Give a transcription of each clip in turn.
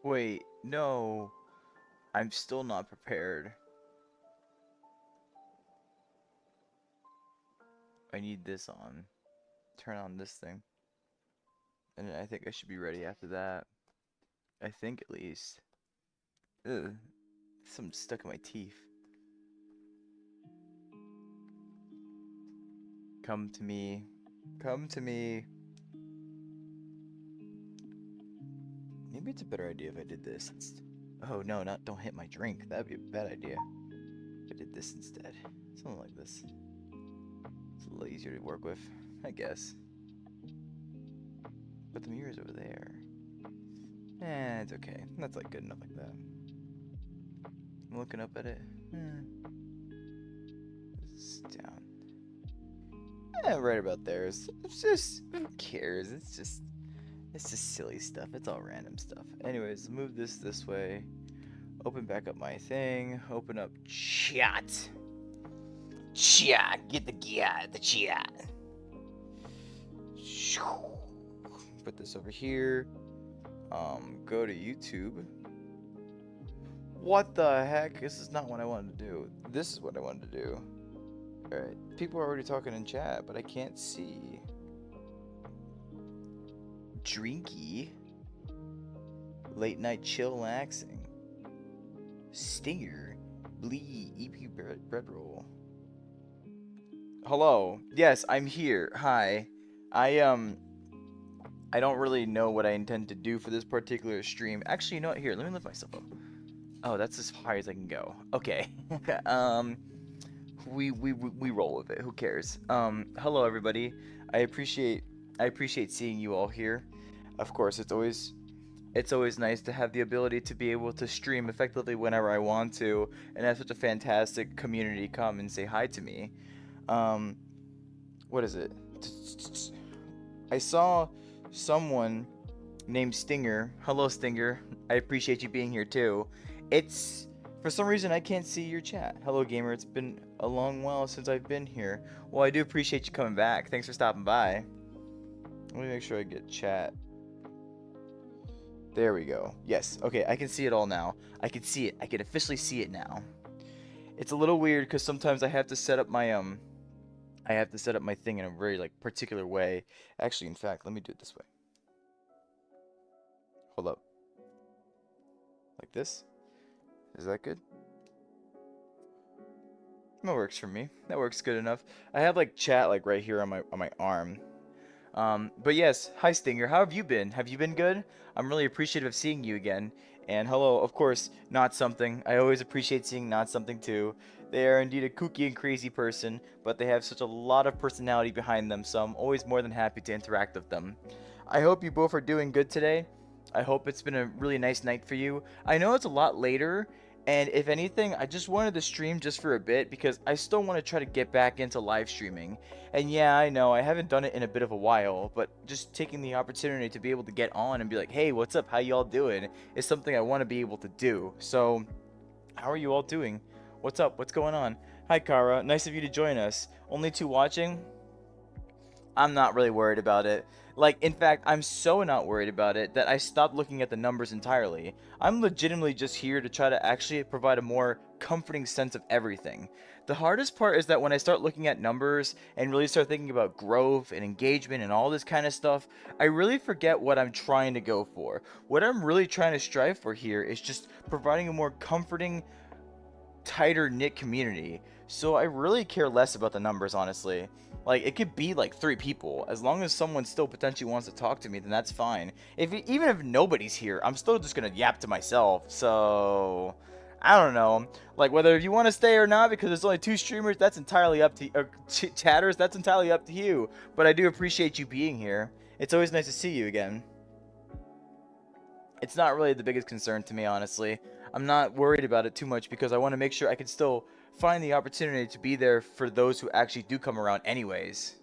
Wait, no. I'm still not prepared. I need this on. Turn on this thing. And I think I should be ready after that. I think at least. Ugh. Something stuck in my teeth. Come to me. Come to me. Maybe it's a better idea if I did this. Oh no, don't hit my drink. That'd be a bad idea. If I did this instead. Something like this. It's a little easier to work with, I guess. But the mirror's over there. It's okay. That's like good enough like that. I'm looking up at it. It's down. Right about there. It's just, who cares? It's just silly stuff. It's all random stuff. Anyways, move this way. Open back up my thing. Open up chat. Chat. Get the chat. Put this over here. Go to YouTube. What the heck? This is not what I wanted to do. This is what I wanted to do. Alright. People are already talking in chat, but I can't see. Drinky. Late night chillaxing. Stinger. Blee. EP bread roll. Hello. Yes, I'm here. Hi. I don't really know what I intend to do for this particular stream. Actually, you know what? Here, let me lift myself up. Oh, that's as high as I can go. Okay. We roll with it. Who cares? Hello everybody. I appreciate seeing you all here. Of course, it's always nice to have the ability to be able to stream effectively whenever I want to, and have such a fantastic community come and say hi to me. What is it? I saw someone named Stinger. Hello, Stinger. I appreciate you being here too. It's for some reason I can't see your chat. Hello, gamer. It's been a long while since I've been here. Well, I do appreciate you coming back. Thanks for stopping by. Let me make sure I get chat. There we go. Yes. Okay, I can see it all now. I can see it. I can officially see it now. It's a little weird because sometimes I have to set up my thing in a very like particular way. Actually, in fact, let me do it this way. Hold up. Like this? Is that good? That works for me. That works good enough. I have like chat like right here on my arm. But yes, hi Stinger. How have you been? Have you been good? I'm really appreciative of seeing you again. And hello, of course, Not Something. I always appreciate seeing Not Something too. They are indeed a kooky and crazy person, but they have such a lot of personality behind them, so I'm always more than happy to interact with them. I hope you both are doing good today. I hope it's been a really nice night for you. I know it's a lot later, and if anything, I just wanted to stream just for a bit because I still want to try to get back into live streaming. And yeah, I know I haven't done it in a bit of a while, but just taking the opportunity to be able to get on and be like, hey, what's up? How y'all doing? Is something I want to be able to do. So, how are you all doing? What's up? What's going on? Hi, Kara. Nice of you to join us. Only two watching? I'm not really worried about it. Like, in fact, I'm so not worried about it that I stopped looking at the numbers entirely. I'm legitimately just here to try to actually provide a more comforting sense of everything. The hardest part is that when I start looking at numbers and really start thinking about growth and engagement and all this kind of stuff, I really forget what I'm trying to go for. What I'm really trying to strive for here is just providing a more comforting, tighter knit community. So I really care less about the numbers, honestly. Like, it could be like 3 people. As long as someone still potentially wants to talk to me, then that's fine. Even if nobody's here, I'm still just gonna yap to myself. So I don't know. Like, whether you want to stay or not, because there's only 2 streamers, that's entirely up to chatters. That's entirely up to you. But I do appreciate you being here. It's always nice to see you again. It's not really the biggest concern to me, honestly. I'm not worried about it too much because I want to make sure I can still find the opportunity to be there for those who actually do come around anyways.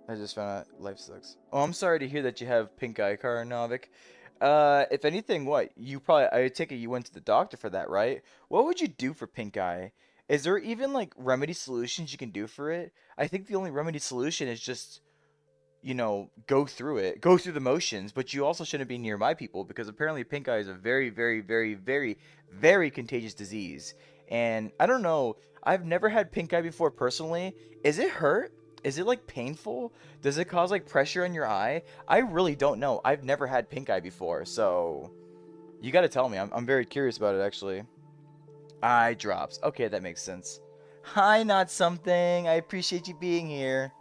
I just found out life sucks. Oh, I'm sorry to hear that you have pink eye, Karanovik. If anything, what? I take it you went to the doctor for that, right? What would you do for pink eye? Is there even, like, remedy solutions you can do for it? I think the only remedy solution is just go through it, go through the motions, but you also shouldn't be nearby people because apparently pink eye is a very, very, very, very, very contagious disease. And I don't know, I've never had pink eye before personally. Is it hurt? Is it like painful? Does it cause like pressure on your eye? I really don't know. I've never had pink eye before, so you got to tell me. I'm very curious about it actually. Eye drops. Okay, that makes sense. Hi, not something. I appreciate you being here.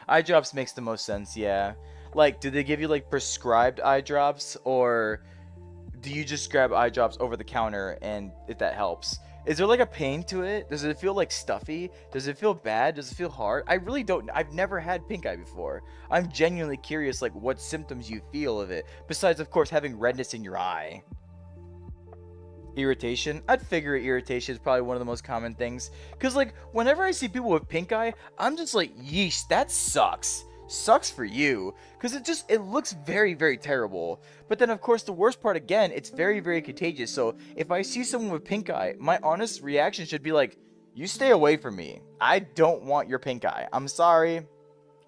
Eye drops makes the most sense, yeah. Like, do they give you like prescribed eye drops, or do you just grab eye drops over the counter and if that helps? Is there like a pain to it? Does it feel like stuffy? Does it feel bad? Does it feel hard? I really don't. I've never had pink eye before. I'm genuinely curious, like what symptoms you feel of it, besides of course having redness in your eye. Irritation. I'd figure irritation is probably one of the most common things. Because, like, whenever I see people with pink eye, I'm just like, yeesh, that sucks. Sucks for you. Because it looks very, very terrible. But then, of course, the worst part, again, it's very, very contagious. So, if I see someone with pink eye, my honest reaction should be like, you stay away from me. I don't want your pink eye. I'm sorry.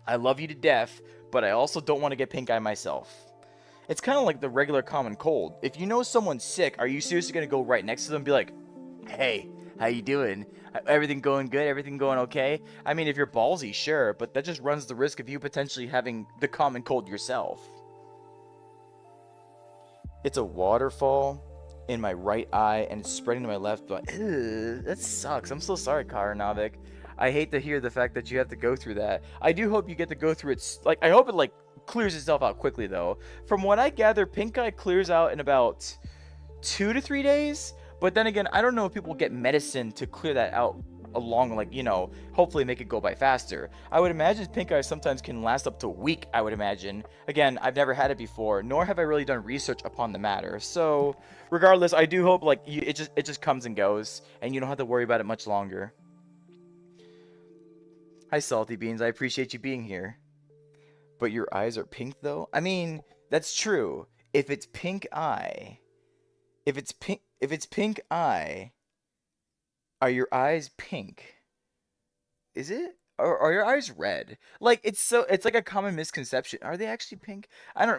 I love you to death, but I also don't want to get pink eye myself. It's kind of like the regular common cold. If you know someone's sick, are you seriously going to go right next to them and be like, hey, how you doing? Everything going good? Everything going okay? I mean, if you're ballsy, sure, but that just runs the risk of you potentially having the common cold yourself. It's a waterfall in my right eye and it's spreading to my left, but that sucks. I'm so sorry, Karanavik. I hate to hear the fact that you have to go through that. I do hope you get to go through it. Like, I hope it, like, clears itself out quickly, though. From what I gather, pink eye clears out in about 2 to 3 days. But then again, I don't know if people get medicine to clear that out along, like, hopefully make it go by faster. I would imagine pink eye sometimes can last up to a week, I would imagine. Again, I've never had it before, nor have I really done research upon the matter. So, regardless, I do hope, like, it just comes and goes, and you don't have to worry about it much longer. Hi, Salty Beans. I appreciate you being here. But your eyes are pink, though? I mean, that's true. If it's pink eye, if it's pink eye, are your eyes pink? Is it? Or are your eyes red? Like it's like a common misconception. Are they actually pink?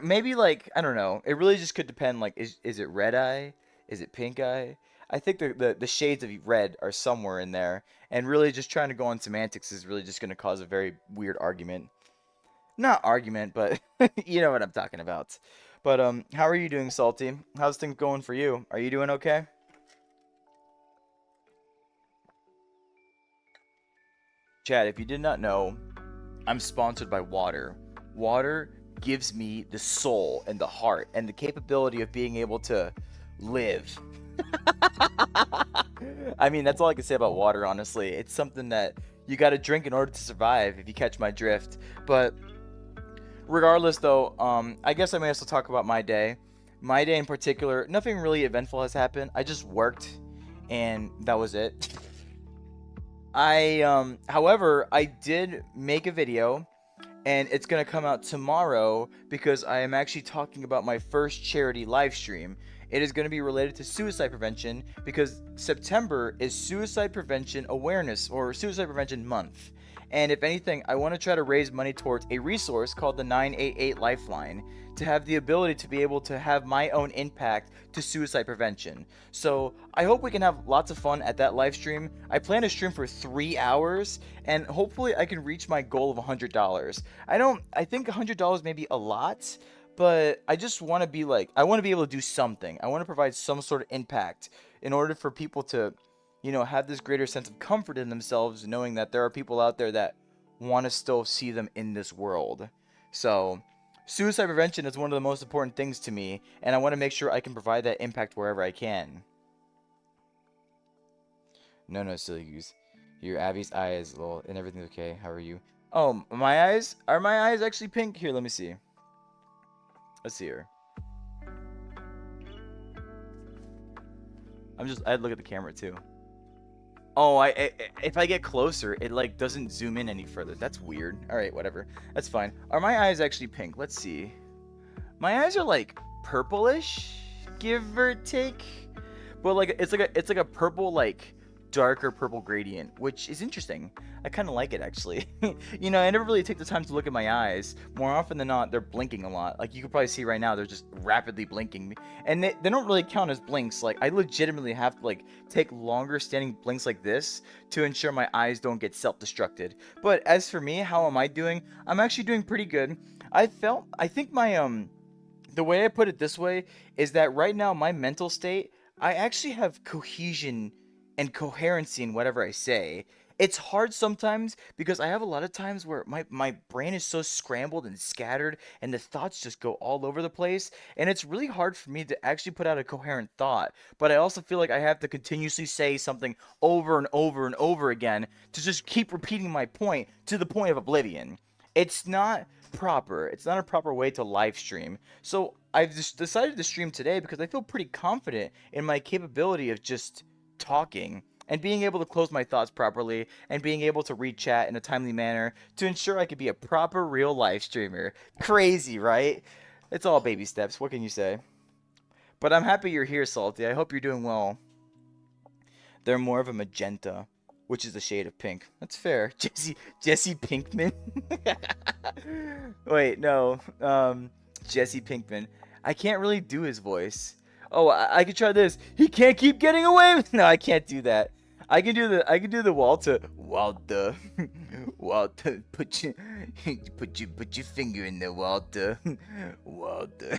Maybe like I don't know. It really just could depend like is it red eye? Is it pink eye? I think the shades of red are somewhere in there. And really just trying to go on semantics is really just going to cause a very weird argument. Not argument, but you know what I'm talking about. But how are you doing, Salty? How's things going for you? Are you doing okay? Chad, if you did not know, I'm sponsored by water. Water gives me the soul and the heart and the capability of being able to live. I mean, that's all I can say about water, honestly. It's something that you got to drink in order to survive, if you catch my drift. But regardless, though, I guess I may as well talk about my day. My day in particular, nothing really eventful has happened. I just worked, and that was it. However, I did make a video, and it's gonna come out tomorrow because I am actually talking about my first charity live stream. It is going to be related to suicide prevention because September is Suicide Prevention Awareness or Suicide Prevention Month. And if anything, I want to try to raise money towards a resource called the 988 Lifeline to have the ability to be able to have my own impact to suicide prevention. So I hope we can have lots of fun at that live stream. I plan to stream for 3 hours and hopefully I can reach my goal of $100. I think $100 may be a lot, but I just want to be like, I want to be able to do something. I want to provide some sort of impact in order for people to, have this greater sense of comfort in themselves, knowing that there are people out there that want to still see them in this world. So, suicide prevention is one of the most important things to me, and I want to make sure I can provide that impact wherever I can. No, silly goose. Your Abby's eye is little, and everything's okay. How are you? Oh, my eyes? Are my eyes actually pink? Here, let me see. Let's see here. I'd look at the camera too. Oh, if I get closer, it like doesn't zoom in any further. That's weird. All right, whatever. That's fine. Are my eyes actually pink? Let's see. My eyes are like purplish, give or take. But like it's like a purple like darker purple gradient, which is interesting. I kind of like it actually. You know, I never really take the time to look at my eyes. More often than not, they're blinking a lot. Like you can probably see right now, they're just rapidly blinking. And they don't really count as blinks. Like I legitimately have to like take longer standing blinks like this to ensure my eyes don't get self-destructed. But as for me, how am I doing? I'm actually doing pretty good. I think my the way I put it this way is that right now my mental state, I actually have cohesion and coherency in whatever I say. It's hard sometimes because I have a lot of times where my brain is so scrambled and scattered and the thoughts just go all over the place, and it's really hard for me to actually put out a coherent thought. But I also feel like I have to continuously say something over and over and over again to just keep repeating my point to the point of oblivion. It's not proper. It's not a proper way to live stream. So I've just decided to stream today because I feel pretty confident in my capability of just talking and being able to close my thoughts properly and being able to read chat in a timely manner to ensure I could be a proper real life streamer. Crazy, right? It's all baby steps. What can you say? But I'm happy you're here, Salty. I hope you're doing well. They're more of a magenta, which is a shade of pink. That's fair. Jesse Pinkman. Wait, no. Jesse Pinkman. I can't really do his voice. Oh, I could try this. He can't keep getting away with. No, I can't do that. I can do the Walter. Walter, put your finger in there, Walter. Walter.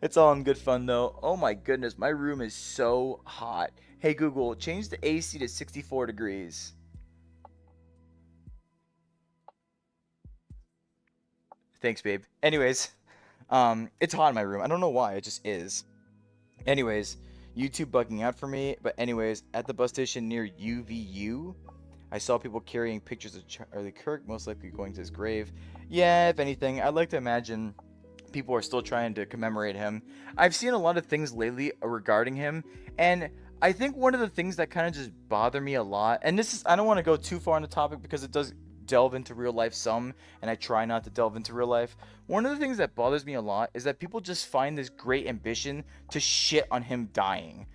It's all in good fun though. Oh my goodness, my room is so hot. Hey Google, change the AC to 64 degrees. Thanks, babe. Anyways, it's hot in my room. I don't know why, it just is. Anyways, YouTube bugging out for me. But anyways, at the bus station near UVU, I saw people carrying pictures of Charlie Kirk, most likely going to his grave. Yeah, if anything, I'd like to imagine people are still trying to commemorate him. I've seen a lot of things lately regarding him, and I think one of the things that kind of just bother me a lot, and this is, I don't want to go too far on the topic because it does delve into real life some, and I try not to delve into real life. One of the things that bothers me a lot is that people just find this great ambition to shit on him dying.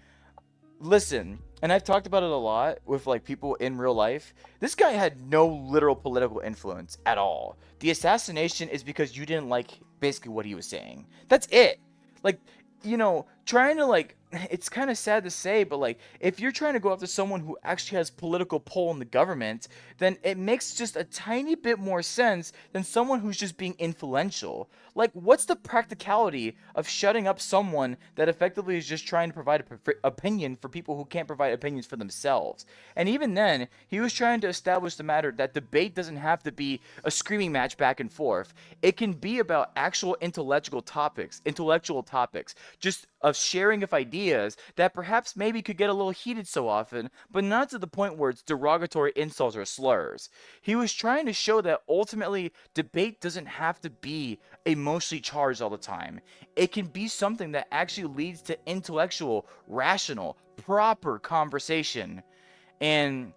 Listen, and I've talked about it a lot with like people in real life. This guy had no literal political influence at all. The assassination is because you didn't like basically what he was saying. That's it. Like, you know, trying to like, it's kind of sad to say, but like, if you're trying to go after someone who actually has political pull in the government, then it makes just a tiny bit more sense than someone who's just being influential. Like, what's the practicality of shutting up someone that effectively is just trying to provide an opinion for people who can't provide opinions for themselves? And even then, he was trying to establish the matter that debate doesn't have to be a screaming match back and forth. It can be about actual intellectual topics, just of sharing of ideas that perhaps maybe could get a little heated so often, but not to the point where it's derogatory insults or slurs. He was trying to show that ultimately debate doesn't have to be emotionally charged all the time. It can be something that actually leads to intellectual, rational, proper conversation. And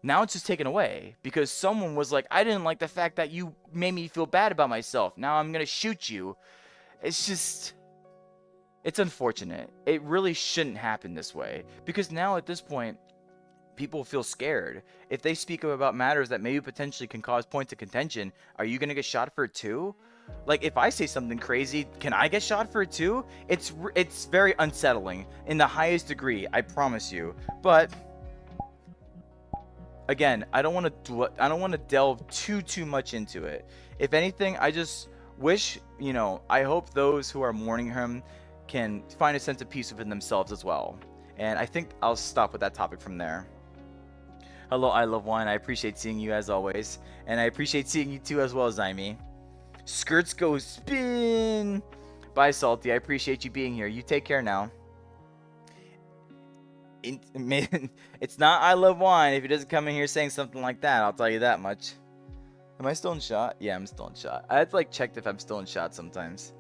now it's just taken away because someone was like, I didn't like the fact that you made me feel bad about myself. Now I'm going to shoot you. It's just, it's unfortunate. It really shouldn't happen this way because now at this point, people feel scared. If they speak about matters that maybe potentially can cause points of contention, are you going to get shot for it too? Like, if I say something crazy, can I get shot for it too? It's very unsettling in the highest degree, I promise you. But again, I don't want to delve too much into it. If anything, I just wish, you know, I hope those who are mourning him can find a sense of peace within themselves as well. And I think I'll stop with that topic from there. Hello, I love wine. I appreciate seeing you as always, and I appreciate seeing you too as well, Zyme. Skirts go spin. Bye, Salty. I appreciate you being here. You take care now. It's not I love wine if he doesn't come in here saying something like that. I'll tell you that much. Am I still in shot? Yeah, I'm still in shot. I have to like check if I'm still in shot sometimes.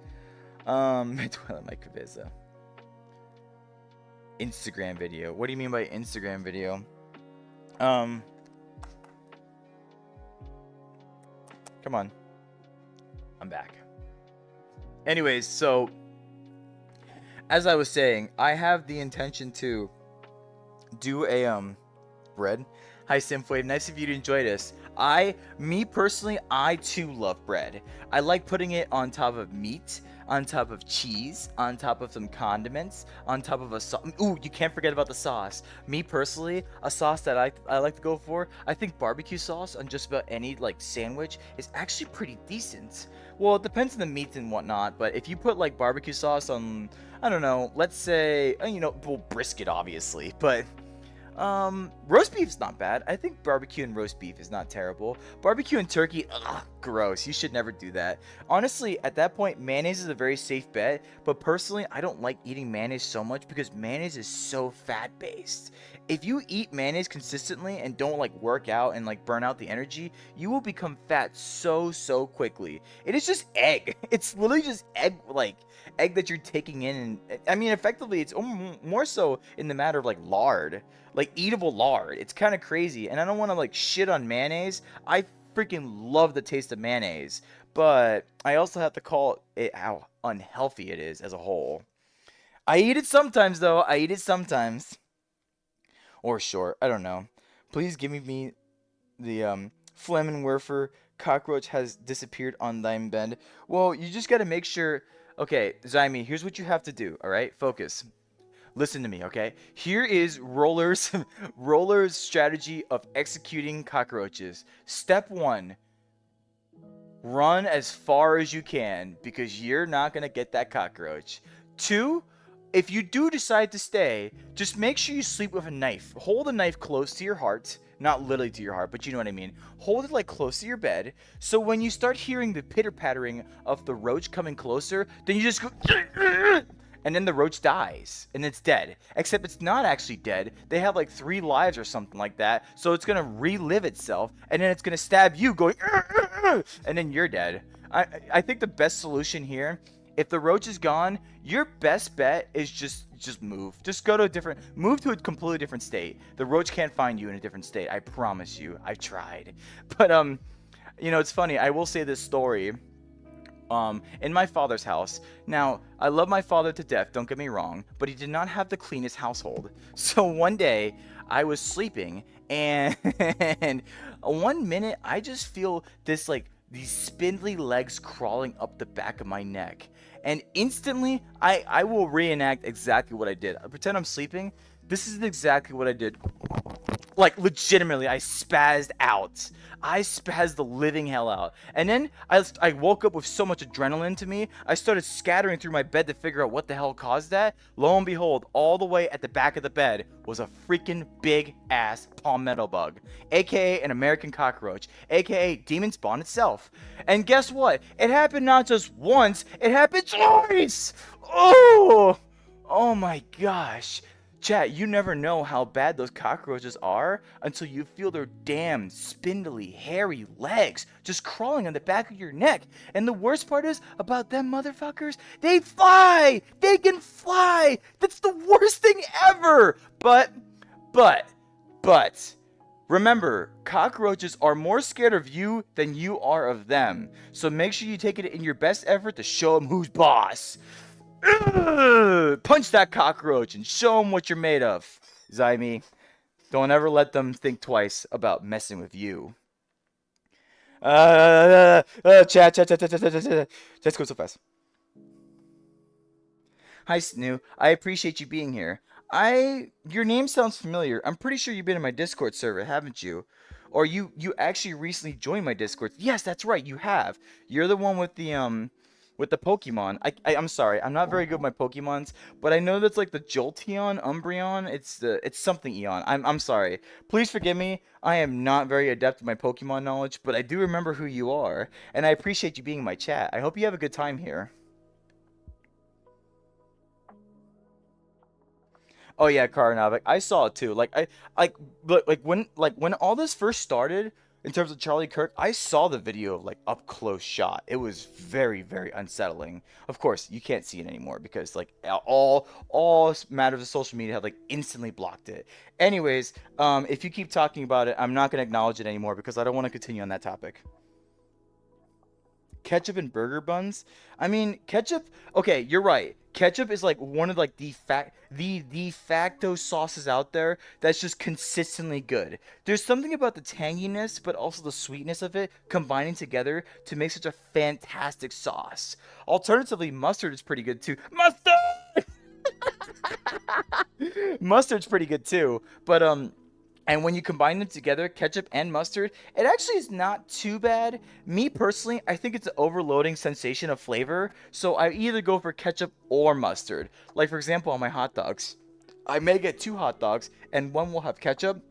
Twilight my cabeza. Instagram video. What do you mean by Instagram video? Come on. I'm back. Anyways, so as I was saying, I have the intention to do a bread. Hi Simfwave, nice of you to enjoy this. Me personally, I too love bread. I like putting it on top of meat, on top of cheese, on top of some condiments, on top of a sauce. Ooh, you can't forget about the sauce. Me personally, a sauce that I like to go for, I think barbecue sauce on just about any like sandwich is actually pretty decent. Well, it depends on the meat and whatnot, but if you put like barbecue sauce on, I don't know, let's say, well, brisket obviously, but roast beef's not bad. I think barbecue and roast beef is not terrible. Barbecue and turkey, ugh, gross. You should never do that. Honestly, at that point, mayonnaise is a very safe bet, but personally, I don't like eating mayonnaise so much because mayonnaise is so fat-based. If you eat mayonnaise consistently and don't like work out and like burn out the energy, you will become fat so quickly. It is just egg. It's literally just egg that you're taking in, and I mean effectively it's more so in the matter of like lard, like eatable lard. It's kind of crazy, and I don't want to like shit on mayonnaise. I freaking love the taste of mayonnaise, but I also have to call it how unhealthy it is as a whole. I eat it sometimes though. I eat it sometimes. Or short, I don't know. Please give me the Flammenwerfer cockroach has disappeared on thine bed. Well, you just gotta make sure. Okay, Zyme, here's what you have to do. All right, focus. Listen to me, okay? Here is Roller's Roller's strategy of executing cockroaches. Step one: run as far as you can because you're not gonna get that cockroach. Two, if you do decide to stay, just make sure you sleep with a knife. Hold a knife close to your heart. Not literally to your heart, but you know what I mean. Hold it like close to your bed. So when you start hearing the pitter-pattering of the roach coming closer, then you just go and then the roach dies and it's dead. Except it's not actually dead. They have like 3 lives or something like that. So it's gonna relive itself and then it's gonna stab you going and then you're dead. I think the best solution here, if the roach is gone, your best bet is just move. Just go to move to a completely different state. The roach can't find you in a different state. I promise you. I've tried. But it's funny. I will say this story. In my father's house. Now, I love my father to death, don't get me wrong, but he did not have the cleanest household. So one day, I was sleeping, and one minute, I just feel this, like, these spindly legs crawling up the back of my neck. And instantly, I will reenact exactly what I did. I pretend I'm sleeping. This is exactly what I did. Like, legitimately, I spazzed out. I spazzed the living hell out. And then I woke up with so much adrenaline to me, I started scattering through my bed to figure out what the hell caused that. Lo and behold, all the way at the back of the bed was a freaking big-ass palmetto bug, aka an American cockroach, aka demon spawn itself. And guess what? It happened not just once, it happened twice! Oh my gosh. Chat, you never know how bad those cockroaches are until you feel their damn spindly, hairy legs just crawling on the back of your neck. And the worst part is about them motherfuckers, they fly! They can fly! That's the worst thing ever! But, remember, cockroaches are more scared of you than you are of them. So make sure you take it in your best effort to show them who's boss. Punch that cockroach and show them what you're made of. Zyme, don't ever let them think twice about messing with you. Chat. Let's go so fast. Hi, Snoo. I appreciate you being here. Your name sounds familiar. I'm pretty sure you've been in my Discord server, haven't you? Or you actually recently joined my Discord. Yes, that's right, you have. You're the one with the Pokemon. I'm sorry, I'm not very good with my Pokemons, but I know that's like the Jolteon, Umbreon. It's something Eon. I'm sorry. Please forgive me. I am not very adept with my Pokemon knowledge, but I do remember who you are, and I appreciate you being in my chat. I hope you have a good time here. Oh yeah, Karnavik. I saw it too. When all this first started, in terms of Charlie Kirk, I saw the video of like up close shot. It was very unsettling. Of course, you can't see it anymore because like all matters of social media have like instantly blocked it. Anyways, if you keep talking about it, I'm not gonna acknowledge it anymore because I don't want to continue on that topic. ketchup and burger buns. I mean, ketchup. Okay, you're right. Ketchup is like one of like the de facto sauces out there that's just consistently good. There's something about the tanginess, but also the sweetness of it combining together to make such a fantastic sauce. Alternatively, mustard is pretty good too. Mustard! Mustard's pretty good too, but and when you combine them together, ketchup and mustard, it actually is not too bad. Me personally, I think it's an overloading sensation of flavor, so I either go for ketchup or mustard. Like for example, on my hot dogs, I may get two hot dogs, and one will have ketchup,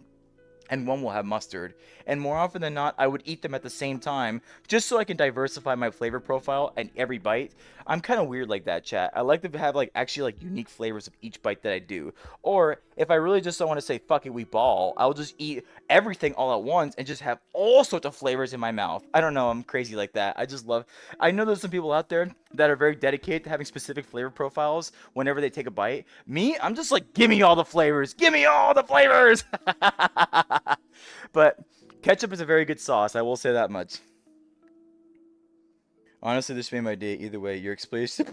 and one will have mustard. And more often than not, I would eat them at the same time just so I can diversify my flavor profile and every bite. I'm kind of weird like that, chat. I like to have like actually like unique flavors of each bite that I do. Or if I really just don't want to say fuck it, we ball, I'll just eat everything all at once and just have all sorts of flavors in my mouth. I don't know, I'm crazy like that. I just love I know there's some people out there that are very dedicated to having specific flavor profiles whenever they take a bite. Me, I'm just like, give me all the flavors. Give me all the flavors. But ketchup is a very good sauce. I will say that much. Honestly, this made my day. Either way, your explanation.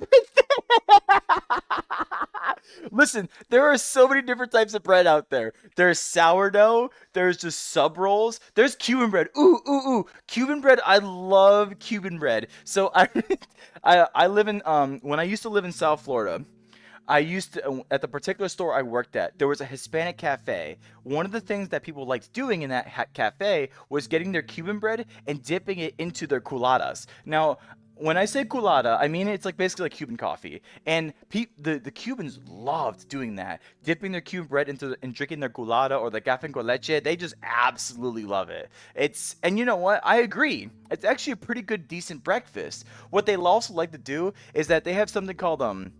Listen, there are so many different types of bread out there. There's sourdough. There's just sub rolls. There's Cuban bread. Ooh, ooh, ooh. Cuban bread. I love Cuban bread. So I live in when I used to live in South Florida. I used to, at the particular store I worked at, there was a Hispanic cafe. One of the things that people liked doing in that cafe was getting their Cuban bread and dipping it into their culadas. Now, when I say culada, I mean it's like basically like Cuban coffee. And the Cubans loved doing that, dipping their Cuban bread into and drinking their culada or the café con leche. They just absolutely love it. And you know what? I agree. It's actually a pretty good, decent breakfast. What they also like to do is that they have something called the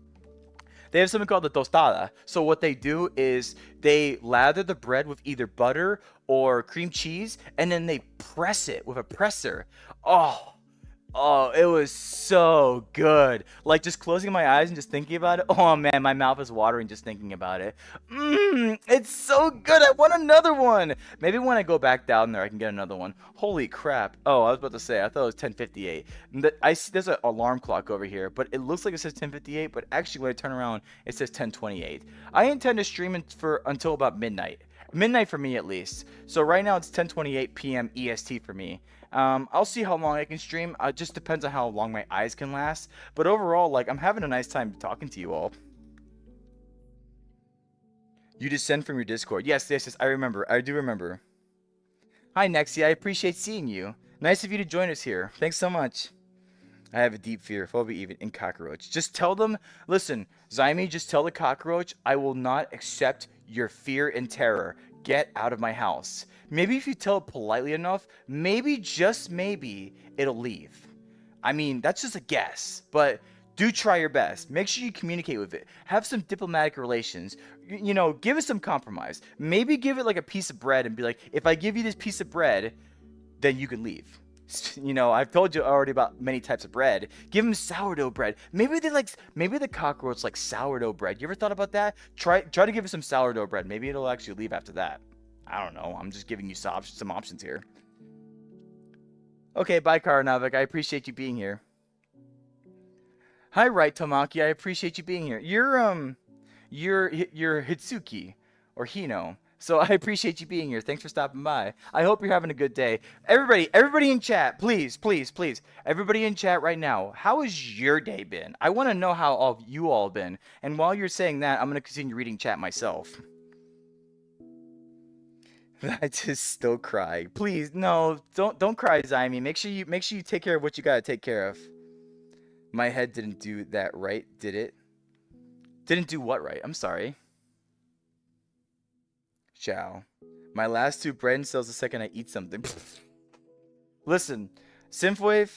tostada. So what they do is they lather the bread with either butter or cream cheese, and then they press it with a presser. Oh, oh, it was so good. Like just closing my eyes and just thinking about it. Oh man, my mouth is watering just thinking about it. It's so good. I want another one. Maybe when I go back down there, I can get another one. Holy crap. Oh, I was about to say, I thought it was 10:58. I see there's an alarm clock over here, but it looks like it says 10:58, but actually when I turn around, it says 10:28. I intend to stream it for until about midnight. Midnight for me at least. So right now it's 10:28 p.m. EST for me. I'll see how long I can stream. It just depends on how long my eyes can last. But overall, like, I'm having a nice time talking to you all. You just send from your Discord. Yes, yes, yes. I remember. I do remember. Hi, Nexi. I appreciate seeing you. Nice of you to join us here. Thanks so much. I have a deep fear, phobia even, in cockroach. Just tell them, listen, Zyme, just tell the cockroach, I will not accept your fear and terror. Get out of my house. Maybe if you tell it politely enough, maybe, just maybe, it'll leave. I mean, that's just a guess, but do try your best. Make sure you communicate with it. Have some diplomatic relations. You know, give it some compromise. Maybe give it like a piece of bread and be like, if I give you this piece of bread, then you can leave. You know, I've told you already about many types of bread. Give them sourdough bread. Maybe the cockroach like sourdough bread. You ever thought about that? Try to give it some sourdough bread. Maybe it'll actually leave after that. I don't know. I'm just giving you some options here. Okay, bye, Karanavik. I appreciate you being here. Hi, Right Tomaki. I appreciate you being here. You're Hitsuki or Hino. So I appreciate you being here. Thanks for stopping by. I hope you're having a good day. Everybody in chat, please, please, please. Everybody in chat right now, how has your day been? I want to know how all you all been. And while you're saying that, I'm going to continue reading chat myself. I just still cry. Please, no, don't cry, Zyme. Make sure you take care of what you gotta take care of. My head didn't do that right, did it? Didn't do what right? I'm sorry. Ciao. My last two brain cells the second I eat something. Listen, Synthwave,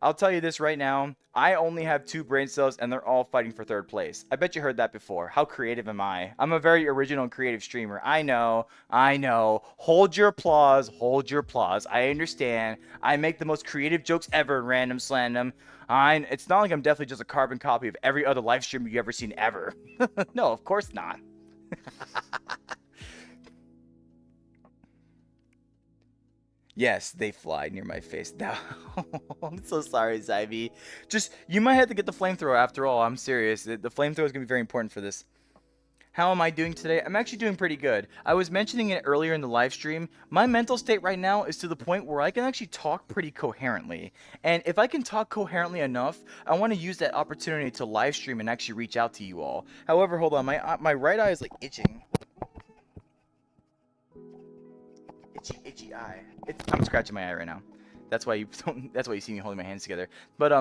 I'll tell you this right now. I only have two brain cells and they're all fighting for third place. I bet you heard that before. How creative am I? I'm a very original and creative streamer. I know. Hold your applause. Hold your applause. I understand. I make the most creative jokes ever in Random Slandom. It's not like I'm definitely just a carbon copy of every other live stream you've ever seen ever. No, of course not. Yes, they fly near my face. Now, I'm so sorry, Zybe. Just, you might have to get the flamethrower after all. I'm serious. The flamethrower is going to be very important for this. How am I doing today? I'm actually doing pretty good. I was mentioning it earlier in the live stream. My mental state right now is to the point where I can actually talk pretty coherently. And if I can talk coherently enough, I want to use that opportunity to live stream and actually reach out to you all. However, hold on, my right eye is like itching. Itchy eye. I'm scratching my eye right now. That's why you don't, that's why you see me holding my hands together. But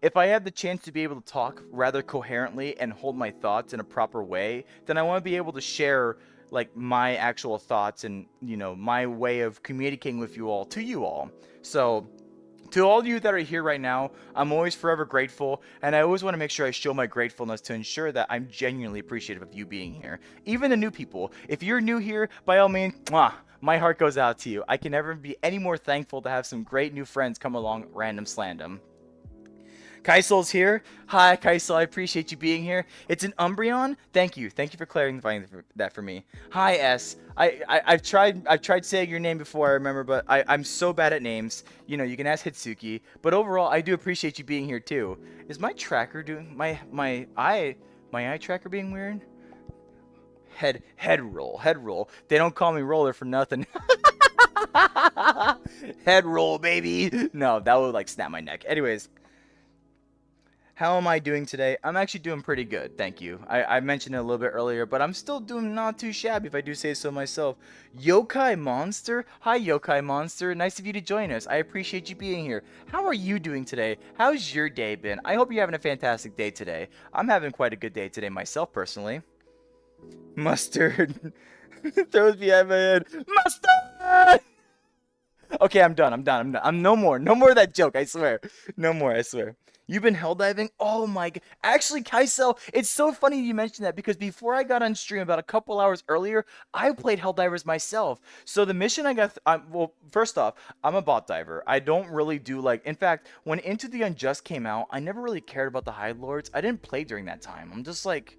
if I have the chance to be able to talk rather coherently and hold my thoughts in a proper way, then I want to be able to share like my actual thoughts and my way of communicating with you all to you all. So to all of you that are here right now, I'm always forever grateful, and I always want to make sure I show my gratefulness to ensure that I'm genuinely appreciative of you being here. Even the new people, if you're new here, by all means, mwah, my heart goes out to you. I can never be any more thankful to have some great new friends come along random slandom. Kaisel's here. Hi, Kaisel. I appreciate you being here. It's an Umbreon. Thank you. Thank you for clarifying that for me. Hi, S. I've tried saying your name before, I remember, but I'm so bad at names. You can ask Hitsuki. But overall, I do appreciate you being here too. Is my tracker doing my eye tracker being weird? Head roll. They don't call me roller for nothing. Head roll, baby. No, that would like snap my neck. Anyways. How am I doing today? I'm actually doing pretty good, thank you. I mentioned it a little bit earlier, but I'm still doing not too shabby if I do say so myself. Yokai Monster? Hi, Yokai Monster. Nice of you to join us. I appreciate you being here. How are you doing today? How's your day been? I hope you're having a fantastic day today. I'm having quite a good day today myself, personally. Mustard. Throws behind my head. Mustard! Okay, I'm done. I'm no more. No more of that joke, I swear. No more, I swear. You've been hell-diving? Oh my god. Actually, Kaisel, it's so funny you mentioned that because before I got on stream about a couple hours earlier, I played Helldivers myself. So the mission I got, well, first off, I'm a bot diver. I don't really do like, in fact, when Into the Unjust came out, I never really cared about the Hide Lords. I didn't play during that time. I'm just like,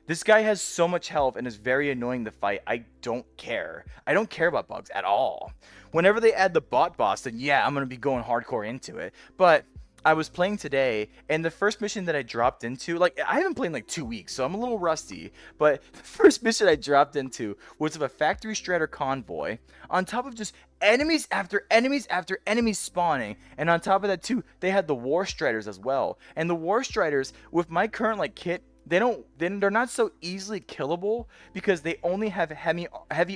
this guy has so much health and is very annoying to fight. I don't care. I don't care about bugs at all. Whenever they add the bot boss, then yeah, I'm going to be going hardcore into it. But I was playing today, and the first mission that I dropped into, like, I haven't played in like 2 weeks, so I'm a little rusty. But the first mission I dropped into was of a factory shredder convoy, on top of just enemies after enemies after enemies spawning. And on top of that, too, they had the war striders as well. And the war striders, with my current, like, kit, they're not so easily killable because they only have heavy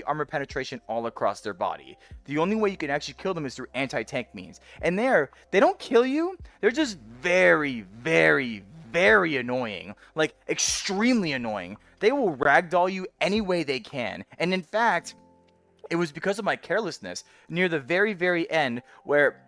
armor penetration all across their body. The only way you can actually kill them is through anti-tank means. And they don't kill you. They're just very, very, very annoying. Like, extremely annoying. They will ragdoll you any way they can. And in fact, it was because of my carelessness near the very, very end where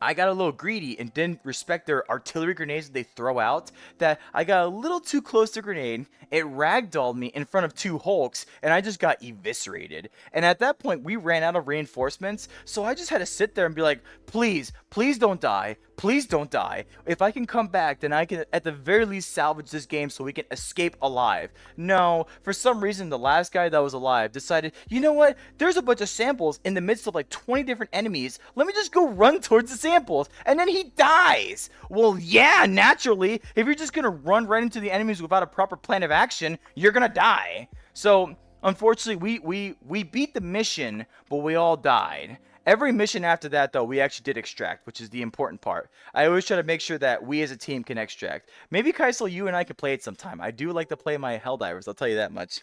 I got a little greedy and didn't respect their artillery grenades that they throw out, that I got a little too close to grenade, it ragdolled me in front of 2 Hulks, and I just got eviscerated. And at that point, we ran out of reinforcements, so I just had to sit there and be like, please, please don't die. Please don't die. If I can come back, then I can at the very least salvage this game so we can escape alive. No, for some reason, the last guy that was alive decided, you know what? There's a bunch of samples in the midst of like 20 different enemies. Let me just go run towards the samples. And then he dies. Well, yeah, naturally. If you're just going to run right into the enemies without a proper plan of action, you're going to die. So, unfortunately, we beat the mission, but we all died. Every mission after that, though, we actually did extract, which is the important part. I always try to make sure that we as a team can extract. Maybe, Kaisel, you and I could play it sometime. I do like to play my Helldivers, I'll tell you that much.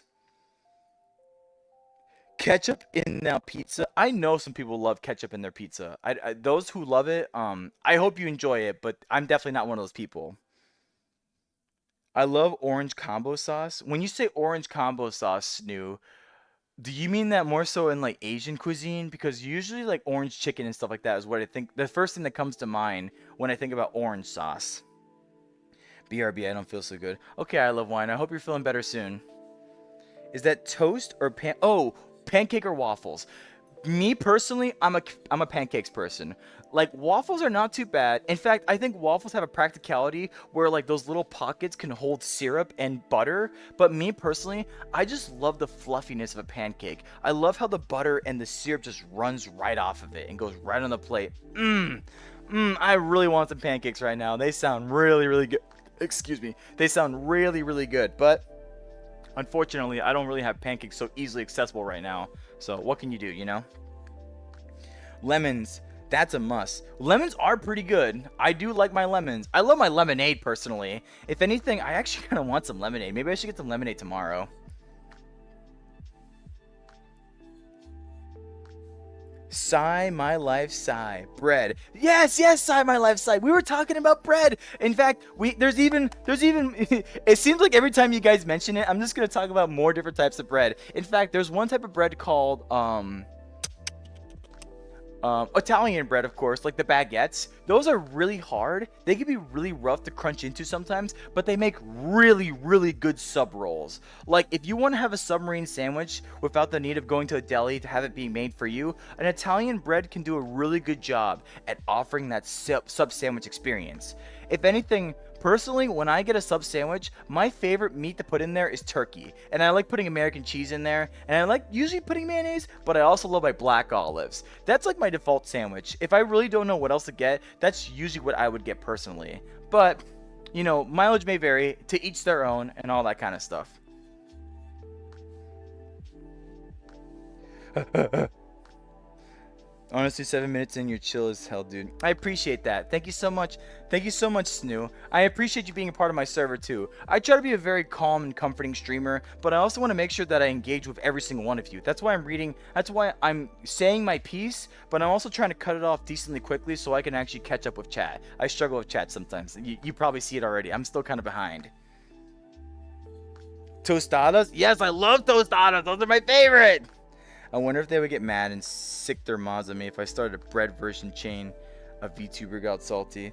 Ketchup in now pizza. I know some people love ketchup in their pizza. Those who love it, I hope you enjoy it, but I'm definitely not one of those people. I love orange combo sauce. When you say orange combo sauce, Snoo, do you mean that more so in like Asian cuisine? Because usually like orange chicken and stuff like that is what I think. The first thing that comes to mind when I think about orange sauce. BRB, I don't feel so good. Okay, I love wine. I hope you're feeling better soon. Is that toast or pan? Oh, pancake or waffles? Me personally, I'm a pancakes person. Like waffles are not too bad. In fact, I think waffles have a practicality where like those little pockets can hold syrup and butter. But me personally, I just love the fluffiness of a pancake. I love how the butter and the syrup just runs right off of it and goes right on the plate. I really want some pancakes right now. They sound really, really good. Excuse me. They sound really, really good. But unfortunately, I don't really have pancakes so easily accessible right now. So what can you do, you know? Lemons, that's a must. Lemons are pretty good. I do like my lemons. I love my lemonade personally. If anything, I actually kind of want some lemonade. Maybe I should get some lemonade tomorrow. Sigh, my life, sigh. Bread. Yes, yes, sigh, my life, sigh. We were talking about bread. In fact, there's even. It seems like every time you guys mention it, I'm just gonna talk about more different types of bread. In fact, there's one type of bread called Italian bread, of course, like the baguettes. Those are really hard. They can be really rough to crunch into sometimes, but they make really, really good sub rolls. Like, if you want to have a submarine sandwich without the need of going to a deli to have it being made for you, an Italian bread can do a really good job at offering that sub sandwich experience. If anything, personally, when I get a sub sandwich, my favorite meat to put in there is turkey. And I like putting American cheese in there. And I like usually putting mayonnaise, but I also love my black olives. That's like my default sandwich. If I really don't know what else to get, that's usually what I would get personally. But, you know, mileage may vary, to each their own, and all that kind of stuff. Honestly, 7 minutes in, you're chill as hell, dude. I appreciate that. Thank you so much. Thank you so much, Snoo. I appreciate you being a part of my server, too. I try to be a very calm and comforting streamer, but I also want to make sure that I engage with every single one of you. That's why I'm reading, that's why I'm saying my piece, but I'm also trying to cut it off decently quickly so I can actually catch up with chat. I struggle with chat sometimes. You probably see it already. I'm still kind of behind. Tostadas? Yes, I love tostadas. Those are my favorite. I wonder if they would get mad and sick their mods at me if I started a bread version chain of VTuber got salty.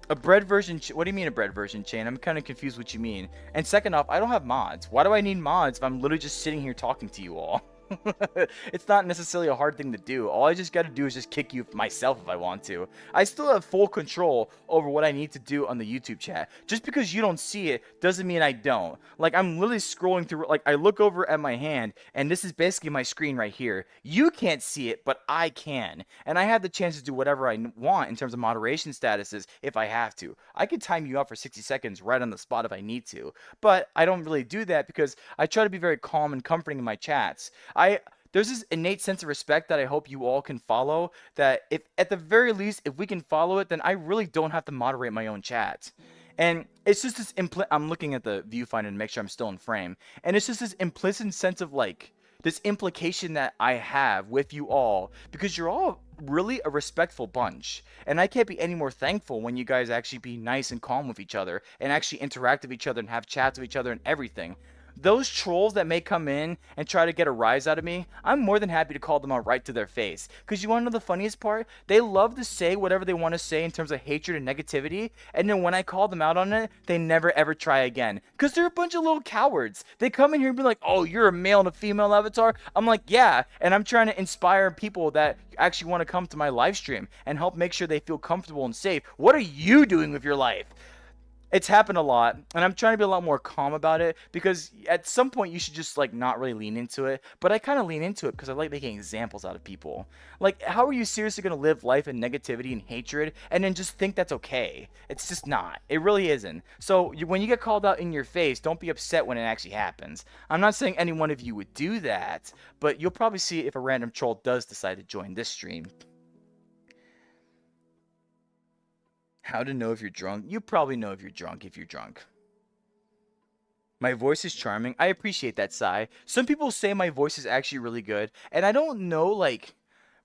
A bread version what do you mean a bread version chain? I'm kind of confused what you mean. And second off, I don't have mods. Why do I need mods if I'm literally just sitting here talking to you all? It's not necessarily a hard thing to do. All I just got to do is just kick you myself if I want to. I still have full control over what I need to do on the YouTube chat. Just because you don't see it doesn't mean I don't. Like, I'm literally scrolling through, like, I look over at my hand, and this is basically my screen right here. You can't see it, but I can. And I have the chance to do whatever I want in terms of moderation statuses if I have to. I could time you out for 60 seconds right on the spot if I need to. But I don't really do that because I try to be very calm and comforting in my chats. There's this innate sense of respect that I hope you all can follow, that if at the very least if we can follow it, then I really don't have to moderate my own chat. And it's just this I'm looking at the viewfinder to make sure I'm still in frame, and it's just this implicit sense of like this implication that I have with you all, because you're all really a respectful bunch, and I can't be any more thankful when you guys actually be nice and calm with each other and actually interact with each other and have chats with each other and everything. Those trolls that may come in and try to get a rise out of me, I'm more than happy to call them out right to their face. Because you want to know the funniest part? They love to say whatever they want to say in terms of hatred and negativity, and then when I call them out on it, they never ever try again. Because they're a bunch of little cowards. They come in here and be like, oh, you're a male and a female avatar? I'm like, yeah, and I'm trying to inspire people that actually want to come to my live stream and help make sure they feel comfortable and safe. What are you doing with your life? It's happened a lot, and I'm trying to be a lot more calm about it, because at some point you should just like not really lean into it, but I kind of lean into it because I like making examples out of people. Like, how are you seriously going to live life in negativity and hatred and then just think that's okay? It's just not. It really isn't. So when you get called out in your face, don't be upset when it actually happens. I'm not saying any one of you would do that, but you'll probably see if a random troll does decide to join this stream. How to know if you're drunk? You probably know if you're drunk if you're drunk. My voice is charming. I appreciate that, Sai. Some people say my voice is actually really good, and I don't know, like,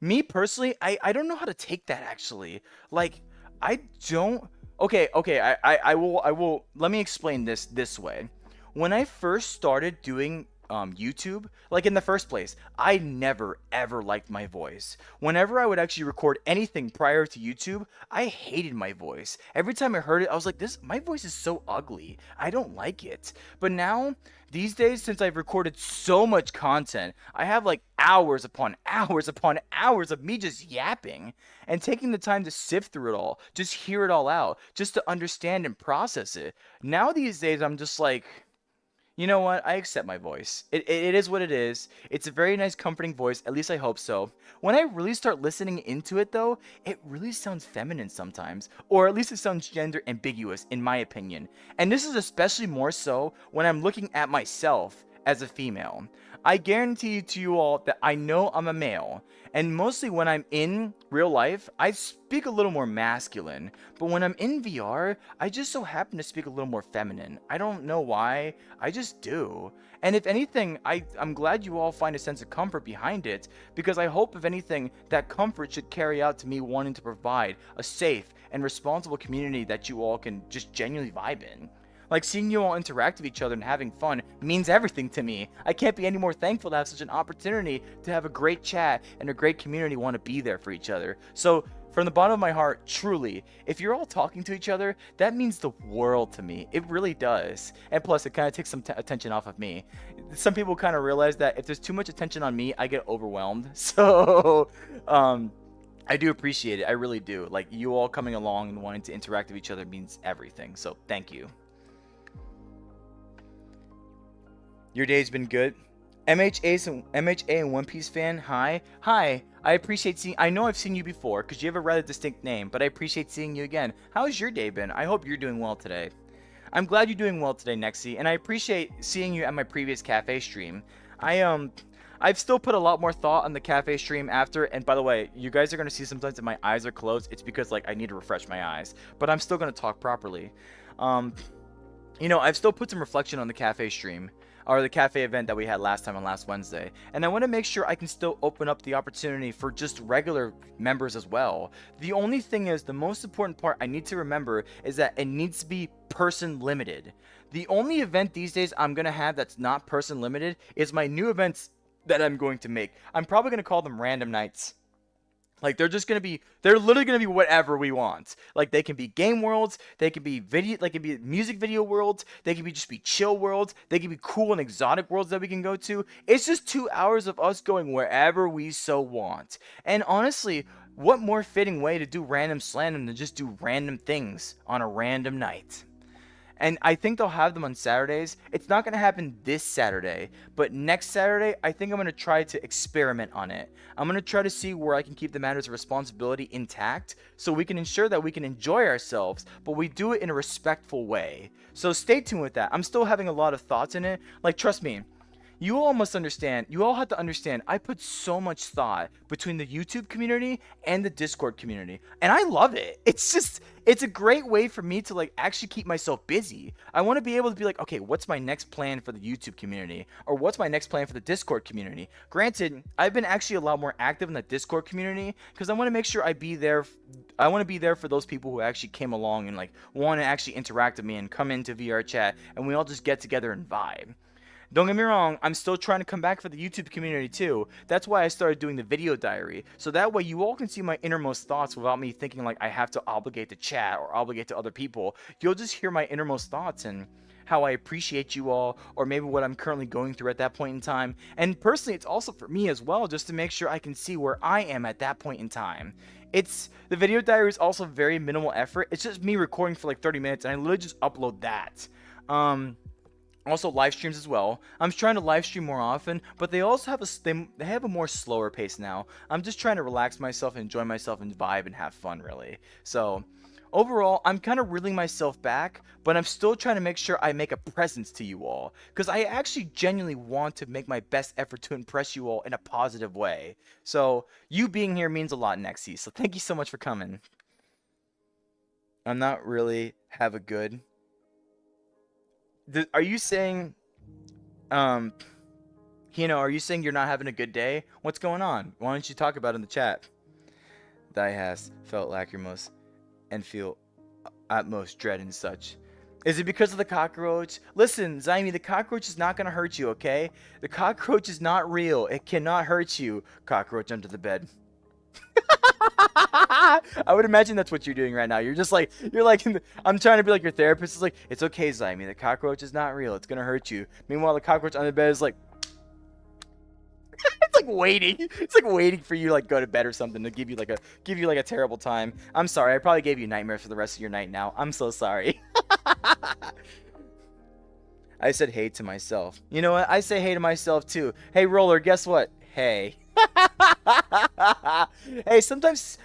me personally, I don't know how to take that, actually. Like, I don't... Okay, I will, let me explain this way. When I first started doing YouTube. Like in the first place, I never ever liked my voice. Whenever I would actually record anything prior to YouTube, I hated my voice. Every time I heard it, I was like, "This, my voice is so ugly. I don't like it." But now, these days, since I've recorded so much content, I have like hours upon hours upon hours of me just yapping and taking the time to sift through it all, just hear it all out, just to understand and process it. Now these days, I'm just like, you know what? I accept my voice. It is what it is. It's a very nice, comforting voice. At least I hope so. When I really start listening into it, though, it really sounds feminine sometimes. Or at least it sounds gender ambiguous, in my opinion. And this is especially more so when I'm looking at myself as a female. I guarantee to you all that I know I'm a male. And mostly when I'm in real life, I speak a little more masculine. But when I'm in VR, I just so happen to speak a little more feminine. I don't know why. I just do. And if anything, I'm glad you all find a sense of comfort behind it, because I hope, if anything, that comfort should carry out to me wanting to provide a safe and responsible community that you all can just genuinely vibe in. Like, seeing you all interact with each other and having fun means everything to me. I can't be any more thankful to have such an opportunity to have a great chat and a great community want to be there for each other. So, from the bottom of my heart, truly, if you're all talking to each other, that means the world to me. It really does. And plus, it kind of takes some attention off of me. Some people kind of realize that if there's too much attention on me, I get overwhelmed. So, I do appreciate it. I really do. Like, you all coming along and wanting to interact with each other means everything. So, thank you. Your day's been good. MHA and One Piece fan, hi. Hi, I appreciate seeing, I know I've seen you before, because you have a rather distinct name, but I appreciate seeing you again. How's your day been? I hope you're doing well today. I'm glad you're doing well today, Nexi, and I appreciate seeing you at my previous cafe stream. I've still put a lot more thought on the cafe stream after, and by the way, you guys are going to see sometimes that my eyes are closed. It's because, like, I need to refresh my eyes, but I'm still going to talk properly. I've still put some reflection on the cafe stream, or the cafe event that we had last time on last Wednesday. And I want to make sure I can still open up the opportunity for just regular members as well. The only thing is, the most important part I need to remember is that it needs to be person limited. The only event these days I'm going to have that's not person limited is my new events that I'm going to make. I'm probably going to call them random nights. Like, they're literally gonna be whatever we want. Like, they can be game worlds, they can be music video worlds, they can just be chill worlds, they can be cool and exotic worlds that we can go to. It's just 2 hours of us going wherever we so want. And honestly, what more fitting way to do random slam than just do random things on a random night? And I think they'll have them on Saturdays. It's not going to happen this Saturday, but next Saturday, I think I'm going to try to experiment on it. I'm going to try to see where I can keep the matters of responsibility intact so we can ensure that we can enjoy ourselves, but we do it in a respectful way. So stay tuned with that. I'm still having a lot of thoughts in it. Like, trust me. You all must understand, you all have to understand, I put so much thought between the YouTube community and the Discord community, and I love it. It's a great way for me to, like, actually keep myself busy. I want to be able to be like, okay, what's my next plan for the YouTube community? Or what's my next plan for the Discord community? Granted, I've been actually a lot more active in the Discord community because I want to make sure I want to be there for those people who actually came along and, like, want to actually interact with me and come into VR chat, and we all just get together and vibe. Don't get me wrong, I'm still trying to come back for the YouTube community too. That's why I started doing the video diary. So that way you all can see my innermost thoughts without me thinking like I have to obligate to chat or obligate to other people. You'll just hear my innermost thoughts and how I appreciate you all, or maybe what I'm currently going through at that point in time. And personally, it's also for me as well, just to make sure I can see where I am at that point in time. The video diary is also very minimal effort. It's just me recording for like 30 minutes and I literally just upload that. Also live streams as well. I'm trying to live stream more often, but they also have they have a more slower pace now. I'm just trying to relax myself, enjoy myself, and vibe and have fun, really. So overall, I'm kind of reeling myself back, but I'm still trying to make sure I make a presence to you all, because I actually genuinely want to make my best effort to impress you all in a positive way. So you being here means a lot, Nexi. So thank you so much for coming. I'm not really have a good. Are you saying, are you saying you're not having a good day? What's going on? Why don't you talk about it in the chat? Thou hast felt lachrymose and feel utmost dread and such. Is it because of the cockroach? Listen, Zaimi, the cockroach is not gonna hurt you, okay? The cockroach is not real. It cannot hurt you. Cockroach under the bed. I would imagine that's what you're doing right now. You're just like I'm trying to be like your therapist. It's like it's okay, Zaimi. The cockroach is not real. It's gonna hurt you. Meanwhile, the cockroach under the bed is like it's like waiting. It's like waiting for you to like go to bed or something to give you like a terrible time. I'm sorry. I probably gave you nightmares for the rest of your night now. I'm so sorry. I said hey to myself. You know what? I say hey to myself too. Hey, Roller, guess what? Hey. Hey, sometimes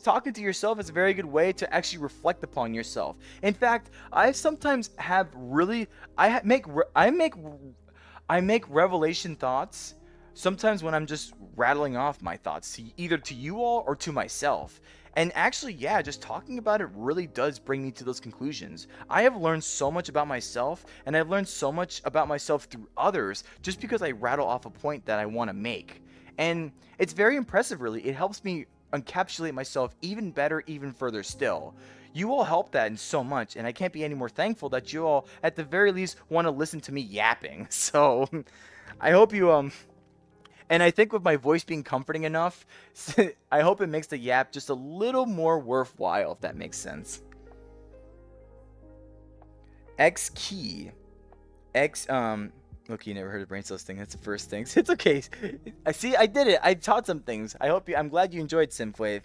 talking to yourself is a very good way to actually reflect upon yourself. In fact, I sometimes have really I make revelation thoughts sometimes when I'm just rattling off my thoughts either to you all or to myself. And actually, yeah, just talking about it really does bring me to those conclusions. I have learned so much about myself, and I've learned so much about myself through others just because I rattle off a point that I want to make. And it's very impressive, really. It helps me encapsulate myself even better, even further still. You all help that in so much, and I can't be any more thankful that you all, at the very least, want to listen to me yapping. So, I hope you, and I think with my voice being comforting enough, I hope it makes the yap just a little more worthwhile, if that makes sense. X key. X, look, you never heard of brain cells thing. That's the first thing. It's okay. I see. I did it. I taught some things. I'm glad you enjoyed Synthwave.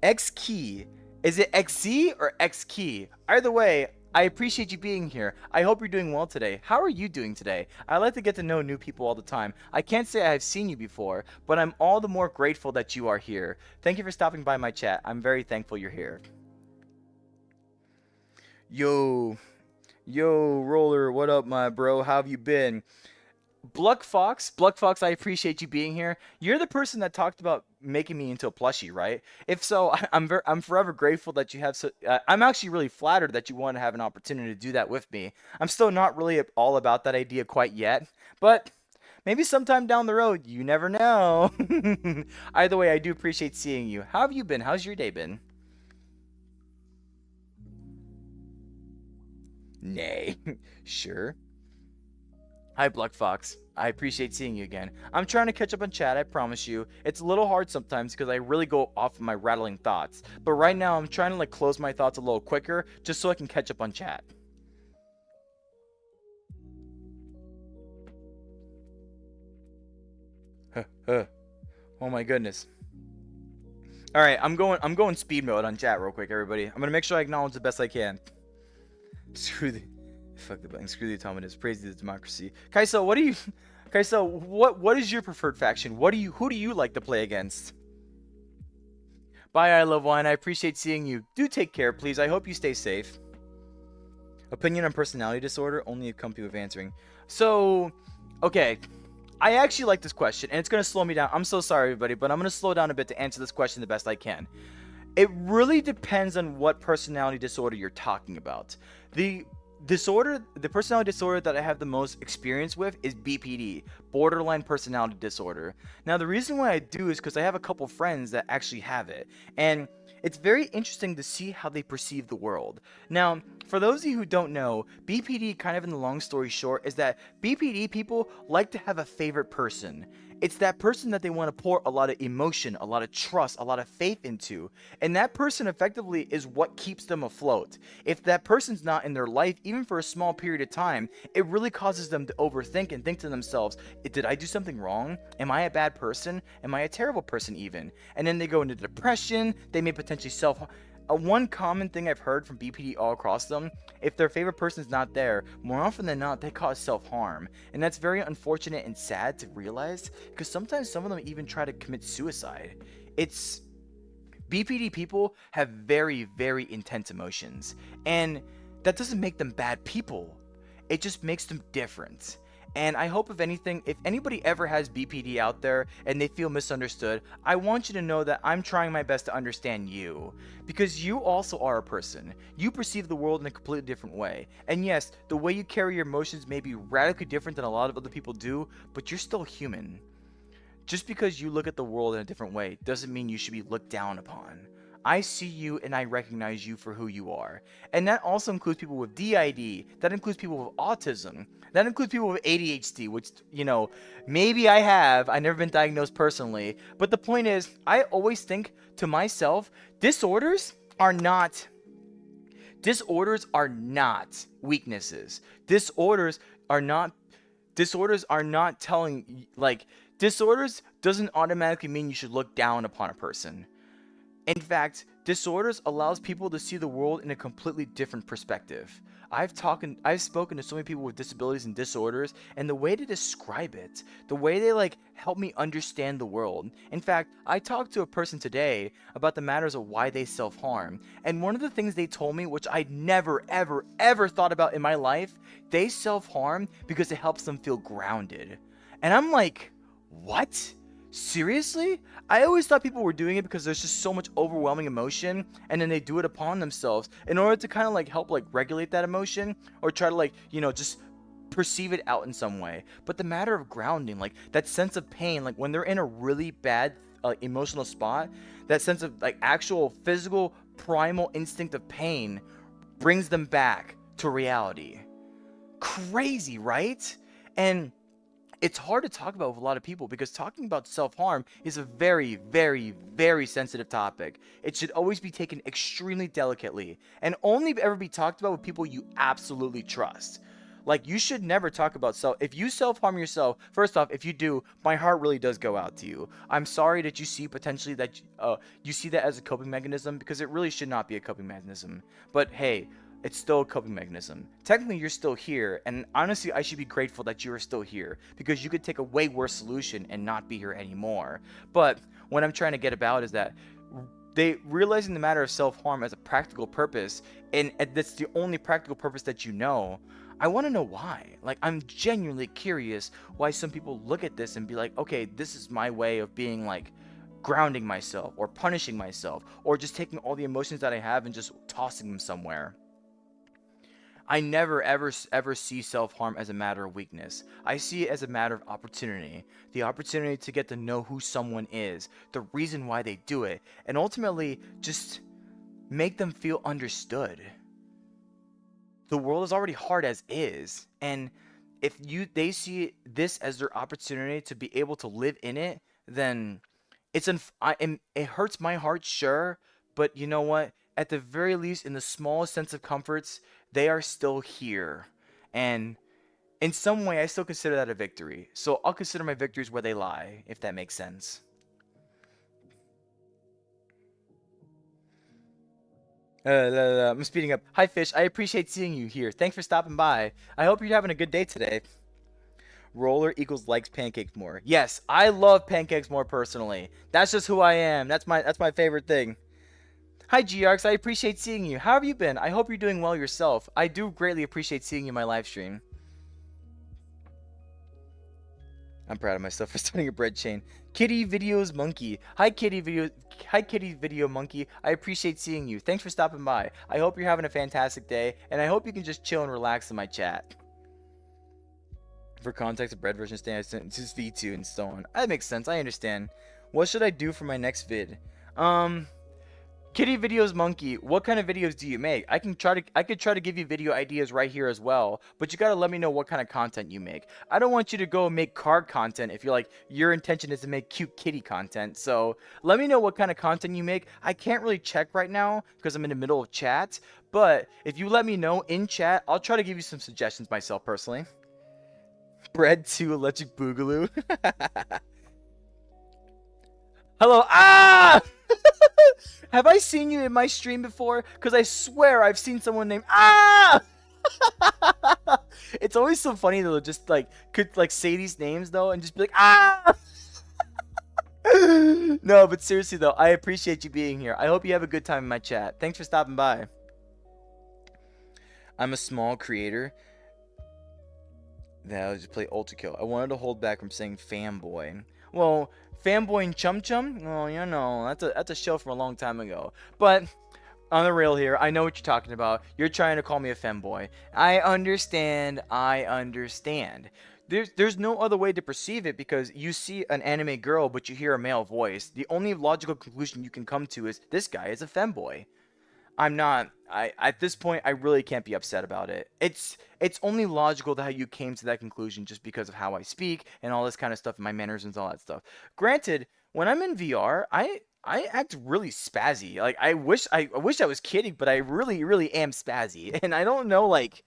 X key. Is it XC or X key? Either way, I appreciate you being here. I hope you're doing well today. How are you doing today? I like to get to know new people all the time. I can't say I've seen you before, but I'm all the more grateful that you are here. Thank you for stopping by my chat. I'm very thankful you're here. Yo, Roller, what up, my bro? How have you been? Bluck Fox, I appreciate you being here. You're the person that talked about making me into a plushie, right? If so, I'm forever grateful that you have. I'm actually really flattered that you want to have an opportunity to do that with me. I'm still not really all about that idea quite yet, but maybe sometime down the road, you never know. Either way, I do appreciate seeing you. How have you been? How's your day been? Nay, sure. Hi, Bluck Fox. I appreciate seeing you again. I'm trying to catch up on chat, I promise you. It's a little hard sometimes because I really go off of my rattling thoughts. But right now, I'm trying to like close my thoughts a little quicker just so I can catch up on chat. Huh, huh. Oh my goodness. All right, I'm going speed mode on chat real quick, everybody. I'm gonna make sure I acknowledge the best I can. Screw the fuck the button. Screw the automatons. Praise the democracy. Kaiso, what do you? Kaiso, what is your preferred faction? Who do you like to play against? Bye, I love wine. I appreciate seeing you. Do take care, please. I hope you stay safe. Opinion on personality disorder? Only accompany with answering. So, okay. I actually like this question, and it's gonna slow me down. I'm so sorry, everybody, but I'm gonna slow down a bit to answer this question the best I can. It really depends on what personality disorder you're talking about. The personality disorder that I have the most experience with is BPD, borderline personality disorder. Now, the reason why I do is because I have a couple friends that actually have it, and it's very interesting to see how they perceive the world. Now, for those of you who don't know, BPD, kind of in the long story short, is that BPD people like to have a favorite person. It's that person that they want to pour a lot of emotion, a lot of trust, a lot of faith into. And that person effectively is what keeps them afloat. If that person's not in their life, even for a small period of time, it really causes them to overthink and think to themselves, did I do something wrong? Am I a bad person? Am I a terrible person even? And then they go into depression. They may potentially one common thing I've heard from BPD all across them, if their favorite person's not there, more often than not, they cause self-harm. And that's very unfortunate and sad to realize, because sometimes some of them even try to commit suicide. BPD people have very, very intense emotions. And that doesn't make them bad people. It just makes them different. And I hope, if anything, if anybody ever has BPD out there and they feel misunderstood, I want you to know that I'm trying my best to understand you. Because you also are a person. You perceive the world in a completely different way. And yes, the way you carry your emotions may be radically different than a lot of other people do, but you're still human. Just because you look at the world in a different way doesn't mean you should be looked down upon. I see you and I recognize you for who you are. And that also includes people with DID. That includes people with autism. That includes people with ADHD, which, maybe I have. I've never been diagnosed personally. But the point is, I always think to myself, disorders are not disorders are not weaknesses. Disorders are not disorders are not telling like disorders doesn't automatically mean you should look down upon a person. In fact, disorders allows people to see the world in a completely different perspective. I've spoken to so many people with disabilities and disorders, and the way they describe it, the way they help me understand the world. In fact, I talked to a person today about the matters of why they self-harm, and one of the things they told me, which I never ever ever thought about in my life, they self-harm because it helps them feel grounded. And I'm like, what? Seriously? I always thought people were doing it because there's just so much overwhelming emotion and then they do it upon themselves in order to kind of help regulate that emotion or try to just perceive it out in some way. But the matter of grounding, that sense of pain, when they're in a really bad emotional spot, that sense of actual physical primal instinct of pain brings them back to reality. Crazy, right? And it's hard to talk about with a lot of people because talking about self-harm is a very, very, very sensitive topic. It should always be taken extremely delicately and only ever be talked about with people you absolutely trust. You should never talk about if you self-harm yourself, first off, if you do, my heart really does go out to you. I'm sorry that you see potentially that you see that as a coping mechanism because it really should not be a coping mechanism. But hey, it's still a coping mechanism. Technically, you're still here, and honestly, I should be grateful that you are still here because you could take a way worse solution and not be here anymore. But what I'm trying to get about is that they realizing the matter of self-harm as a practical purpose, and that's the only practical purpose that you know. I want to know why. I'm genuinely curious why some people look at this and be like, okay, this is my way of being grounding myself or punishing myself or just taking all the emotions that I have and just tossing them somewhere. I never ever see self-harm as a matter of weakness. I see it as a matter of opportunity. The opportunity to get to know who someone is, the reason why they do it, and ultimately just make them feel understood. The world is already hard as is, and if they see this as their opportunity to be able to live in it, then it hurts my heart, sure, but you know what? At the very least, in the smallest sense of comforts, they are still here. And in some way, I still consider that a victory. So I'll consider my victories where they lie, if that makes sense. I'm speeding up. Hi, Fish. I appreciate seeing you here. Thanks for stopping by. I hope you're having a good day today. Roller equals likes pancakes more. Yes, I love pancakes more personally. That's just who I am. That's my favorite thing. Hi, GRX. I appreciate seeing you. How have you been? I hope you're doing well yourself. I do greatly appreciate seeing you in my live stream. I'm proud of myself for starting a bread chain. Kitty Videos Monkey. Hi, Kitty Video Monkey. I appreciate seeing you. Thanks for stopping by. I hope you're having a fantastic day, and I hope you can just chill and relax in my chat. For context, the bread version stands just V2 and so on. That makes sense. I understand. What should I do for my next vid? Kitty Videos Monkey, what kind of videos do you make? I could try to give you video ideas right here as well, but you gotta let me know what kind of content you make. I don't want you to go make card content if your intention is to make cute kitty content. So let me know what kind of content you make. I can't really check right now because I'm in the middle of chat, but if you let me know in chat, I'll try to give you some suggestions myself personally. Bread to Electric Boogaloo. Hello. Ah! Have I seen you in my stream before? Because I swear I've seen someone named Ah! It's always so funny though, just could say these names though and just be like Ah! No, but seriously though, I appreciate you being here. I hope you have a good time in my chat. Thanks for stopping by. I'm a small creator that I just play Ultra Kill. I wanted to hold back from saying fanboy. Well, Fanboy and Chum Chum? Well, that's a show from a long time ago. But on the rail here, I know what you're talking about. You're trying to call me a femboy. I understand. there's no other way to perceive it because you see an anime girl but you hear a male voice. The only logical conclusion you can come to is this guy is a femboy. I'm not. I At this point I really can't be upset about it. It's only logical that how you came to that conclusion just because of how I speak and all this kind of stuff, and my mannerisms, all that stuff. Granted, when I'm in VR, I act really spazzy. Like I wish I was kidding, but I really am spazzy, and I don't know like.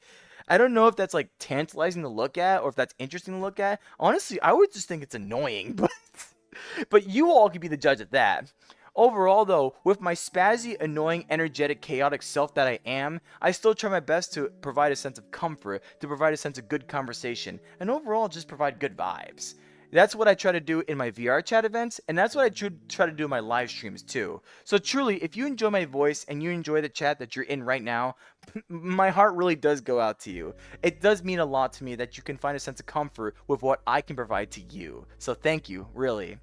I don't know if that's like tantalizing to look at or if that's interesting to look at. Honestly, I would just think it's annoying, but you all can be the judge of that. Overall, though, with my spazzy, annoying, energetic, chaotic self that I am, I still try my best to provide a sense of comfort, to provide a sense of good conversation, and overall just provide good vibes. That's what I try to do in my VR chat events, and that's what I try to do in my live streams too. So truly, if you enjoy my voice and you enjoy the chat that you're in right now, my heart really does go out to you. It does mean a lot to me that you can find a sense of comfort with what I can provide to you. So thank you, really.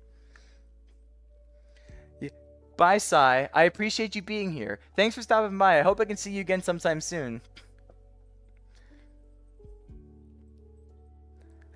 Y- Bye, Sai. I appreciate you being here. Thanks for stopping by. I hope I can see you again sometime soon.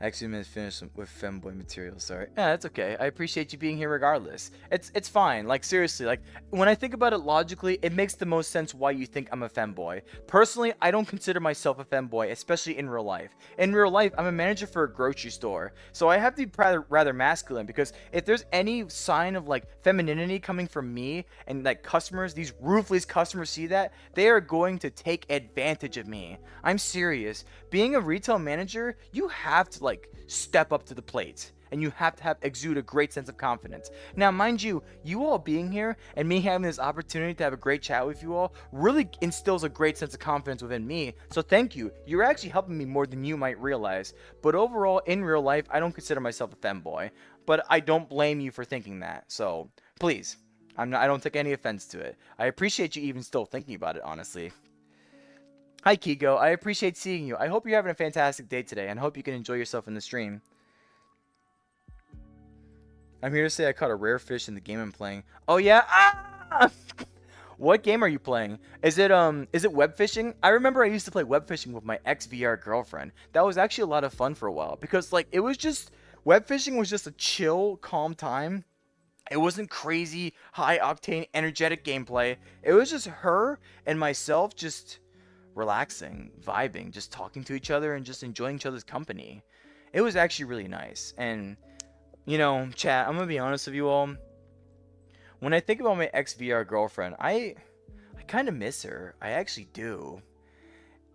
Actually, I'm finished with femboy material. Sorry. Yeah, that's okay. I appreciate you being here regardless. It's fine. Like seriously, like when I think about it logically, it makes the most sense why you think I'm a femboy. Personally, I don't consider myself a femboy, especially in real life. In real life, I'm a manager for a grocery store, so I have to be rather masculine because if there's any sign of like femininity coming from me and like customers, these ruthless customers see that, they are going to take advantage of me. I'm serious. Being a retail manager, you have to like step up to the plate and you have to have exude a great sense of confidence. Now, mind you, you all being here and me having this opportunity to have a great chat with you all really instills a great sense of confidence within me. So thank you. You're actually helping me more than you might realize. But overall, in real life, I don't consider myself a femboy. But I don't blame you for thinking that. So please, I don't take any offense to it. I appreciate you even still thinking about it, honestly. Hi, Kigo. I appreciate seeing you. I hope you're having a fantastic day today and hope you can enjoy yourself in the stream. I'm here to say I caught a rare fish in the game I'm playing. Oh yeah? Ah! What game are you playing? Is it web fishing? I remember I used to play web fishing with my ex VR girlfriend. That was actually a lot of fun for a while because like it was just web fishing was just a chill, calm time. It wasn't crazy, high octane, energetic gameplay. It was just her and myself just relaxing, vibing, just talking to each other and just enjoying each other's company. It was actually really nice. And chat, I'm gonna be honest with you all. When I think about my ex VR girlfriend, I kind of miss her. I actually do.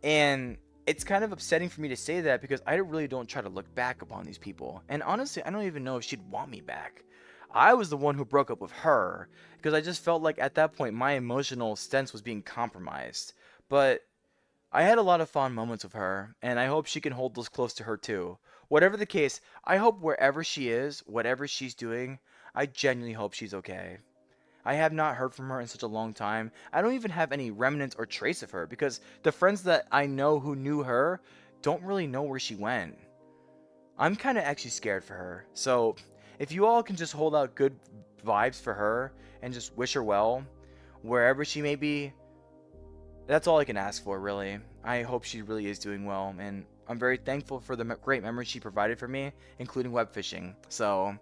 And it's kind of upsetting for me to say that because I really don't try to look back upon these people. And honestly, I don't even know if she'd want me back. I was the one who broke up with her because I just felt like at that point my emotional stance was being compromised. But I had a lot of fond moments with her, and I hope she can hold those close to her too. Whatever the case, I hope wherever she is, whatever she's doing, I genuinely hope she's okay. I have not heard from her in such a long time. I don't even have any remnants or trace of her because the friends that I know who knew her don't really know where she went. I'm kind of actually scared for her. So, if you all can just hold out good vibes for her and just wish her well, wherever she may be, that's all I can ask for, really. I hope she really is doing well, and I'm very thankful for the great memories she provided for me, including web fishing. So,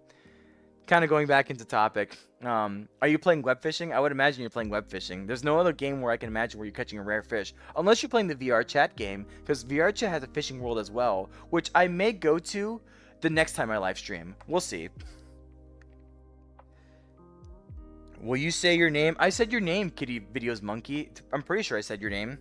kind of going back into topic, are you playing web fishing? I would imagine you're playing web fishing. There's no other game where I can imagine where you're catching a rare fish, unless you're playing the VR chat game, because VR chat has a fishing world as well, which I may go to the next time I live stream. We'll see. Will you say your name? I said your name, Kitty Videos Monkey. I'm pretty sure I said your name.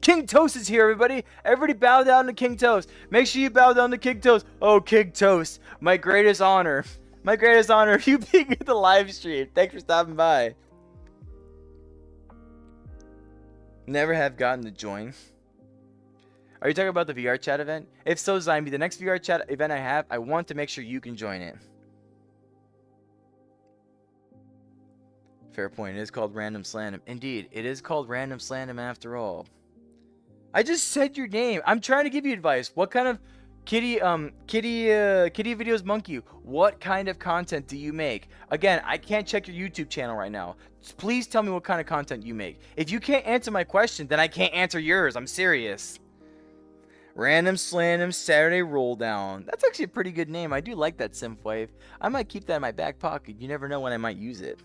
King Toast is here, everybody. Everybody bow down to King Toast. Make sure you bow down to King Toast. Oh, King Toast, my greatest honor. My greatest honor, you being at the live stream. Thanks for stopping by. Never have gotten to join. Are you talking about the VR chat event? If so, Zymbe, the next VR chat event I have, I want to make sure you can join it. Fair point. It is called Random Slandom. Indeed, it is called Random Slandom after all. I just said your name. I'm trying to give you advice. What kind of kitty videos monkey? What kind of content do you make? Again, I can't check your YouTube channel right now. Please tell me what kind of content you make. If you can't answer my question, then I can't answer yours. I'm serious. Random Slam Saturday Roll Down. That's actually a pretty good name. I do like that synthwave. I might keep that in my back pocket. You never know when I might use it.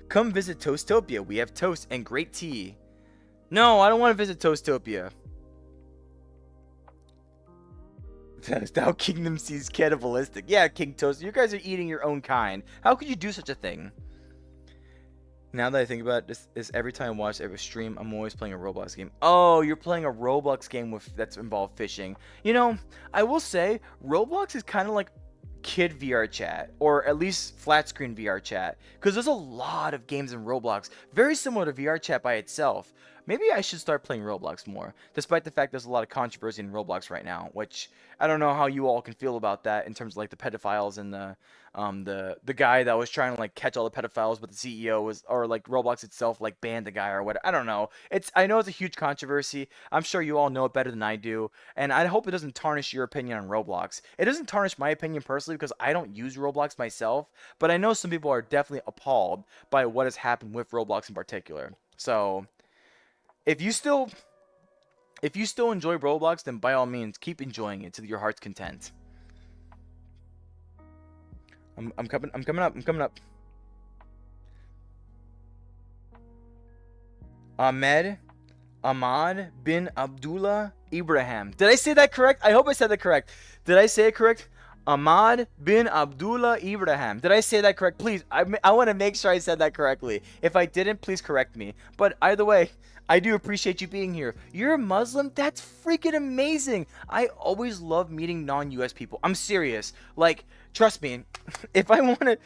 Come visit Toastopia. We have toast and great tea. No, I don't want to visit Toastopia. Thou Kingdom sees cannibalistic. Yeah, King Toast. You guys are eating your own kind. How could you do such a thing? Now that I think about it, this every time I watch every stream, I'm always playing a Roblox game. Oh, you're playing a Roblox game that's involved fishing. You know, I will say Roblox is kind of like kid VR chat, or at least flat screen VR chat, because there's a lot of games in Roblox very similar to VR chat by itself. Maybe I should start playing Roblox more, despite the fact there's a lot of controversy in Roblox right now, which I don't know how you all can feel about that in terms of like the pedophiles and the guy that was trying to like catch all the pedophiles, but the CEO was, or like Roblox itself like banned the guy or what. I don't know. I know it's a huge controversy. I'm sure you all know it better than I do, and I hope it doesn't tarnish your opinion on Roblox. It doesn't tarnish my opinion personally because I don't use Roblox myself, but I know some people are definitely appalled by what has happened with Roblox in particular. So if you still enjoy Roblox, then by all means keep enjoying it to your heart's content. I'm coming up. Ahmad bin Abdullah Ibrahim. Did I say that correct? I hope I said that correct. Did I say it correct? Ahmad bin Abdullah Ibrahim. Did I say that correct? Please, I want to make sure I said that correctly. If I didn't, please correct me. But either way, I do appreciate you being here. You're a Muslim? That's freaking amazing. I always love meeting non-US people. I'm serious. Like, trust me, if I want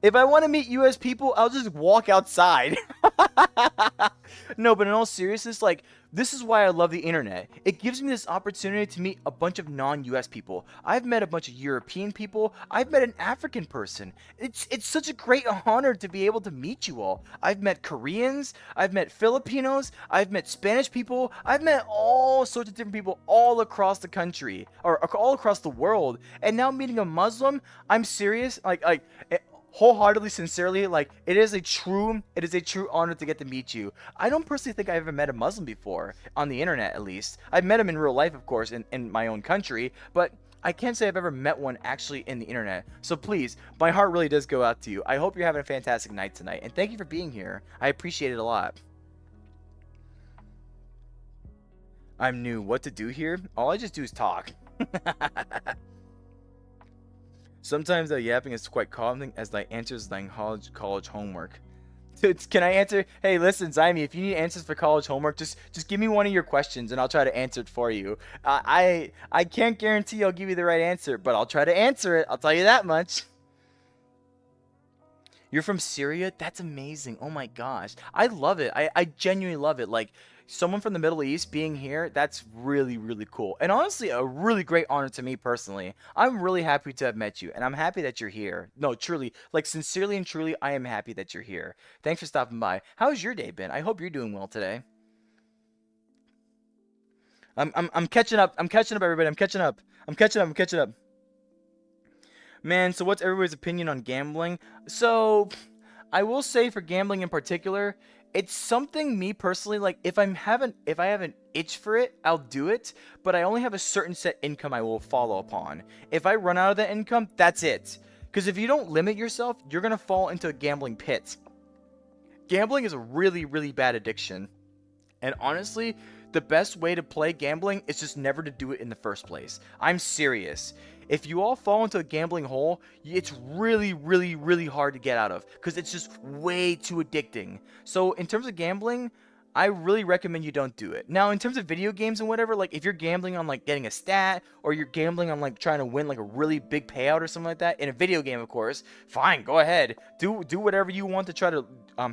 to meet US people, I'll just walk outside. No, but in all seriousness, like, this is why I love the internet. It gives me this opportunity to meet a bunch of non-US people. I've met a bunch of European people. I've met an African person. It's such a great honor to be able to meet you all. I've met Koreans. I've met Filipinos. I've met Spanish people. I've met all sorts of different people all across the country, or all across the world. And now meeting a Muslim, I'm serious. Wholeheartedly, sincerely, like, it is a true honor to get to meet you. I don't personally think I've ever met a Muslim before, on the internet at least. I've met him in real life, of course, in my own country, but I can't say I've ever met one actually in the internet. So please, my heart really does go out to you. I hope you're having a fantastic night tonight, and thank you for being here. I appreciate it a lot. I'm new. What to do here? All I just do is talk. Sometimes the yapping is quite calming as thy answers thine college homework. Can I answer? Hey, listen, Zyme, if you need answers for college homework, just give me one of your questions and I'll try to answer it for you. I can't guarantee I'll give you the right answer, but I'll try to answer it. I'll tell you that much. You're from Syria? That's amazing. Oh my gosh. I love it. I genuinely love it. Like, someone from the Middle East being here, that's really, really cool. And honestly, a really great honor to me personally. I'm really happy to have met you, and I'm happy that you're here. No, truly, like, sincerely and truly, I am happy that you're here. Thanks for stopping by. How's your day been? I hope you're doing well today. I'm catching up. I'm catching up, everybody. I'm catching up. I'm catching up. I'm catching up. Man, so what's everybody's opinion on gambling? So, I will say for gambling in particular, it's something me personally, like, if I have an itch for it, I'll do it, but I only have a certain set income I will follow upon. If I run out of that income, that's it. Because if you don't limit yourself, you're going to fall into a gambling pit. Gambling is a really, really bad addiction. And honestly, the best way to play gambling is just never to do it in the first place. I'm serious. If you all fall into a gambling hole, it's really, really, really hard to get out of because it's just way too addicting. So in terms of gambling, I really recommend you don't do it. Now, in terms of video games and whatever, like if you're gambling on like getting a stat or you're gambling on like trying to win like a really big payout or something like that in a video game, of course, fine, go ahead. Do whatever you want to try to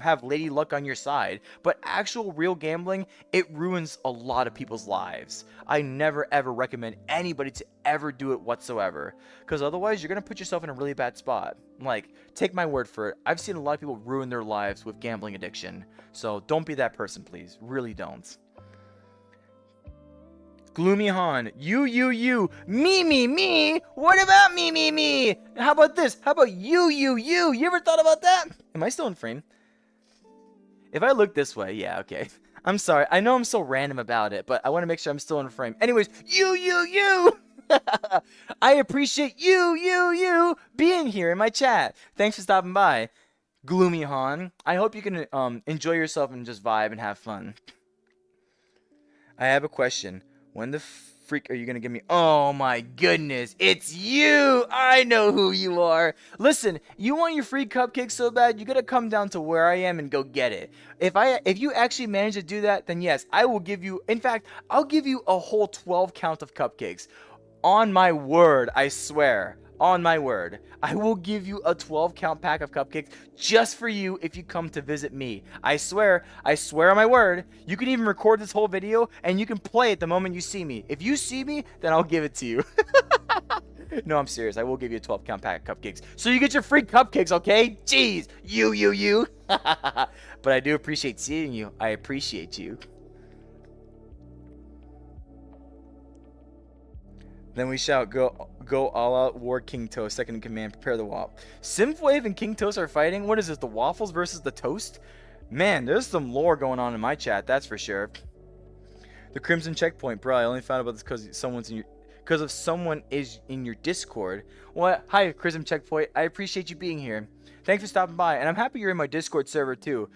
have lady luck on your side. But actual real gambling, it ruins a lot of people's lives. I never ever recommend anybody to ever do it whatsoever because otherwise you're going to put yourself in a really bad spot. Like, take my word for it. I've seen a lot of people ruin their lives with gambling addiction. So don't be that person, please. Really don't. Gloomy Han, you, me. What about me? How about this? How about you? You ever thought about that? Am I still in frame? If I look this way, yeah, okay. I'm sorry. I know I'm so random about it, but I want to make sure I'm still in frame. Anyways, you. I appreciate you being here in my chat. Thanks for stopping by, Gloomy Han. I hope you can enjoy yourself and just vibe and have fun. I have a question. When the freak are you gonna give me? Oh my goodness, it's you! I know who you are. Listen, you want your free cupcake so bad, you gotta come down to where I am and go get it. If you actually manage to do that, then yes, I will give you. In fact, I'll give you a whole 12 count of cupcakes. On my word, I swear. On my word, I will give you a 12 count pack of cupcakes just for you if you come to visit me. I swear on my word. You can even record this whole video and you can play it the moment you see me. If you see me, then I'll give it to you. No, I'm serious. I will give you a 12 count pack of cupcakes. So you get your free cupcakes, okay? Jeez. You. But I do appreciate seeing you. I appreciate you. Then we shout, go all out, War King Toast, second in command, prepare the wop. Synthwave and King Toast are fighting? What is this, the waffles versus the toast? Man, there's some lore going on in my chat, that's for sure. The Crimson Checkpoint, bro, I only found about this because of someone is in your Discord. Well, hi, Crimson Checkpoint, I appreciate you being here. Thanks for stopping by, and I'm happy you're in my Discord server too.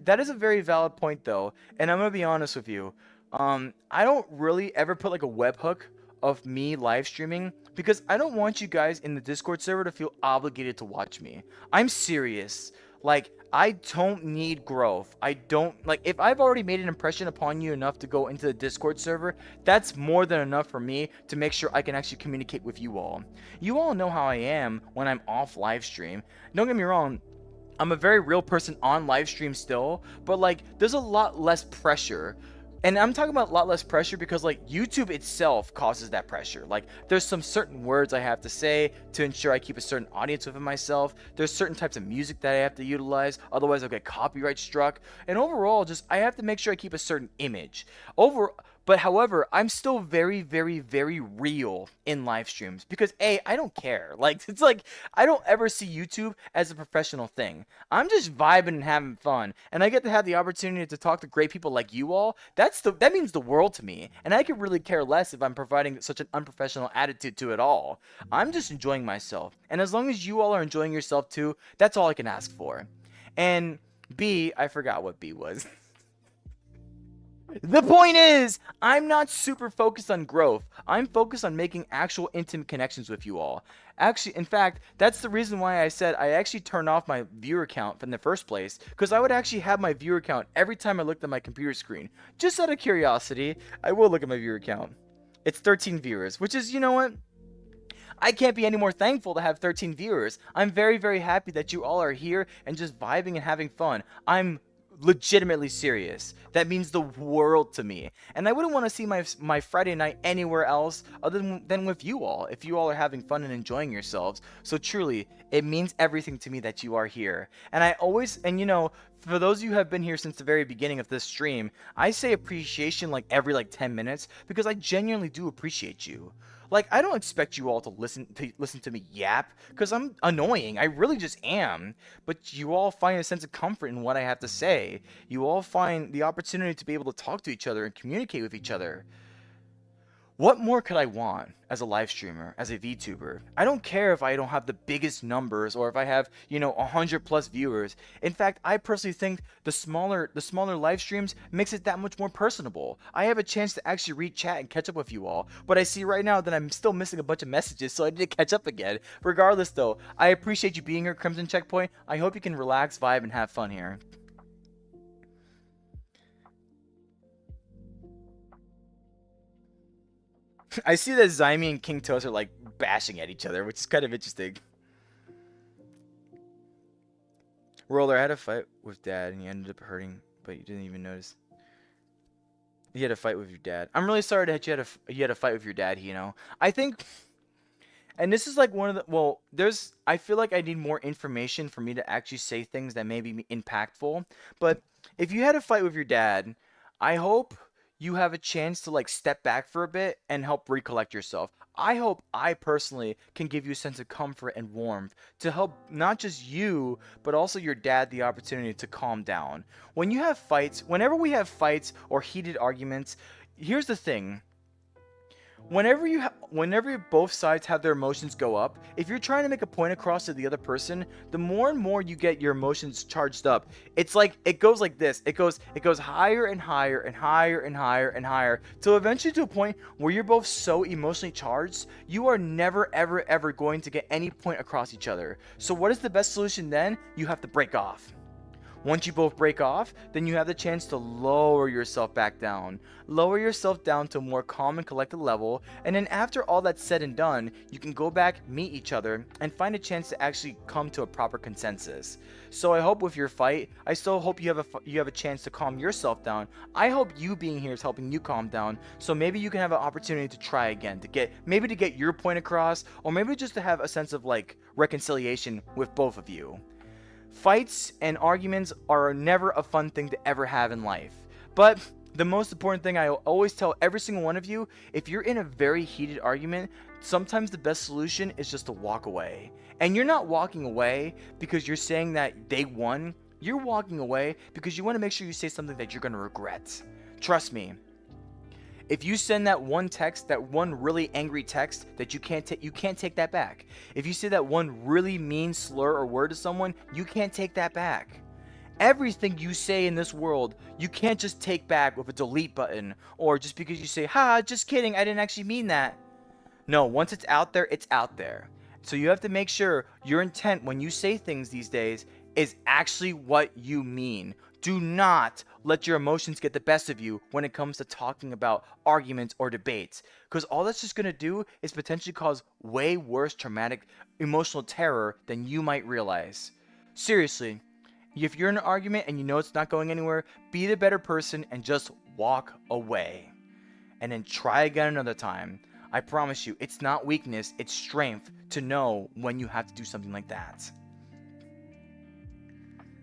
That is a very valid point though, and I'm gonna be honest with you. I don't really ever put like a webhook of me live streaming because I don't want you guys in the Discord server to feel obligated to watch me. I'm serious. Like, I don't need growth. I don't like if I've already made an impression upon you enough to go into the Discord server, that's more than enough for me to make sure I can actually communicate with you all. You all know how I am when I'm off live stream. Don't get me wrong, I'm a very real person on live stream still, but like there's a lot less pressure. And I'm talking about a lot less pressure because like YouTube itself causes that pressure. Like there's some certain words I have to say to ensure I keep a certain audience within myself. There's certain types of music that I have to utilize, otherwise I'll get copyright struck. And overall, just I have to make sure I keep a certain image. But however, I'm still very real in live streams because I don't care. Like it's like I don't ever see YouTube as a professional thing. I'm just vibing and having fun, and I get to have the opportunity to talk to great people like you all. That means the world to me, and I could really care less if I'm providing such an unprofessional attitude to it all. I'm just enjoying myself, and as long as you all are enjoying yourself too, that's all I can ask for. And B, I forgot what B was. The point is, I'm not super focused on growth. I'm focused on making actual intimate connections with you all. Actually, in fact, that's the reason why I said I actually turned off my viewer count in the first place, because I would actually have my viewer count every time I looked at my computer screen. Just out of curiosity, I will look at my viewer count. It's 13 viewers, which is, you know what? I can't be any more thankful to have 13 viewers. I'm very happy that you all are here and just vibing and having fun. I'm legitimately serious. That means the world to me. And I wouldn't want to see my Friday night anywhere else other than with you all, if you all are having fun and enjoying yourselves. So truly, it means everything to me that you are here. And I always, and you know, for those of you who have been here since the very beginning of this stream, I say appreciation like every like 10 minutes because I genuinely do appreciate you. Like, I don't expect you all to listen to me yap because I'm annoying. I really just am. But you all find a sense of comfort in what I have to say. You all find the opportunity to be able to talk to each other and communicate with each other. What more could I want as a live streamer, as a VTuber? I don't care if I don't have the biggest numbers or if I have, 100 plus viewers. In fact, I personally think the smaller live streams makes it that much more personable. I have a chance to actually read chat and catch up with you all. But I see right now that I'm still missing a bunch of messages, so I need to catch up again. Regardless though, I appreciate you being here, Crimson Checkpoint. I hope you can relax, vibe, and have fun here. I see that Zyme and King Toast are like bashing at each other, which is kind of interesting. Roller had a fight with Dad and he ended up hurting, but you didn't even notice. You had a fight with your dad. I'm really sorry that you had a fight with your dad. I think, and this is like one of the I feel like I need more information for me to actually say things that may be impactful. But if you had a fight with your dad, I hope you have a chance to like step back for a bit and help recollect yourself. I hope I personally can give you a sense of comfort and warmth to help not just you, but also your dad the opportunity to calm down. When you have fights, whenever we have fights or heated arguments, here's the thing. Whenever both sides have their emotions go up, if you're trying to make a point across to the other person, the more and more you get your emotions charged up, it's like it goes like this. It goes higher and higher and higher and higher and higher till eventually to a point where you're both so emotionally charged, you are never ever ever going to get any point across each other. So what is the best solution then? You have to break off. Once you both break off, then you have the chance to lower yourself back down. Lower yourself down to a more calm and collected level, and then after all that's said and done, you can go back, meet each other, and find a chance to actually come to a proper consensus. So I hope with your fight, I still hope you have a chance to calm yourself down. I hope you being here is helping you calm down, so maybe you can have an opportunity to try again, to get your point across, or maybe just to have a sense of like reconciliation with both of you. Fights and arguments are never a fun thing to ever have in life. But the most important thing I always tell every single one of you, if you're in a very heated argument, sometimes the best solution is just to walk away. And you're not walking away because you're saying that they won. You're walking away because you want to make sure you say something that you're going to regret. Trust me. If you send that one text, that one really angry text that you can't take that back. If you say that one really mean slur or word to someone, you can't take that back. Everything you say in this world, you can't just take back with a delete button or just because you say, "Ha, just kidding, I didn't actually mean that." No, once it's out there, it's out there. So you have to make sure your intent when you say things these days is actually what you mean. Do not let your emotions get the best of you when it comes to talking about arguments or debates, because all that's just going to do is potentially cause way worse traumatic emotional terror than you might realize. Seriously, if you're in an argument and you know it's not going anywhere, be the better person and just walk away. And then try again another time. I promise you, it's not weakness, it's strength to know when you have to do something like that.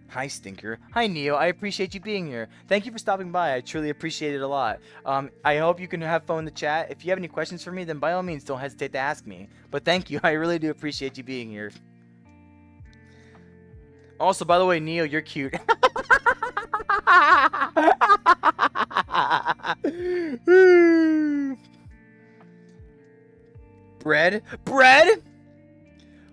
Hi, Stinker. Hi, Neo. I appreciate you being here. Thank you for stopping by. I truly appreciate it a lot. I hope you can have fun in the chat. If you have any questions for me, then by all means, don't hesitate to ask me. But thank you. I really do appreciate you being here. Also, by the way, Neo, you're cute. Bread? Bread?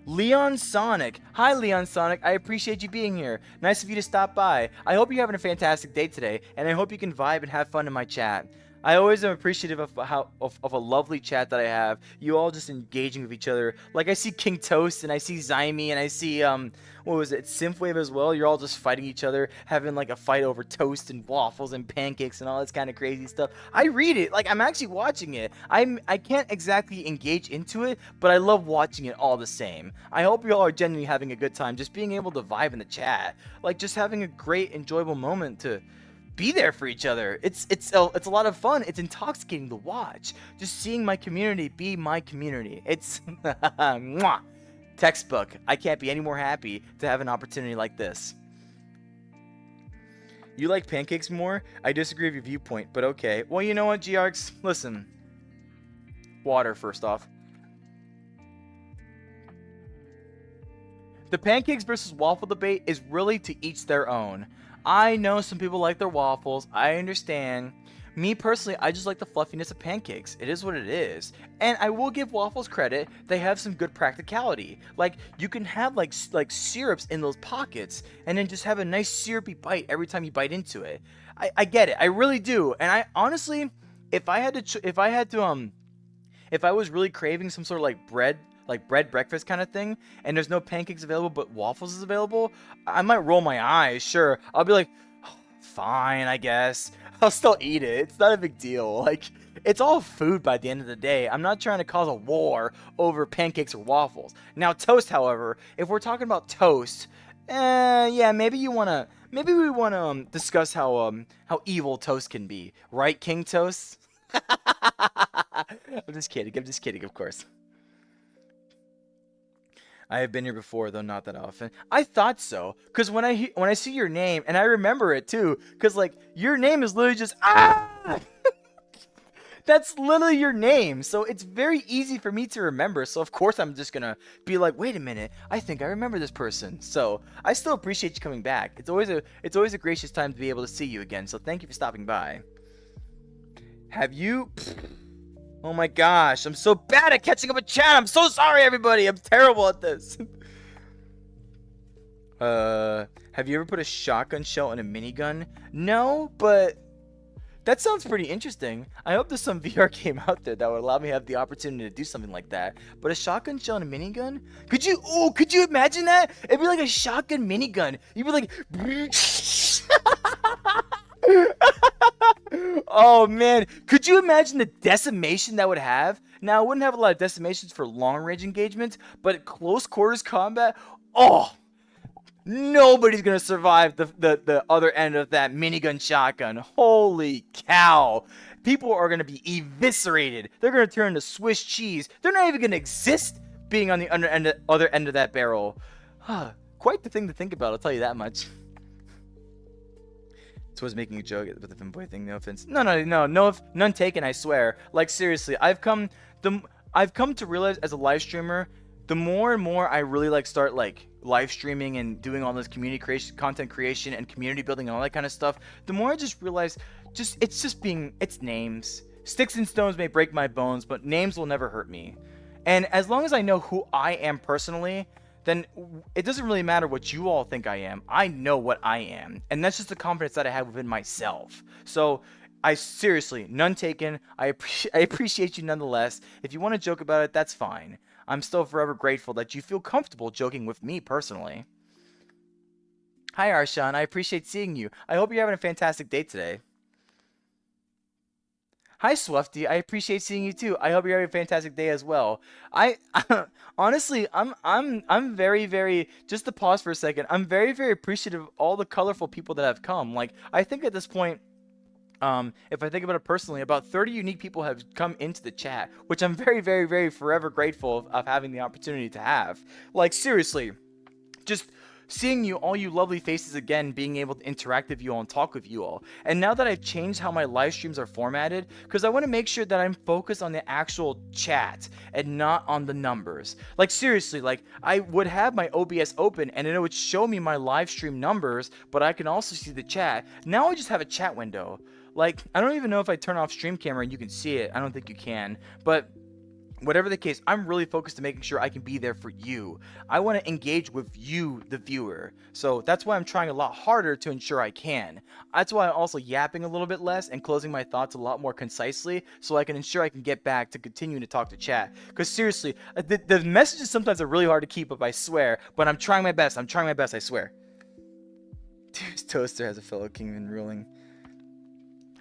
Leon Sonic. Hi, Leon Sonic. I appreciate you being here. Nice of you to stop by. I hope you're having a fantastic day today, and I hope you can vibe and have fun in my chat. I always am appreciative of a lovely chat that I have. You all just engaging with each other. Like I see King Toast and I see Zyme and I see what was it, Synthwave as well. You're all just fighting each other, having like a fight over toast and waffles and pancakes and all this kind of crazy stuff. I read it, like I'm actually watching it. I can't exactly engage into it, but I love watching it all the same. I hope you all are genuinely having a good time, just being able to vibe in the chat, like just having a great enjoyable moment to be there for each other. It's a lot of fun. It's intoxicating to watch. Just seeing my community be my community. It's mwah, textbook. I can't be any more happy to have an opportunity like this. You like pancakes more? I disagree with your viewpoint, but okay. Well, you know what, Gearx? Listen. Water, first off. The pancakes versus waffle debate is really to each their own. I know some people like their waffles. I understand. Me personally, I just like the fluffiness of pancakes. It is what it is. And I will give waffles credit. They have some good practicality. Like, you can have like syrups in those pockets and then just have a nice syrupy bite every time you bite into it. I get it. I really do. And I honestly, if I was really craving some sort of like bread breakfast kind of thing, and there's no pancakes available but waffles is available, I might roll my eyes, sure. I'll be like, oh, fine, I guess. I'll still eat it. It's not a big deal. Like, it's all food by the end of the day. I'm not trying to cause a war over pancakes or waffles. Now, toast, however, if we're talking about toast, yeah, maybe we wanna discuss how evil toast can be, right, King Toast? I'm just kidding, of course. I have been here before, though not that often. I thought so, cause when I see your name, and I remember it too, cause like your name is literally just ah. That's literally your name. So it's very easy for me to remember. So of course I'm just gonna be like, wait a minute, I think I remember this person. So I still appreciate you coming back. It's always a gracious time to be able to see you again. So thank you for stopping by. Have you? Oh my gosh, I'm so bad at catching up with chat. I'm so sorry, everybody. I'm terrible at this. Have you ever put a shotgun shell in a minigun? No, but that sounds pretty interesting. I hope there's some VR game out there that would allow me to have the opportunity to do something like that. But a shotgun shell in a minigun? Could you imagine that? It'd be like a shotgun minigun. You'd be like, oh man, could you imagine the decimation that would have? Now, I wouldn't have a lot of decimations for long range engagements, but close quarters combat, oh, nobody's gonna survive the other end of that minigun shotgun. Holy cow. People are gonna be eviscerated. They're gonna turn to Swiss cheese. They're not even gonna exist being on the other end of that barrel. Quite the thing to think about, I'll tell you that much. So I was making a joke with the femboy thing, no offense. No, none taken, I swear. Like seriously, I've come to realize as a live streamer, the more and more I really like start like live streaming and doing all this community creation, content creation and community building and all that kind of stuff, the more I just realize it's names. Sticks and stones may break my bones, but names will never hurt me. And as long as I know who I am personally, then it doesn't really matter what you all think I am. I know what I am. And that's just the confidence that I have within myself. So I seriously, none taken. I appreciate you nonetheless. If you want to joke about it, that's fine. I'm still forever grateful that you feel comfortable joking with me personally. Hi Arshan, I appreciate seeing you. I hope you're having a fantastic day today. Hi Swifty, I appreciate seeing you too. I hope you're having a fantastic day as well. Honestly, I'm very, just to pause for a second, I'm very appreciative of all the colorful people that have come. Like, I think at this point, if I think about it personally, about 30 unique people have come into the chat, which I'm very forever grateful of having the opportunity to have. Like, seriously, just seeing you, all you lovely faces again, being able to interact with you all and talk with you all. And now that I've changed how my live streams are formatted, because I want to make sure that I'm focused on the actual chat and not on the numbers. Like seriously, like I would have my OBS open and it would show me my live stream numbers, but I can also see the chat. Now I just have a chat window. Like, I don't even know if I turn off stream camera and you can see it. I don't think you can, but whatever the case, I'm really focused on making sure I can be there for you. I want to engage with you, the viewer. So that's why I'm trying a lot harder to ensure I can. That's why I'm also yapping a little bit less and closing my thoughts a lot more concisely so I can ensure I can get back to continuing to talk to chat. Because seriously, the messages sometimes are really hard to keep up, I swear. But I'm trying my best. I swear. Dude's toaster has a fellow kingman ruling.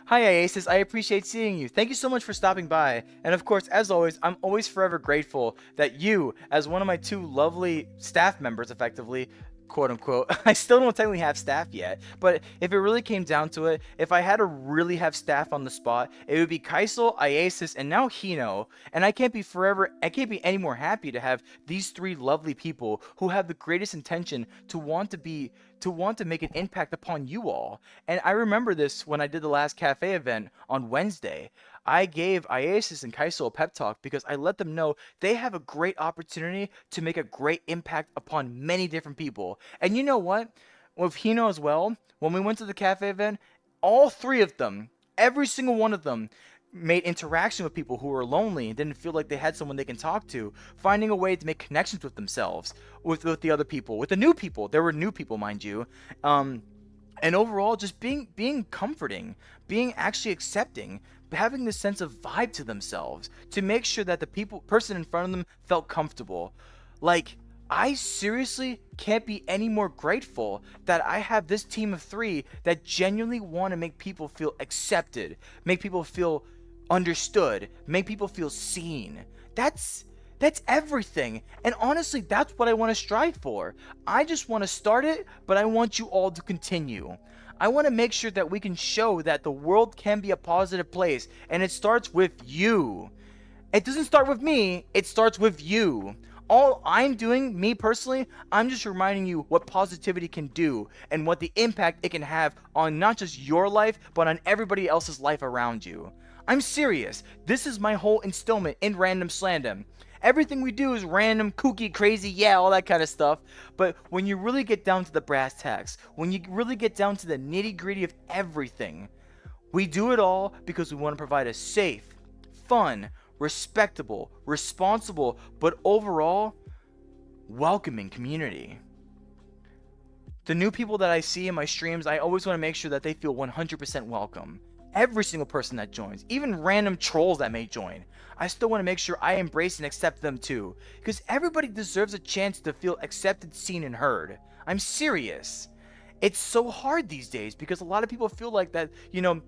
Hi Iasis, I appreciate seeing you. Thank you so much for stopping by. And of course, as always, I'm always forever grateful that you, as one of my two lovely staff members, effectively, quote unquote, I still don't technically have staff yet, but if it really came down to it, if I had to really have staff on the spot, it would be Kaisel, Iasis, and now Hino. And I can't be any more happy to have these three lovely people who have the greatest intention to want to make an impact upon you all. And I remember this when I did the last cafe event on Wednesday. I gave Iasis and Kaisel a pep talk because I let them know they have a great opportunity to make a great impact upon many different people. And you know what? With Hino as well, when we went to the cafe event, all three of them, every single one of them, made interaction with people who were lonely and didn't feel like they had someone they can talk to, finding a way to make connections with themselves, with the other people, with the new people. There were new people, mind you. And overall, just being comforting, being actually accepting, having this sense of vibe to themselves to make sure that the person in front of them felt comfortable. Like, I seriously can't be any more grateful that I have this team of three that genuinely want to make people feel accepted, make people feel understood, make people feel seen. That's everything. And honestly, that's what I want to strive for. I just want to start it, but I want you all to continue. I want to make sure that we can show that the world can be a positive place, and it starts with you. It doesn't start with me, it starts with you. All I'm doing, me personally, I'm just reminding you what positivity can do and what the impact it can have on not just your life, but on everybody else's life around you. I'm serious. This is my whole installment in Random Slandom. Everything we do is random, kooky, crazy, yeah, all that kind of stuff. But when you really get down to the brass tacks, when you really get down to the nitty gritty of everything, we do it all because we want to provide a safe, fun, respectable, responsible, but overall welcoming community. The new people that I see in my streams, I always want to make sure that they feel 100% welcome. Every single person that joins, even random trolls that may join, I still want to make sure I embrace and accept them too, because everybody deserves a chance to feel accepted, seen, and heard. I'm serious. It's so hard these days because a lot of people feel like that,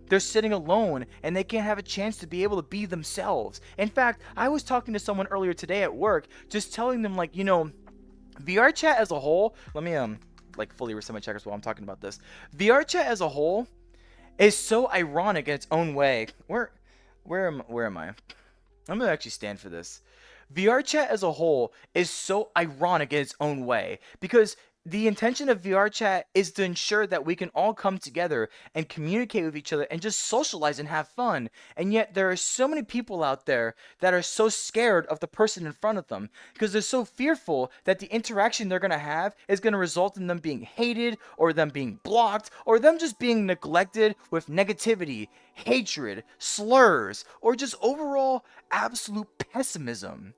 they're sitting alone and they can't have a chance to be able to be themselves. In fact, I was talking to someone earlier today at work, just telling them like, VR chat as a whole, let me fully reset my checkers while I'm talking about this. VR chat as a whole is so ironic in its own way. Where am I? I'm gonna actually stand for this. VR chat as a whole is so ironic in its own way because the intention of VR chat is to ensure that we can all come together and communicate with each other and just socialize and have fun. And yet there are so many people out there that are so scared of the person in front of them because they're so fearful that the interaction they're going to have is going to result in them being hated or them being blocked or them just being neglected with negativity, hatred, slurs, or just overall absolute pessimism.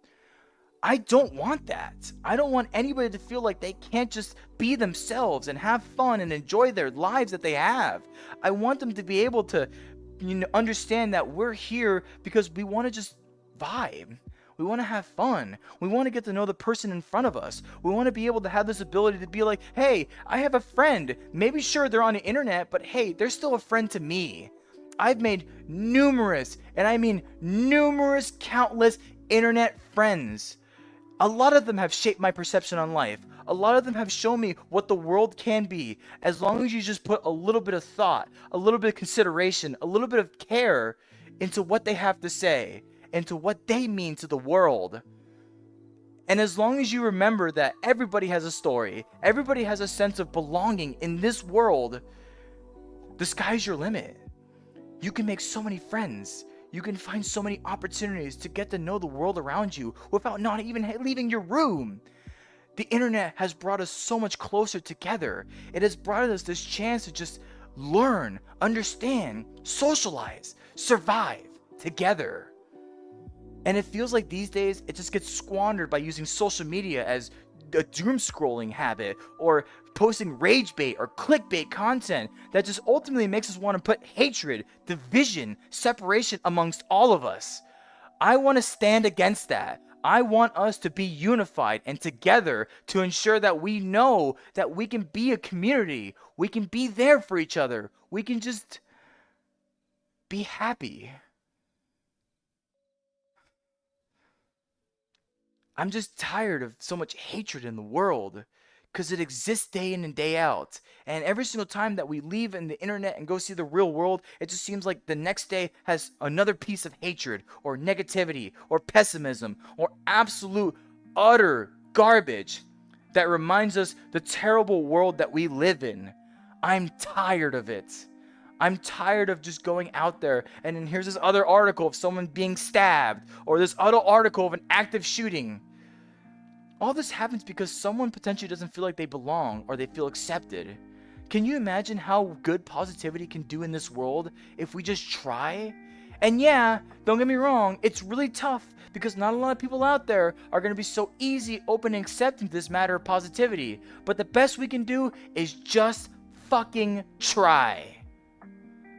I don't want that. I don't want anybody to feel like they can't just be themselves and have fun and enjoy their lives that they have. I want them to be able to, understand that we're here because we want to just vibe. We want to have fun. We want to get to know the person in front of us. We want to be able to have this ability to be like, hey, I have a friend. Maybe sure they're on the internet, but hey, they're still a friend to me. I've made numerous, and I mean numerous, countless internet friends. A lot of them have shaped my perception on life. A lot of them have shown me what the world can be as long as you just put a little bit of thought, a little bit of consideration, a little bit of care into what they have to say, into what they mean to the world. And as long as you remember that everybody has a story, everybody has a sense of belonging in this world, the sky's your limit. You can make so many friends. You can find so many opportunities to get to know the world around you without not even leaving your room. The internet has brought us so much closer together. It has brought us this chance to just learn, understand, socialize, survive together. And it feels like these days it just gets squandered by using social media as a doom scrolling habit or posting rage bait or clickbait content that just ultimately makes us want to put hatred, division, separation amongst all of us. I want to stand against that. I want us to be unified and together to ensure that we know that we can be a community. We can be there for each other. We can just be happy. I'm just tired of so much hatred in the world because it exists day in and day out. And every single time that we leave in the internet and go see the real world, it just seems like the next day has another piece of hatred or negativity or pessimism or absolute utter garbage that reminds us the terrible world that we live in. I'm tired of it. I'm tired of just going out there and then here's this other article of someone being stabbed or this other article of an active shooting. All this happens because someone potentially doesn't feel like they belong or they feel accepted. Can you imagine how good positivity can do in this world if we just try? And yeah, don't get me wrong, it's really tough because not a lot of people out there are going to be so easy, open, and accepting to this matter of positivity. But the best we can do is just fucking try.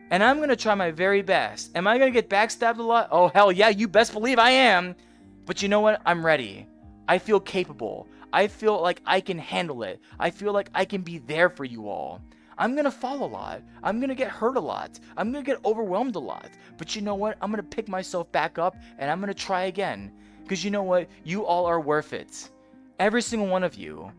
And I'm going to try my very best. Am I going to get backstabbed a lot? Oh, hell yeah, you best believe I am. But you know what? I'm ready. I feel capable. I feel like I can handle it. I feel like I can be there for you all. I'm going to fall a lot. I'm going to get hurt a lot. I'm going to get overwhelmed a lot. But you know what? I'm going to pick myself back up and I'm going to try again. Because you know what? You all are worth it. Every single one of you.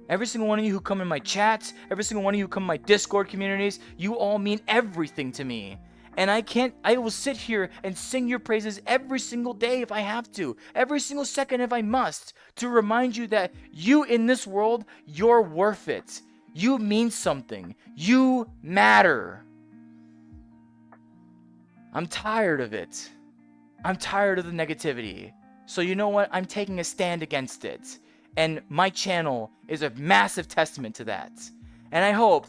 Every single one of you who come in my chats, every single one of you who come in my Discord communities, you all mean everything to me. And I will sit here and sing your praises every single day if I have to, every single second if I must, to remind you that you in this world, you're worth it. You mean something. You matter. I'm tired of it. I'm tired of the negativity. So you know what? I'm taking a stand against it. And my channel is a massive testament to that. And I hope,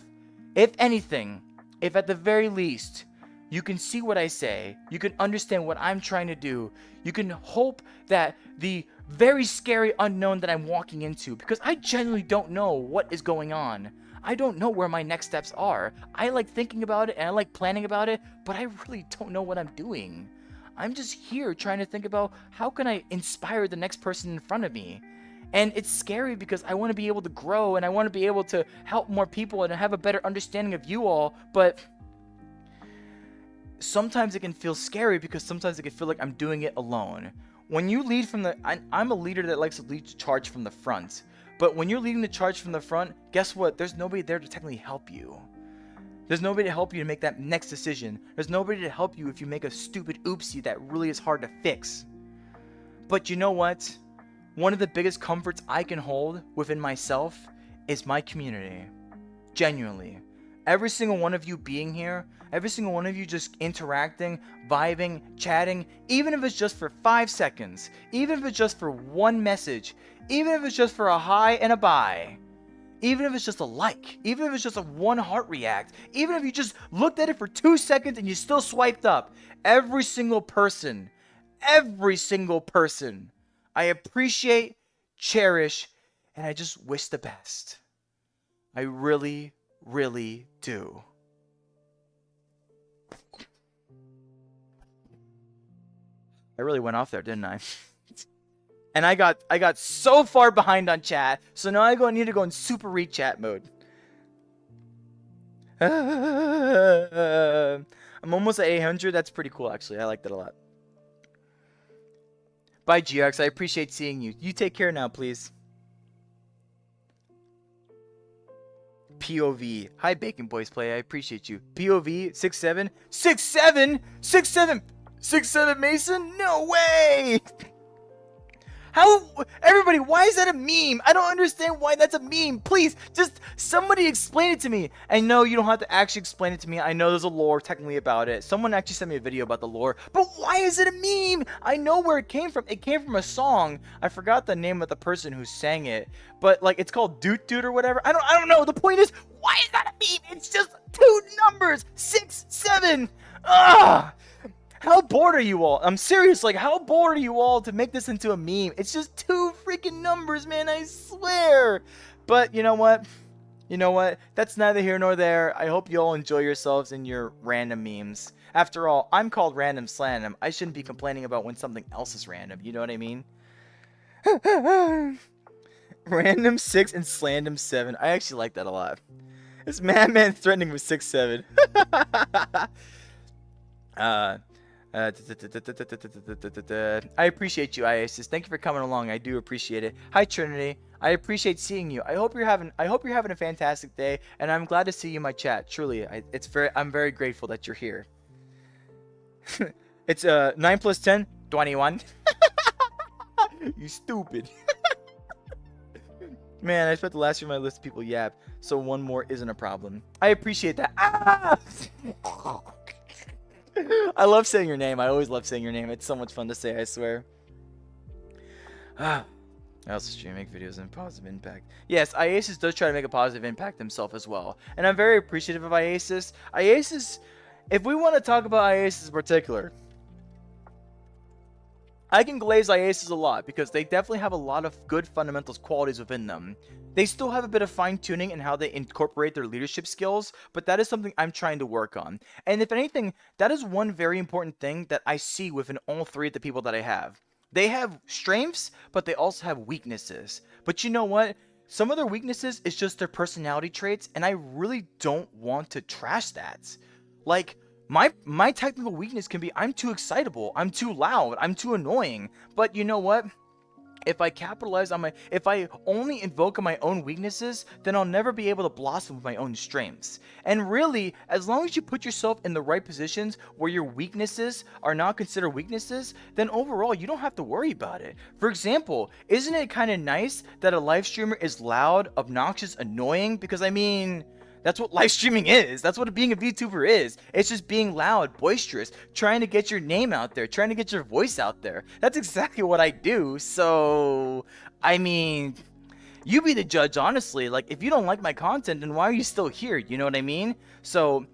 if anything, if at the very least, you can see what I say, you can understand what I'm trying to do, you can hope that the very scary unknown that I'm walking into, because I genuinely don't know what is going on. I don't know where my next steps are. I like thinking about it and I like planning about it, but I really don't know what I'm doing. I'm just here trying to think about how can I inspire the next person in front of me. And it's scary because I want to be able to grow and I want to be able to help more people and have a better understanding of you all, but sometimes it can feel scary because sometimes it can feel like I'm doing it alone. When you lead from the... I'm a leader that likes to lead the charge from the front. But when you're leading the charge from the front, guess what? There's nobody there to technically help you. There's nobody to help you to make that next decision. There's nobody to help you if you make a stupid oopsie that really is hard to fix. But you know what? One of the biggest comforts I can hold within myself is my community. Genuinely. Every single one of you being here, every single one of you just interacting, vibing, chatting, even if it's just for 5 seconds, even if it's just for one message, even if it's just for a hi and a bye, even if it's just a like, even if it's just a one heart react, even if you just looked at it for 2 seconds and you still swiped up, every single person, I appreciate, cherish, and I just wish the best. I really, really do. I really went off there, didn't I? And I got so far behind on chat, so now I need to go in super read chat mode. I'm almost at 800. That's pretty cool, actually. I like that a lot. Bye, GX. I appreciate seeing you. You take care now, please. POV. Hi, Bacon Boys Play. I appreciate you. POV 67. 67? 67? 67 Mason? No way! How? Everybody, why is that a meme? I don't understand why that's a meme. Please, just somebody explain it to me. And no, you don't have to actually explain it to me. I know there's a lore technically about it. Someone actually sent me a video about the lore. But why is it a meme? I know where it came from. It came from a song. I forgot the name of the person who sang it. But like, it's called Doot Doot or whatever. I don't know. The point is, why is that a meme? It's just 2 numbers. 6, 7. Ugh. How bored are you all? I'm serious, like, how bored are you all to make this into a meme? It's just 2 freaking numbers, man, I swear. But you know what? You know what? That's neither here nor there. I hope you all enjoy yourselves in your random memes. After all, I'm called Random Slandom. I shouldn't be complaining about when something else is random. You know what I mean? Random 6 and Slandom 7. I actually like that a lot. It's Madman threatening with 6, 7. I appreciate you, Iasis. Thank you for coming along. I do appreciate it. Hi, Trinity. I appreciate seeing you. I hope you're having a fantastic day, and I'm glad to see you in my chat. Truly, I'm very grateful that you're here. It's 9 plus 10, 21. You stupid. Man, I spent the last year of my list of people yap, so one more isn't a problem. I appreciate that. Ah! I love saying your name. I always love saying your name. It's so much fun to say, I swear. I also stream, make videos, and positive impact. Yes, Iasis does try to make a positive impact himself as well. And I'm very appreciative of Iasis. Iasis, if we want to talk about Iasis in particular, I can glaze Iasis a lot because they definitely have a lot of good fundamentals qualities within them. They still have a bit of fine-tuning in how they incorporate their leadership skills, but that is something I'm trying to work on. And if anything, that is one very important thing that I see within all 3 of the people that I have. They have strengths, but they also have weaknesses. But you know what? Some of their weaknesses is just their personality traits, and I really don't want to trash that. Like, my technical weakness can be I'm too excitable, I'm too loud, I'm too annoying. But you know what? If I capitalize on if I only invoke on my own weaknesses, then I'll never be able to blossom with my own strengths. And really, as long as you put yourself in the right positions where your weaknesses are not considered weaknesses, then overall you don't have to worry about it. For example, isn't it kind of nice that a live streamer is loud, obnoxious, annoying? Because I mean, that's what live streaming is. That's what being a VTuber is. It's just being loud, boisterous, trying to get your name out there, trying to get your voice out there. That's exactly what I do. So, I mean, you be the judge, honestly. Like, if you don't like my content, then why are you still here? You know what I mean? So,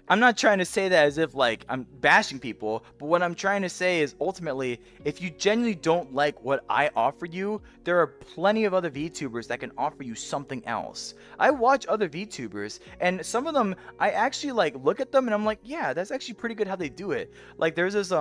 I'm not trying to say that as if like I'm bashing people, but what I'm trying to say is ultimately, if you genuinely don't like what I offer you, there are plenty of other VTubers that can offer you something else. I watch other VTubers, and some of them I actually like look at them and I'm like, yeah, that's actually pretty good how they do it. Like there's this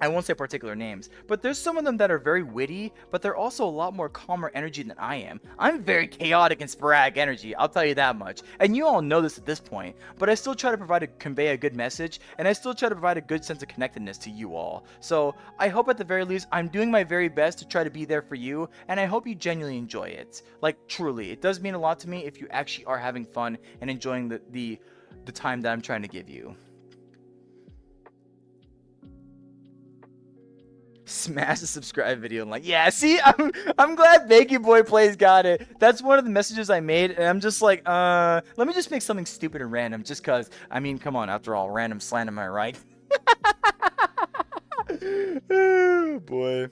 I won't say particular names, but there's some of them that are very witty, but they're also a lot more calmer energy than I am. I'm very chaotic and sporadic energy, I'll tell you that much. And you all know this at this point, but I still try to convey a good message, and I still try to provide a good sense of connectedness to you all. So I hope at the very least, I'm doing my very best to try to be there for you, and I hope you genuinely enjoy it. Like, truly, it does mean a lot to me if you actually are having fun and enjoying the time that I'm trying to give you. Smash the subscribe video and like, yeah, see, I'm glad Bakey Boy Plays got it. That's one of the messages I made, and I'm just like, let me just make something stupid and random, just cause, I mean, come on, after all, random slant, am I right? Oh, boy.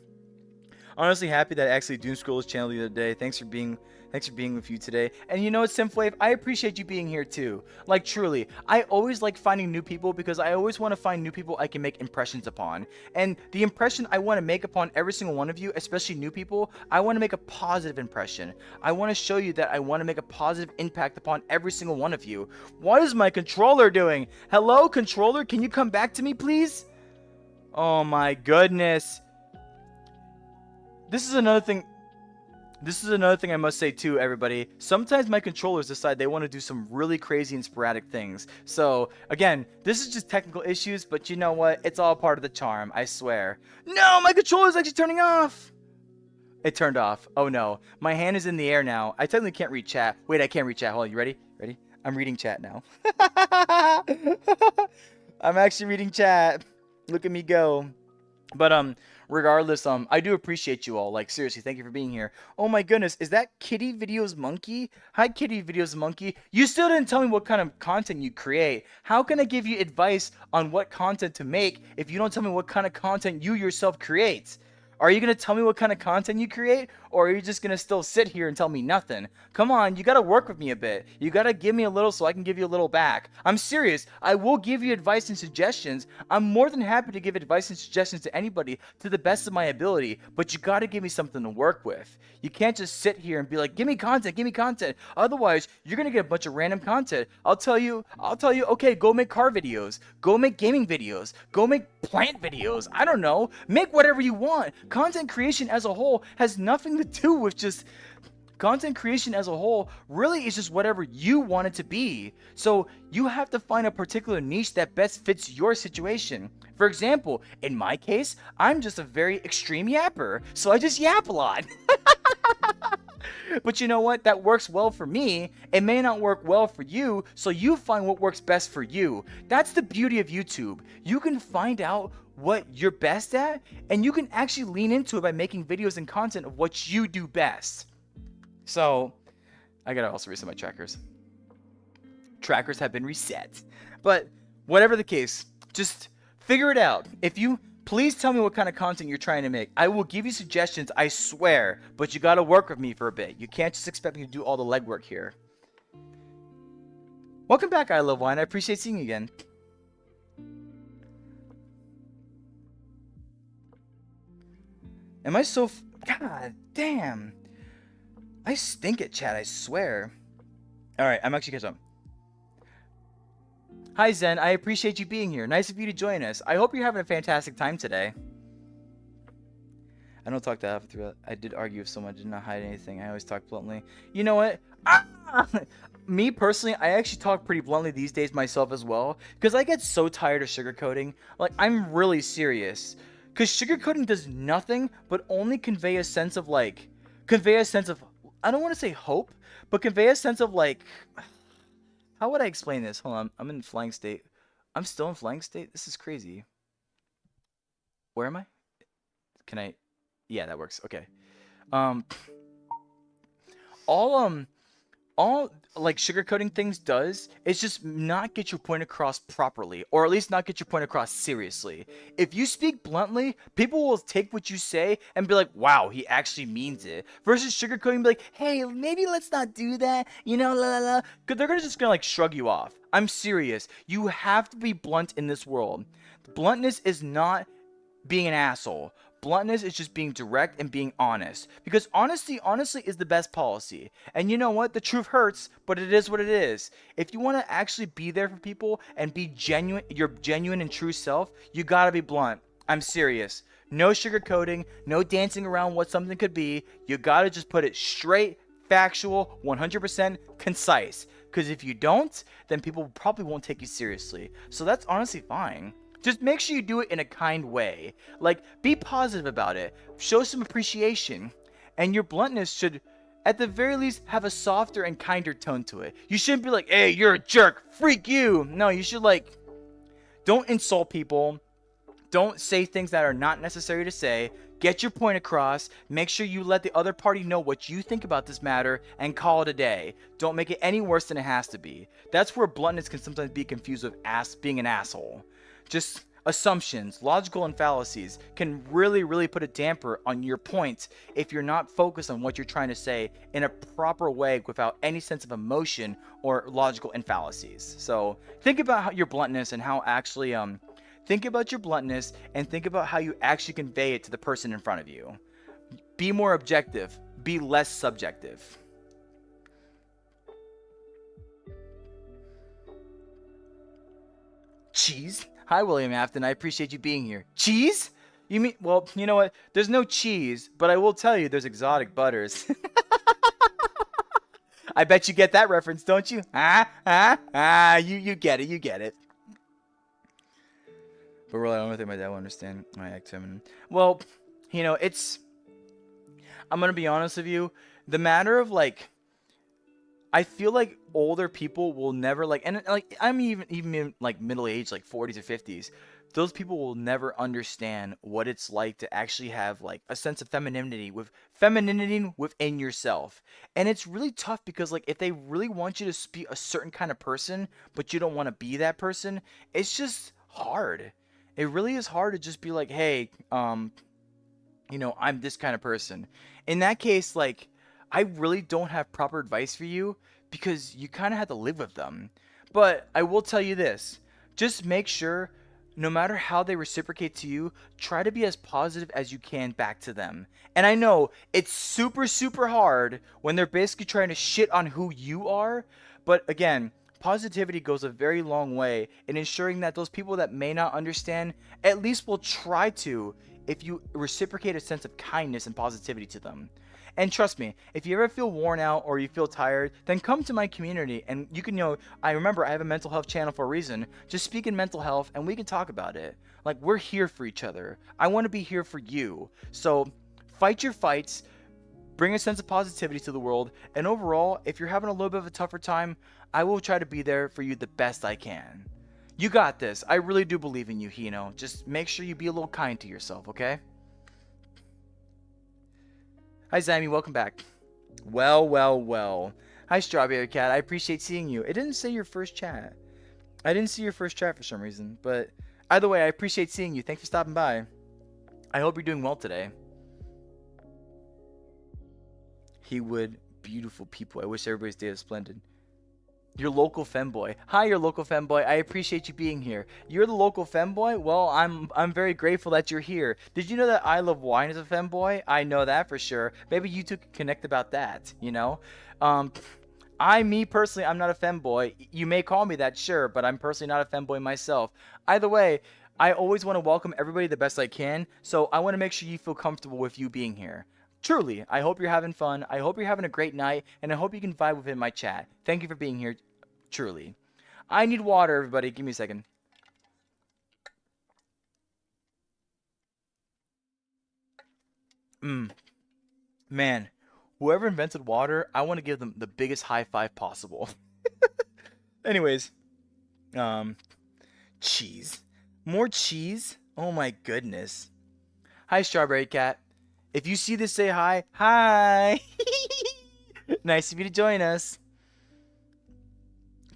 Honestly happy that I actually Doom Scroll's channel the other day. Thanks for being with you today. And you know what, Simflave, I appreciate you being here too. Like, truly, I always like finding new people because I always want to find new people I can make impressions upon. And the impression I want to make upon every single one of you, especially new people, I want to make a positive impression. I want to show you that I want to make a positive impact upon every single one of you. What is my controller doing? Hello, controller, can you come back to me, please? Oh my goodness. This is another thing I must say too, everybody. Sometimes my controllers decide they want to do some really crazy and sporadic things. So, again, this is just technical issues, but you know what? It's all part of the charm, I swear. No, my controller's actually turning off! It turned off. Oh no. My hand is in the air now. I technically can't read chat. Wait, I can't read chat. Hold on, you ready? Ready? I'm reading chat now. I'm actually reading chat. Look at me go. But, regardless, I do appreciate you all. Like, seriously, thank you for being here. Oh my goodness, is that Kitty Videos Monkey? Hi, Kitty Videos Monkey. You still didn't tell me what kind of content you create. How can I give you advice on what content to make if you don't tell me what kind of content you yourself create? Are you going to tell me what kind of content you create, or are you just going to still sit here and tell me nothing? Come on, you got to work with me a bit. You got to give me a little so I can give you a little back. I'm serious. I will give you advice and suggestions. I'm more than happy to give advice and suggestions to anybody to the best of my ability, but you got to give me something to work with. You can't just sit here and be like, give me content, give me content. Otherwise, you're going to get a bunch of random content. I'll tell you, okay, go make car videos. Go make gaming videos. Go make plant videos. I don't know. Make whatever you want. Content creation as a whole has nothing to do with just... Content creation as a whole really is just whatever you want it to be. So you have to find a particular niche that best fits your situation. For example, in my case, I'm just a very extreme yapper, so I just yap a lot. But you know what? That works well for me. It may not work well for you, so you find what works best for you. That's the beauty of YouTube. You can find out what you're best at, and you can actually lean into it by making videos and content of what you do best. So, I gotta also reset my trackers. Trackers have been reset. But, whatever the case, just figure it out. Please tell me what kind of content you're trying to make. I will give you suggestions, I swear, but you gotta work with me for a bit. You can't just expect me to do all the legwork here. Welcome back, I Love Wine. I appreciate seeing you again. Am I so... God damn. I stink at chat, I swear. Alright, I'm actually catching up. Hi Zen, I appreciate you being here. Nice of you to join us. I hope you're having a fantastic time today. I don't talk that often throughout. I did argue with someone, did not hide anything. I always talk bluntly. You know what? Me personally, I actually talk pretty bluntly these days myself as well. Because I get so tired of sugarcoating. Like, I'm really serious. Because sugarcoating does nothing but only convey a sense of like, convey a sense of, I don't want to say hope, but convey a sense of like, how would I explain this? Hold on, I'm in flying state. I'm still in flying state? This is crazy. Where am I? Can I? Yeah, that works. Okay. Um, all all like sugarcoating things does is just not get your point across properly, or at least not get your point across seriously. If you speak bluntly, people will take what you say and be like, wow, he actually means it, versus sugarcoating, be like, hey, maybe let's not do that, you know, la la la, because they're just gonna like shrug you off. I'm serious, you have to be blunt in this world. Bluntness is not being an asshole. Bluntness is just being direct and being honest. Because honesty, honestly, is the best policy. And you know what? The truth hurts, but it is what it is. If you want to actually be there for people and be genuine, your genuine and true self, you gotta be blunt. I'm serious. No sugarcoating, no dancing around what something could be. You gotta just put it straight, factual, 100% concise. Because if you don't, then people probably won't take you seriously. So that's honestly fine. Just make sure you do it in a kind way. Like, be positive about it. Show some appreciation. And your bluntness should, at the very least, have a softer and kinder tone to it. You shouldn't be like, hey, you're a jerk. Freak you. No, you should, like, don't insult people. Don't say things that are not necessary to say. Get your point across. Make sure you let the other party know what you think about this matter and call it a day. Don't make it any worse than it has to be. That's where bluntness can sometimes be confused with being an asshole. Just assumptions, logical and fallacies can really put a damper on your point if you're not focused on what you're trying to say in a proper way without any sense of emotion or logical and fallacies. So think about your bluntness and how actually think about your bluntness and think about how you actually convey it to the person in front of you. Be more objective, be less subjective. Cheese? Hi, William Afton. I appreciate you being here. Cheese? You mean, well, you know what? There's no cheese, but I will tell you there's exotic butters. I bet you get that reference, don't you? You get it, you get it. But really, I don't think my dad will understand my act feminine. Well, you know, I'm gonna be honest with you. The matter of like, I feel like older people will never like, and like I'm even like middle age, like 40s or 50s. Those people will never understand what it's like to actually have like a sense of femininity within yourself. And it's really tough because like if they really want you to be a certain kind of person, but you don't want to be that person, it's just hard. It really is hard to just be like, hey, you know, I'm this kind of person. In that case, like, I really don't have proper advice for you because you kind of have to live with them. But I will tell you this, just make sure, no matter how they reciprocate to you, try to be as positive as you can back to them. And I know it's super hard when they're basically trying to shit on who you are, but again, positivity goes a very long way in ensuring that those people that may not understand at least will try to if you reciprocate a sense of kindness and positivity to them. And trust me, if you ever feel worn out or you feel tired, then come to my community and you can, you know, I remember I have a mental health channel for a reason. Just speak in mental health and we can talk about it. Like, we're here for each other. I want to be here for you. So fight your fights, bring a sense of positivity to the world, and overall, if you're having a little bit of a tougher time, I will try to be there for you the best I can. You got this. I really do believe in you, Hino. Just make sure you be a little kind to yourself, okay? Hi, Zami. Welcome back. Well. Hi, Strawberry Cat. I appreciate seeing you. It didn't say your first chat. I didn't see your first chat for some reason. But either way, I appreciate seeing you. Thanks for stopping by. I hope you're doing well today. He would. Beautiful people. I wish everybody's day was splendid. Your local femboy. Hi, your local femboy. I appreciate you being here. You're the local femboy? Well, I'm very grateful that you're here. Did you know that I Love Wine is a femboy? I know that for sure. Maybe you two can connect about that, you know? Me personally, I'm not a femboy. You may call me that, sure, but I'm personally not a femboy myself. Either way, I always want to welcome everybody the best I can, so I want to make sure you feel comfortable with you being here. Truly, I hope you're having fun. I hope you're having a great night, and I hope you can vibe within my chat. Thank you for being here. Truly. I need water, everybody. Give me a second. Mm, man, whoever invented water, I want to give them the biggest high five possible. Anyways, um, cheese. More cheese? Oh my goodness. Hi, Strawberry Cat. If you see this, say hi. Hi. Nice of you to join us.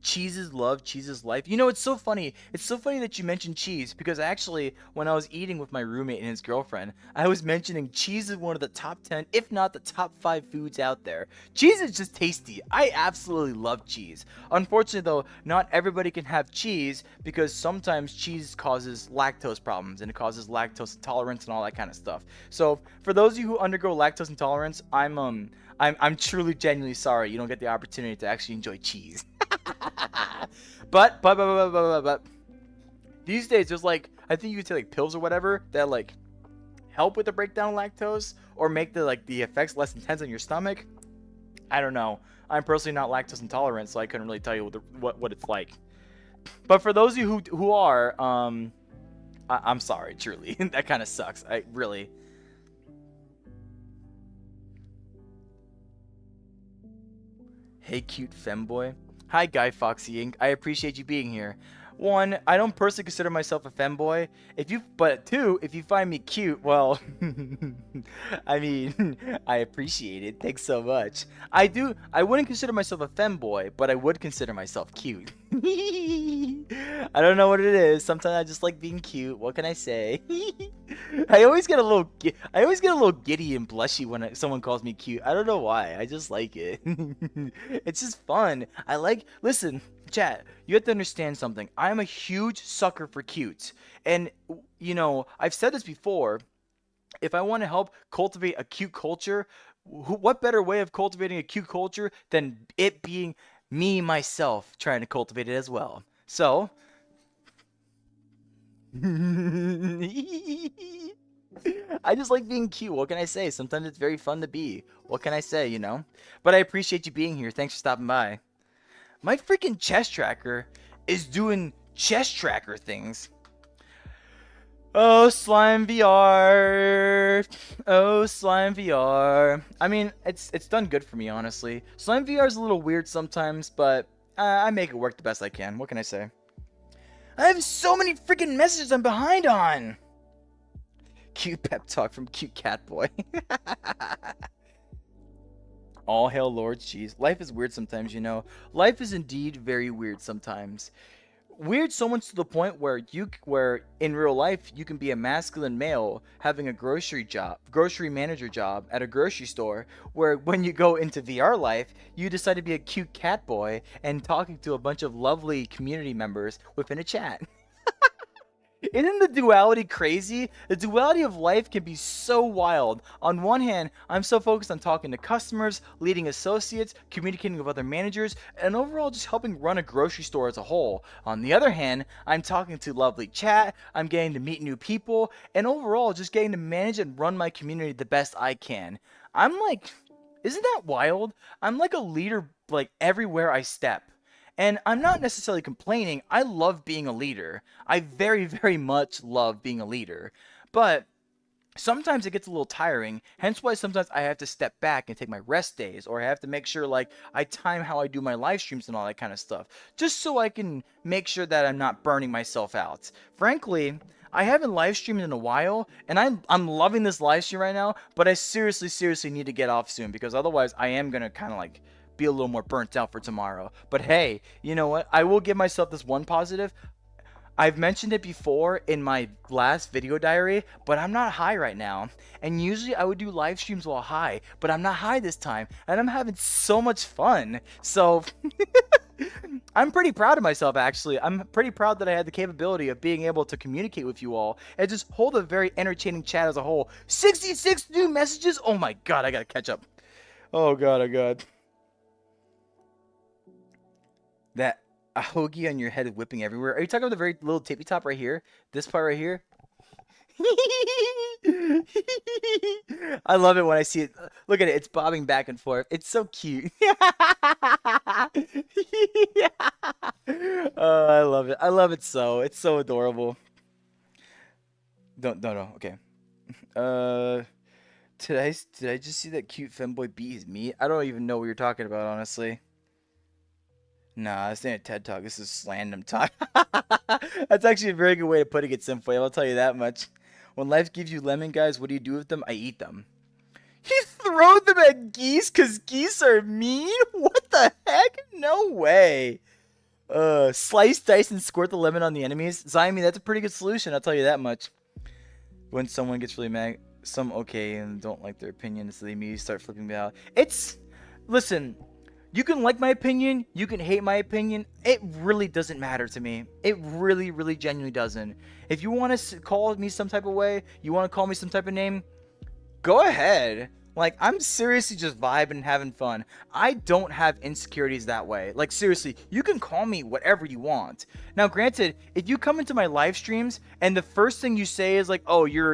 Cheese is love, cheese is life. You know, it's so funny. It's so funny that you mentioned cheese because actually, when I was eating with my roommate and his girlfriend, I was mentioning cheese is one of the top 10, if not the top 5 foods out there. Cheese is just tasty. I absolutely love cheese. Unfortunately, though, not everybody can have cheese because sometimes cheese causes lactose problems and it causes lactose intolerance and all that kind of stuff. So, for those of you who undergo lactose intolerance, I'm truly genuinely sorry you don't get the opportunity to actually enjoy cheese. But these days there's like I think you could take like pills or whatever that like help with the breakdown of lactose or make the effects less intense on your stomach. I don't know. I'm personally not lactose intolerant, so I couldn't really tell you what it's like. But for those of you who are, I'm sorry, truly. That kind of sucks. I really. Hey, cute femboy. Hi, Guy Foxy Inc. I appreciate you being here. One, I don't personally consider myself a femboy. But two, if you find me cute, well, I mean, I appreciate it. Thanks so much. I wouldn't consider myself a femboy, but I would consider myself cute. I don't know what it is. Sometimes I just like being cute. What can I say? I always get a little giddy and blushy when someone calls me cute. I don't know why. I just like it. It's just fun. Listen, chat, you have to understand something. I'm a huge sucker for cutes. And, I've said this before. If I want to help cultivate a cute culture, what better way of cultivating a cute culture than it being me, myself, trying to cultivate it as well? So, I just like being cute. What can I say? Sometimes it's very fun to be. What can I say? But I appreciate you being here. Thanks for stopping by. My freaking chest tracker is doing chest tracker things. Oh, Slime VR. Oh, Slime VR. I mean, it's done good for me, honestly. Slime VR is a little weird sometimes, but I make it work the best I can. What can I say? I have so many freaking messages I'm behind on. Cute pep talk from cute cat boy. All hail Lord Cheese. Life is weird sometimes. Life is indeed very weird sometimes. Weird so much to the point where in real life you can be a masculine male having a grocery manager job at a grocery store, where when you go into VR life, you decide to be a cute cat boy and talking to a bunch of lovely community members within a chat. Isn't the duality crazy? The duality of life can be so wild. On one hand, I'm so focused on talking to customers, leading associates, communicating with other managers, and overall just helping run a grocery store as a whole. On the other hand, I'm talking to lovely chat, I'm getting to meet new people, and overall just getting to manage and run my community the best I can. I'm like, isn't that wild? I'm like a leader like everywhere I step. And I'm not necessarily complaining. I love being a leader. I very, very much love being a leader. But sometimes it gets a little tiring, hence why sometimes I have to step back and take my rest days, or I have to make sure like I time how I do my live streams and all that kind of stuff, just so I can make sure that I'm not burning myself out. Frankly, I haven't live streamed in a while, and I'm loving this live stream right now, but I seriously need to get off soon, because otherwise I am gonna kind of like be a little more burnt out for tomorrow. But hey, you know what? I will give myself this one positive. I've mentioned it before in my last video diary, but I'm not high right now. And usually I would do live streams while high, but I'm not high this time, and I'm having so much fun. So I'm pretty proud of myself, actually. I'm pretty proud that I had the capability of being able to communicate with you all and just hold a very entertaining chat as a whole. 66 new messages? Oh my god, I gotta catch up. Oh god, oh god. That a hoagie on your head is whipping everywhere. Are you talking about the very little tippy top right here? This part right here? I love it when I see it. Look at it. It's bobbing back and forth. It's so cute. Oh, I love it. I love it so. It's so adorable. Don't, no, no. Okay. Uh, Did I just see that cute femboy beat his meat? I don't even know what you're talking about, honestly. Nah, this ain't a TED Talk. This is slandom talk. That's actually a very good way of putting it, Simfoy. I'll tell you that much. When life gives you lemon, guys, what do you do with them? I eat them. He throw them at geese because geese are mean? What the heck? No way. Slice, dice, and squirt the lemon on the enemies. Zyme, that's a pretty good solution. I'll tell you that much. When someone gets really mad, some okay and don't like their opinion, so they immediately start flipping me out. Listen, you can like my opinion, you can hate my opinion. It really doesn't matter to me. It really, really genuinely doesn't. If you want to call me some type of way, you want to call me some type of name, go ahead. Like, I'm seriously just vibing and having fun. I don't have insecurities that way. Like, seriously, you can call me whatever you want. Now, granted, if you come into my live streams and the first thing you say is like, "Oh, you're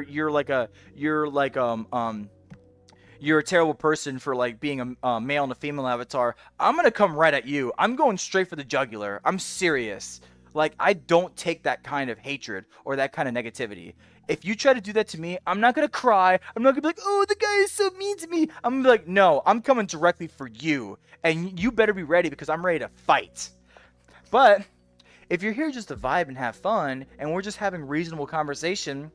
a terrible person for like being a male and a female avatar," I'm gonna come right at you. I'm going straight for the jugular. I'm serious. Like, I don't take that kind of hatred or that kind of negativity. If you try to do that to me, I'm not gonna cry. I'm not gonna be like, "Oh, the guy is so mean to me." I'm gonna be like, "No, I'm coming directly for you, and you better be ready because I'm ready to fight." But if you're here just to vibe and have fun, and we're just having reasonable conversation,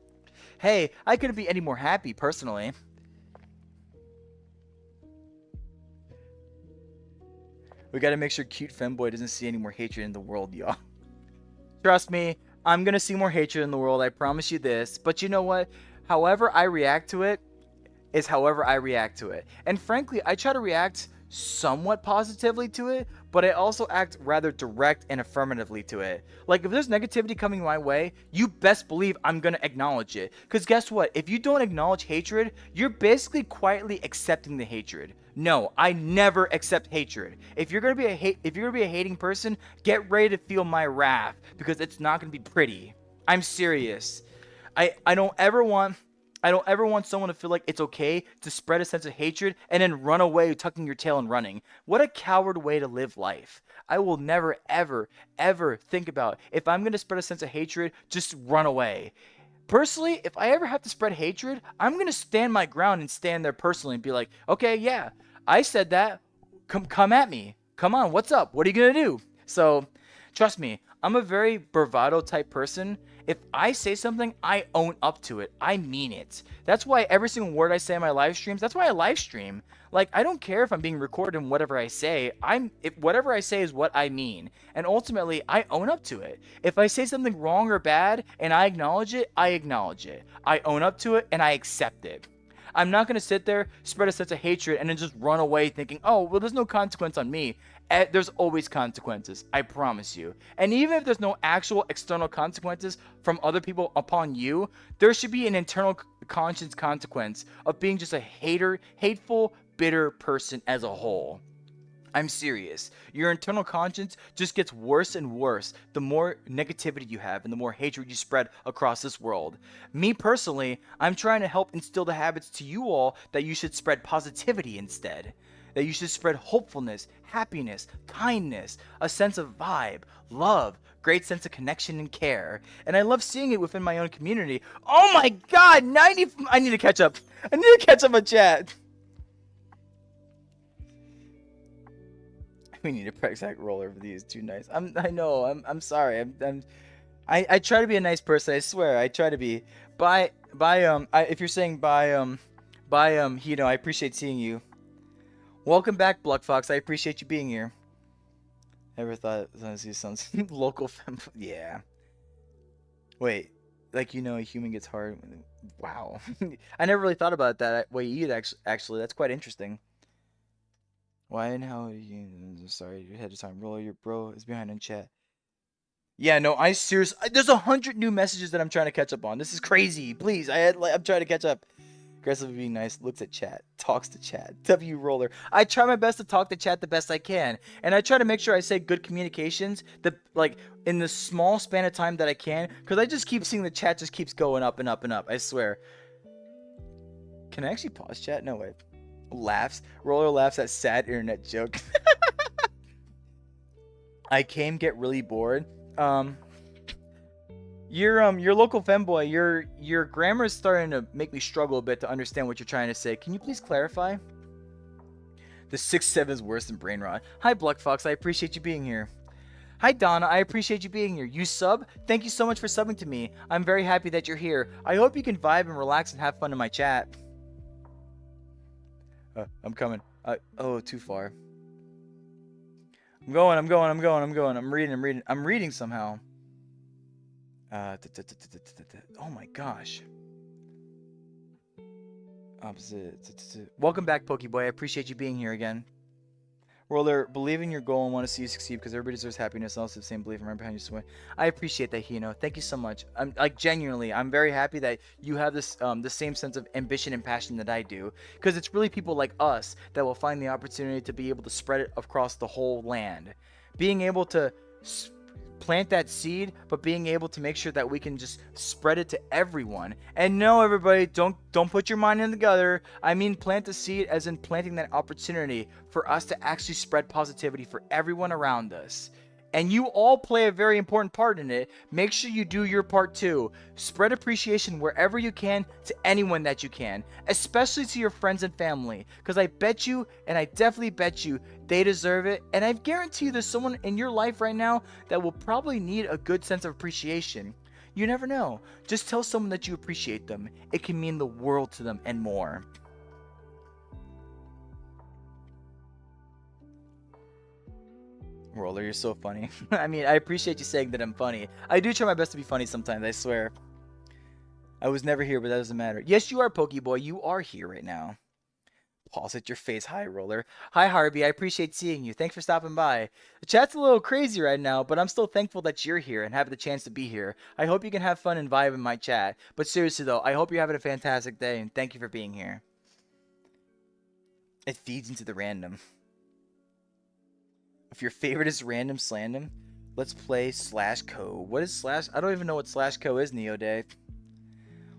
hey, I couldn't be any more happy personally. We gotta make sure cute femboy doesn't see any more hatred in the world, y'all. Trust me, I'm gonna see more hatred in the world, I promise you this. But you know what? However I react to it is however I react to it. And frankly, I try to react somewhat positively to it, but I also act rather direct and affirmatively to it. Like, if there's negativity coming my way, you best believe I'm gonna acknowledge it. Because guess what? If you don't acknowledge hatred, you're basically quietly accepting the hatred. No, I never accept hatred. If you're gonna be a hating person, get ready to feel my wrath because it's not gonna be pretty. I'm serious. I don't ever want someone to feel like it's okay to spread a sense of hatred and then run away tucking your tail and running. What a coward way to live life. I will never, ever, ever think about if I'm going to spread a sense of hatred, just run away. Personally, if I ever have to spread hatred, I'm going to stand my ground and stand there personally and be like, "Okay, yeah, I said that. Come at me. Come on, what's up? What are you going to do?" So, trust me, I'm a very bravado type person. If I say something, I own up to it. I mean it. That's why every single word I say in my live streams, that's why I live stream. Like, I don't care if I'm being recorded and whatever I say. Whatever I say is what I mean. And ultimately, I own up to it. If I say something wrong or bad and I acknowledge it, I acknowledge it. I own up to it and I accept it. I'm not going to sit there, spread a sense of hatred, and then just run away thinking, "Oh, well, there's no consequence on me." There's always consequences, I promise you. And even if there's no actual external consequences from other people upon you, there should be an internal conscience consequence of being just a hateful, bitter person as a whole. I'm serious. Your internal conscience just gets worse and worse the more negativity you have and the more hatred you spread across this world. Me personally, I'm trying to help instill the habits to you all that you should spread positivity instead. That you should spread hopefulness, happiness, kindness, a sense of vibe, love, great sense of connection and care. And I love seeing it within my own community. Oh my god, I need to catch up. I need to catch up on chat. We need a Prexac roller for these. Too nice. I know. I'm sorry. I try to be a nice person. I swear. I try to be. If you're saying Hino, I appreciate seeing you. Welcome back, Blockfox. I appreciate you being here. Ever thought honestly sounds local fem? Yeah. Wait, like, a human gets hard. Wow. I never really thought about it that way either. Actually, that's quite interesting. Why and how you? Sorry, your head of time. Roller, your bro is behind in chat. Yeah, no, I seriously. There's 100 new messages that I'm trying to catch up on. This is crazy. Please, I'm trying to catch up. Aggressively being nice, looks at chat, talks to chat. W roller. I try my best to talk to chat the best I can, and I try to make sure I say good communications. In the small span of time that I can, because I just keep seeing the chat just keeps going up and up and up. I swear. Can I actually pause chat? No way. Laughs. Roller laughs at sad internet joke. I get really bored. Your local femboy, your grammar is starting to make me struggle a bit to understand what you're trying to say. Can you please clarify? The 6'7" is worse than brain rot. Hi, Bluck Fox. I appreciate you being here. Hi, Donna. I appreciate you being here. You sub? Thank you so much for subbing to me. I'm very happy that you're here. I hope you can vibe and relax and have fun in my chat. I'm coming. Oh, too far. I'm going. I'm reading somehow. Oh my gosh. Opposite. Welcome back, Pokeboy. I appreciate you being here again. Roller, believe in your goal and want to see you succeed because everybody deserves happiness. I also have the same belief and right behind you. So I appreciate that, Hino. Thank you so much. I'm like genuinely, I'm very happy that you have this the same sense of ambition and passion that I do, because it's really people like us that will find the opportunity to be able to spread it across the whole land. Being able to plant that seed, but being able to make sure that we can just spread it to everyone. And no, everybody, don't put your mind in the gutter. I mean plant the seed as in planting that opportunity for us to actually spread positivity for everyone around us. And you all play a very important part in it. Make sure you do your part too. Spread appreciation wherever you can to anyone that you can, especially to your friends and family, because I bet you, and I definitely bet you, they deserve it. And I guarantee you there's someone in your life right now that will probably need a good sense of appreciation. You never know. Just tell someone that you appreciate them. It can mean the world to them and more. Roller, you're so funny. I mean, I appreciate you saying that I'm funny. I do try my best to be funny sometimes, I swear. I was never here, but that doesn't matter. Yes, you are, Pokeboy. You are here right now. Pause at your face. Hi, Roller. Hi, Harvey. I appreciate seeing you. Thanks for stopping by. The chat's a little crazy right now, but I'm still thankful that you're here and have the chance to be here. I hope you can have fun and vibe in my chat. But seriously, though, I hope you're having a fantastic day, and thank you for being here. It feeds into the random. If your favorite is random slandom, let's play /co. What is slash? I don't even know what /co is, Neoday.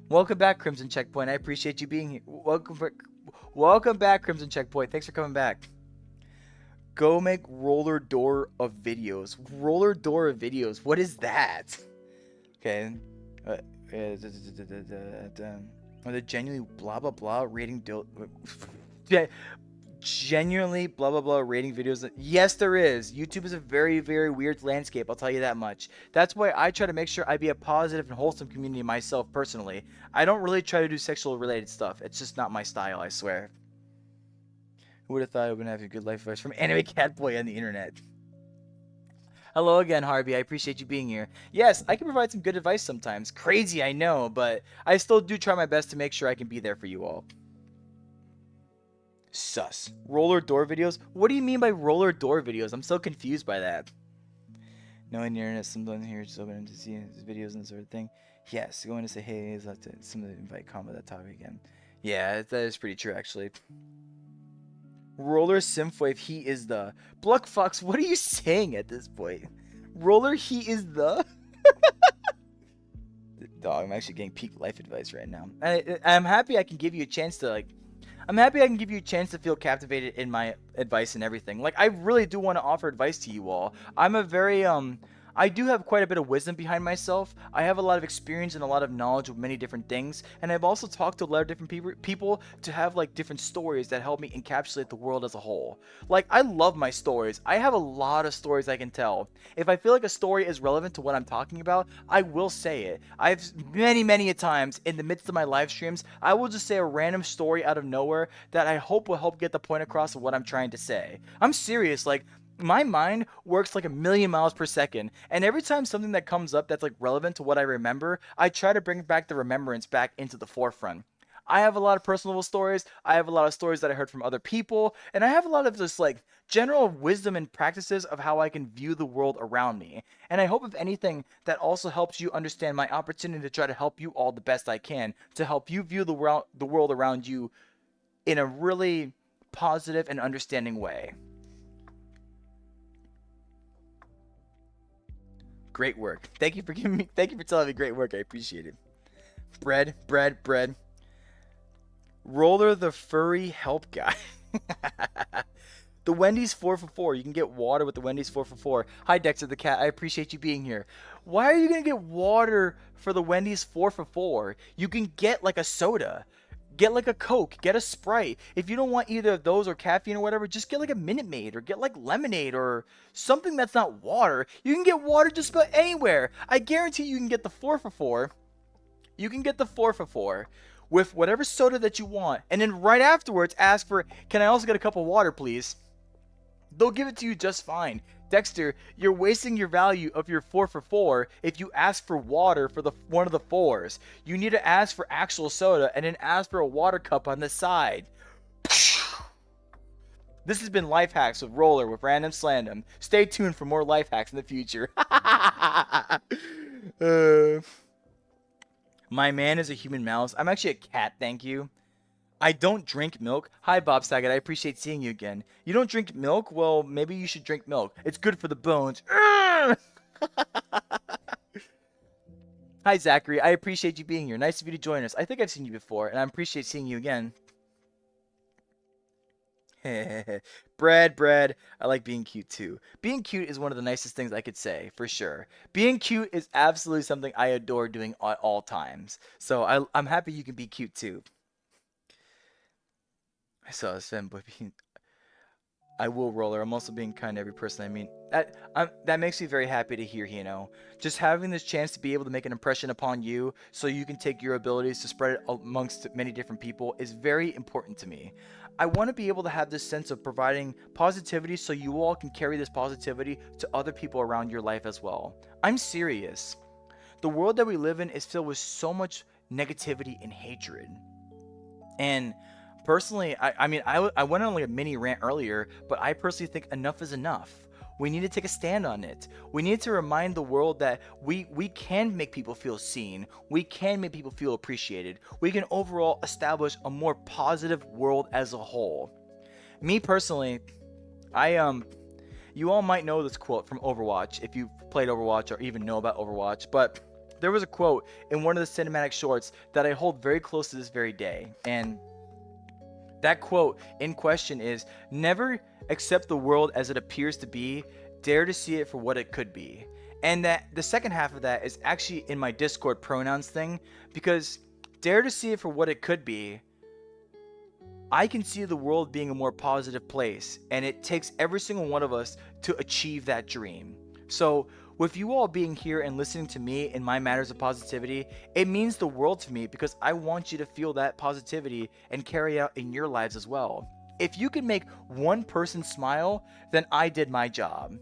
Welcome back, Crimson Checkpoint. I appreciate you being here. Welcome back, Crimson Checkpoint. Thanks for coming back. Go make roller door of videos. Roller door of videos. What is that? Okay. Are they genuinely blah blah blah rating genuinely blah blah blah rating videos? Yes, there is. YouTube is a very, very weird landscape, I'll tell you that much. That's why I try to make sure I be a positive and wholesome community myself personally. I don't really try to do sexual related stuff. It's just not my style, I swear. Who would have thought I would have a good life advice from Anime Catboy on the internet? Hello again, Harvey. I appreciate you being here. Yes, I can provide some good advice sometimes. Crazy, I know, but I still do try my best to make sure I can be there for you all. Sus. Roller door videos? What do you mean by roller door videos? I'm so confused by that. Knowing the internet, someone here is open to see his videos and that sort of thing. Yes, going to say hey is like to someone invite comment that topic again. Yeah, that is pretty true actually. Roller Simfwave, he is the Bluck Fox. What are you saying at this point? Roller, he is the. Dog, I'm actually getting peak life advice right now. I'm happy I can give you a chance to I'm happy I can give you a chance to feel captivated in my advice and everything. Like, I really do want to offer advice to you all. I'm a very, I do have quite a bit of wisdom behind myself. I have a lot of experience and a lot of knowledge of many different things. And I've also talked to a lot of different people to have, like, different stories that help me encapsulate the world as a whole. Like, I love my stories. I have a lot of stories I can tell. If I feel like a story is relevant to what I'm talking about, I will say it. I've many a times in the midst of my live streams, I will just say a random story out of nowhere that I hope will help get the point across of what I'm trying to say. I'm serious, like, my mind works like 1,000,000 miles per second, and every time something that comes up that's like relevant to what I remember, I try to bring back the remembrance back into the forefront. I have a lot of personal stories, I have a lot of stories that I heard from other people, and I have a lot of just like general wisdom and practices of how I can view the world around me. And I hope, if anything, that also helps you understand my opportunity to try to help you all the best I can, to help you view the world around you in a really positive and understanding way. Great work. Thank you for telling me great work. I appreciate it. Bread. Roller the furry help guy. The Wendy's 4 for 4. You can get water with the Wendy's 4 for 4. Hi, Dexter the cat. I appreciate you being here. Why are you gonna get water for the Wendy's 4 for 4? You can get like a soda. Get like a Coke, get a Sprite. If you don't want either of those or caffeine or whatever, just get like a Minute Maid or get like lemonade or something that's not water. You can get water just about anywhere. I guarantee you can get the 4 for 4. You can get the 4 for 4 with whatever soda that you want. And then right afterwards, ask for, can I also get a cup of water, please? They'll give it to you just fine. Dexter, you're wasting your value of your 4 for 4 if you ask for water for the one of the 4s. You need to ask for actual soda and then ask for a water cup on the side. This has been Life Hacks with Roller with Random Slandom. Stay tuned for more life hacks in the future. My man is a human mouse. I'm actually a cat, thank you. I don't drink milk. Hi, Bob Saget. I appreciate seeing you again. You don't drink milk? Well, maybe you should drink milk. It's good for the bones. Hi, Zachary. I appreciate you being here. Nice of you to join us. I think I've seen you before, and I appreciate seeing you again. Bread. I like being cute, too. Being cute is one of the nicest things I could say, for sure. Being cute is absolutely something I adore doing at all times. So I'm happy you can be cute, too. I saw this fan, but I will, Roller. I'm also being kind to every person I meet. That makes me very happy to hear, Just having this chance to be able to make an impression upon you so you can take your abilities to spread it amongst many different people is very important to me. I want to be able to have this sense of providing positivity so you all can carry this positivity to other people around your life as well. I'm serious. The world that we live in is filled with so much negativity and hatred. And personally, I went on like a mini rant earlier, but I personally think enough is enough. We need to take a stand on it. We need to remind the world that we can make people feel seen. We can make people feel appreciated. We can overall establish a more positive world as a whole. Me personally, you all might know this quote from Overwatch if you've played Overwatch or even know about Overwatch, but there was a quote in one of the cinematic shorts that I hold very close to this very day, and that quote in question is, never accept the world as it appears to be, dare to see it for what it could be. And that the second half of that is actually in my Discord pronouns thing, because dare to see it for what it could be, I can see the world being a more positive place, and it takes every single one of us to achieve that dream. So with you all being here and listening to me in my matters of positivity, it means the world to me because I want you to feel that positivity and carry out in your lives as well. If you can make one person smile, then I did my job.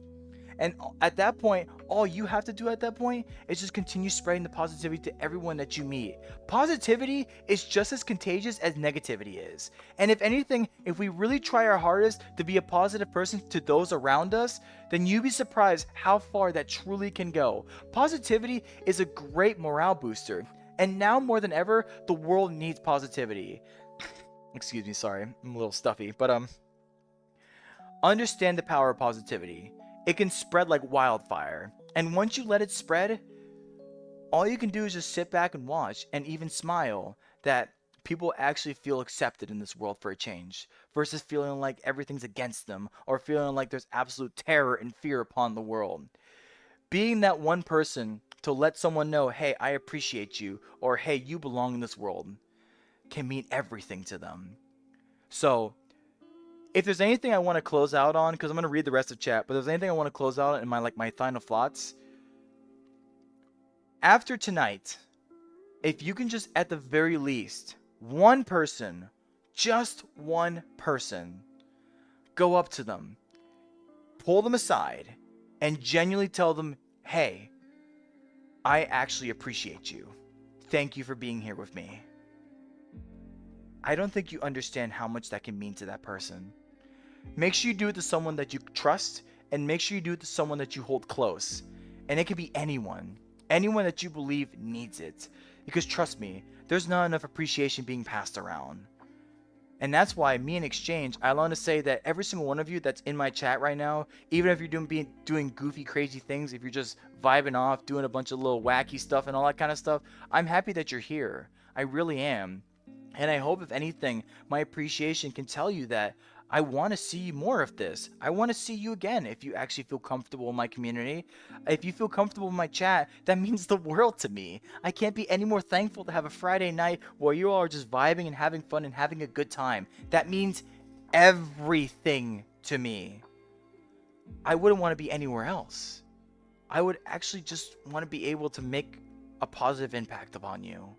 And at that point, all you have to do at that point is just continue spreading the positivity to everyone that you meet. Positivity is just as contagious as negativity is. And if anything, if we really try our hardest to be a positive person to those around us, then you'd be surprised how far that truly can go. Positivity is a great morale booster. And now more than ever, the world needs positivity. Excuse me, sorry, I'm a little stuffy, but understand the power of positivity. It can spread like wildfire, and once you let it spread, all you can do is just sit back and watch and even smile that people actually feel accepted in this world for a change, versus feeling like everything's against them or feeling like there's absolute terror and fear upon the world. Being that one person to let someone know, hey, I appreciate you, or hey, you belong in this world, can mean everything to them. So if there's anything I want to close out on, because I'm going to read the rest of chat, but if there's anything I want to close out in my final thoughts, after tonight, if you can just at the very least, one person, just one person, go up to them, pull them aside, and genuinely tell them, hey, I actually appreciate you. Thank you for being here with me. I don't think you understand how much that can mean to that person. Make sure you do it to someone that you trust, and make sure you do it to someone that you hold close. And it could be anyone that you believe needs it. Because trust me, there's not enough appreciation being passed around. And that's why me in exchange, I want to say that every single one of you that's in my chat right now, even if you're doing goofy, crazy things, if you're just vibing off, doing a bunch of little wacky stuff and all that kind of stuff, I'm happy that you're here. I really am. And I hope, if anything, my appreciation can tell you that I want to see more of this. I want to see you again if you actually feel comfortable in my community. If you feel comfortable in my chat, that means the world to me. I can't be any more thankful to have a Friday night where you all are just vibing and having fun and having a good time. That means everything to me. I wouldn't want to be anywhere else. I would actually just want to be able to make a positive impact upon you.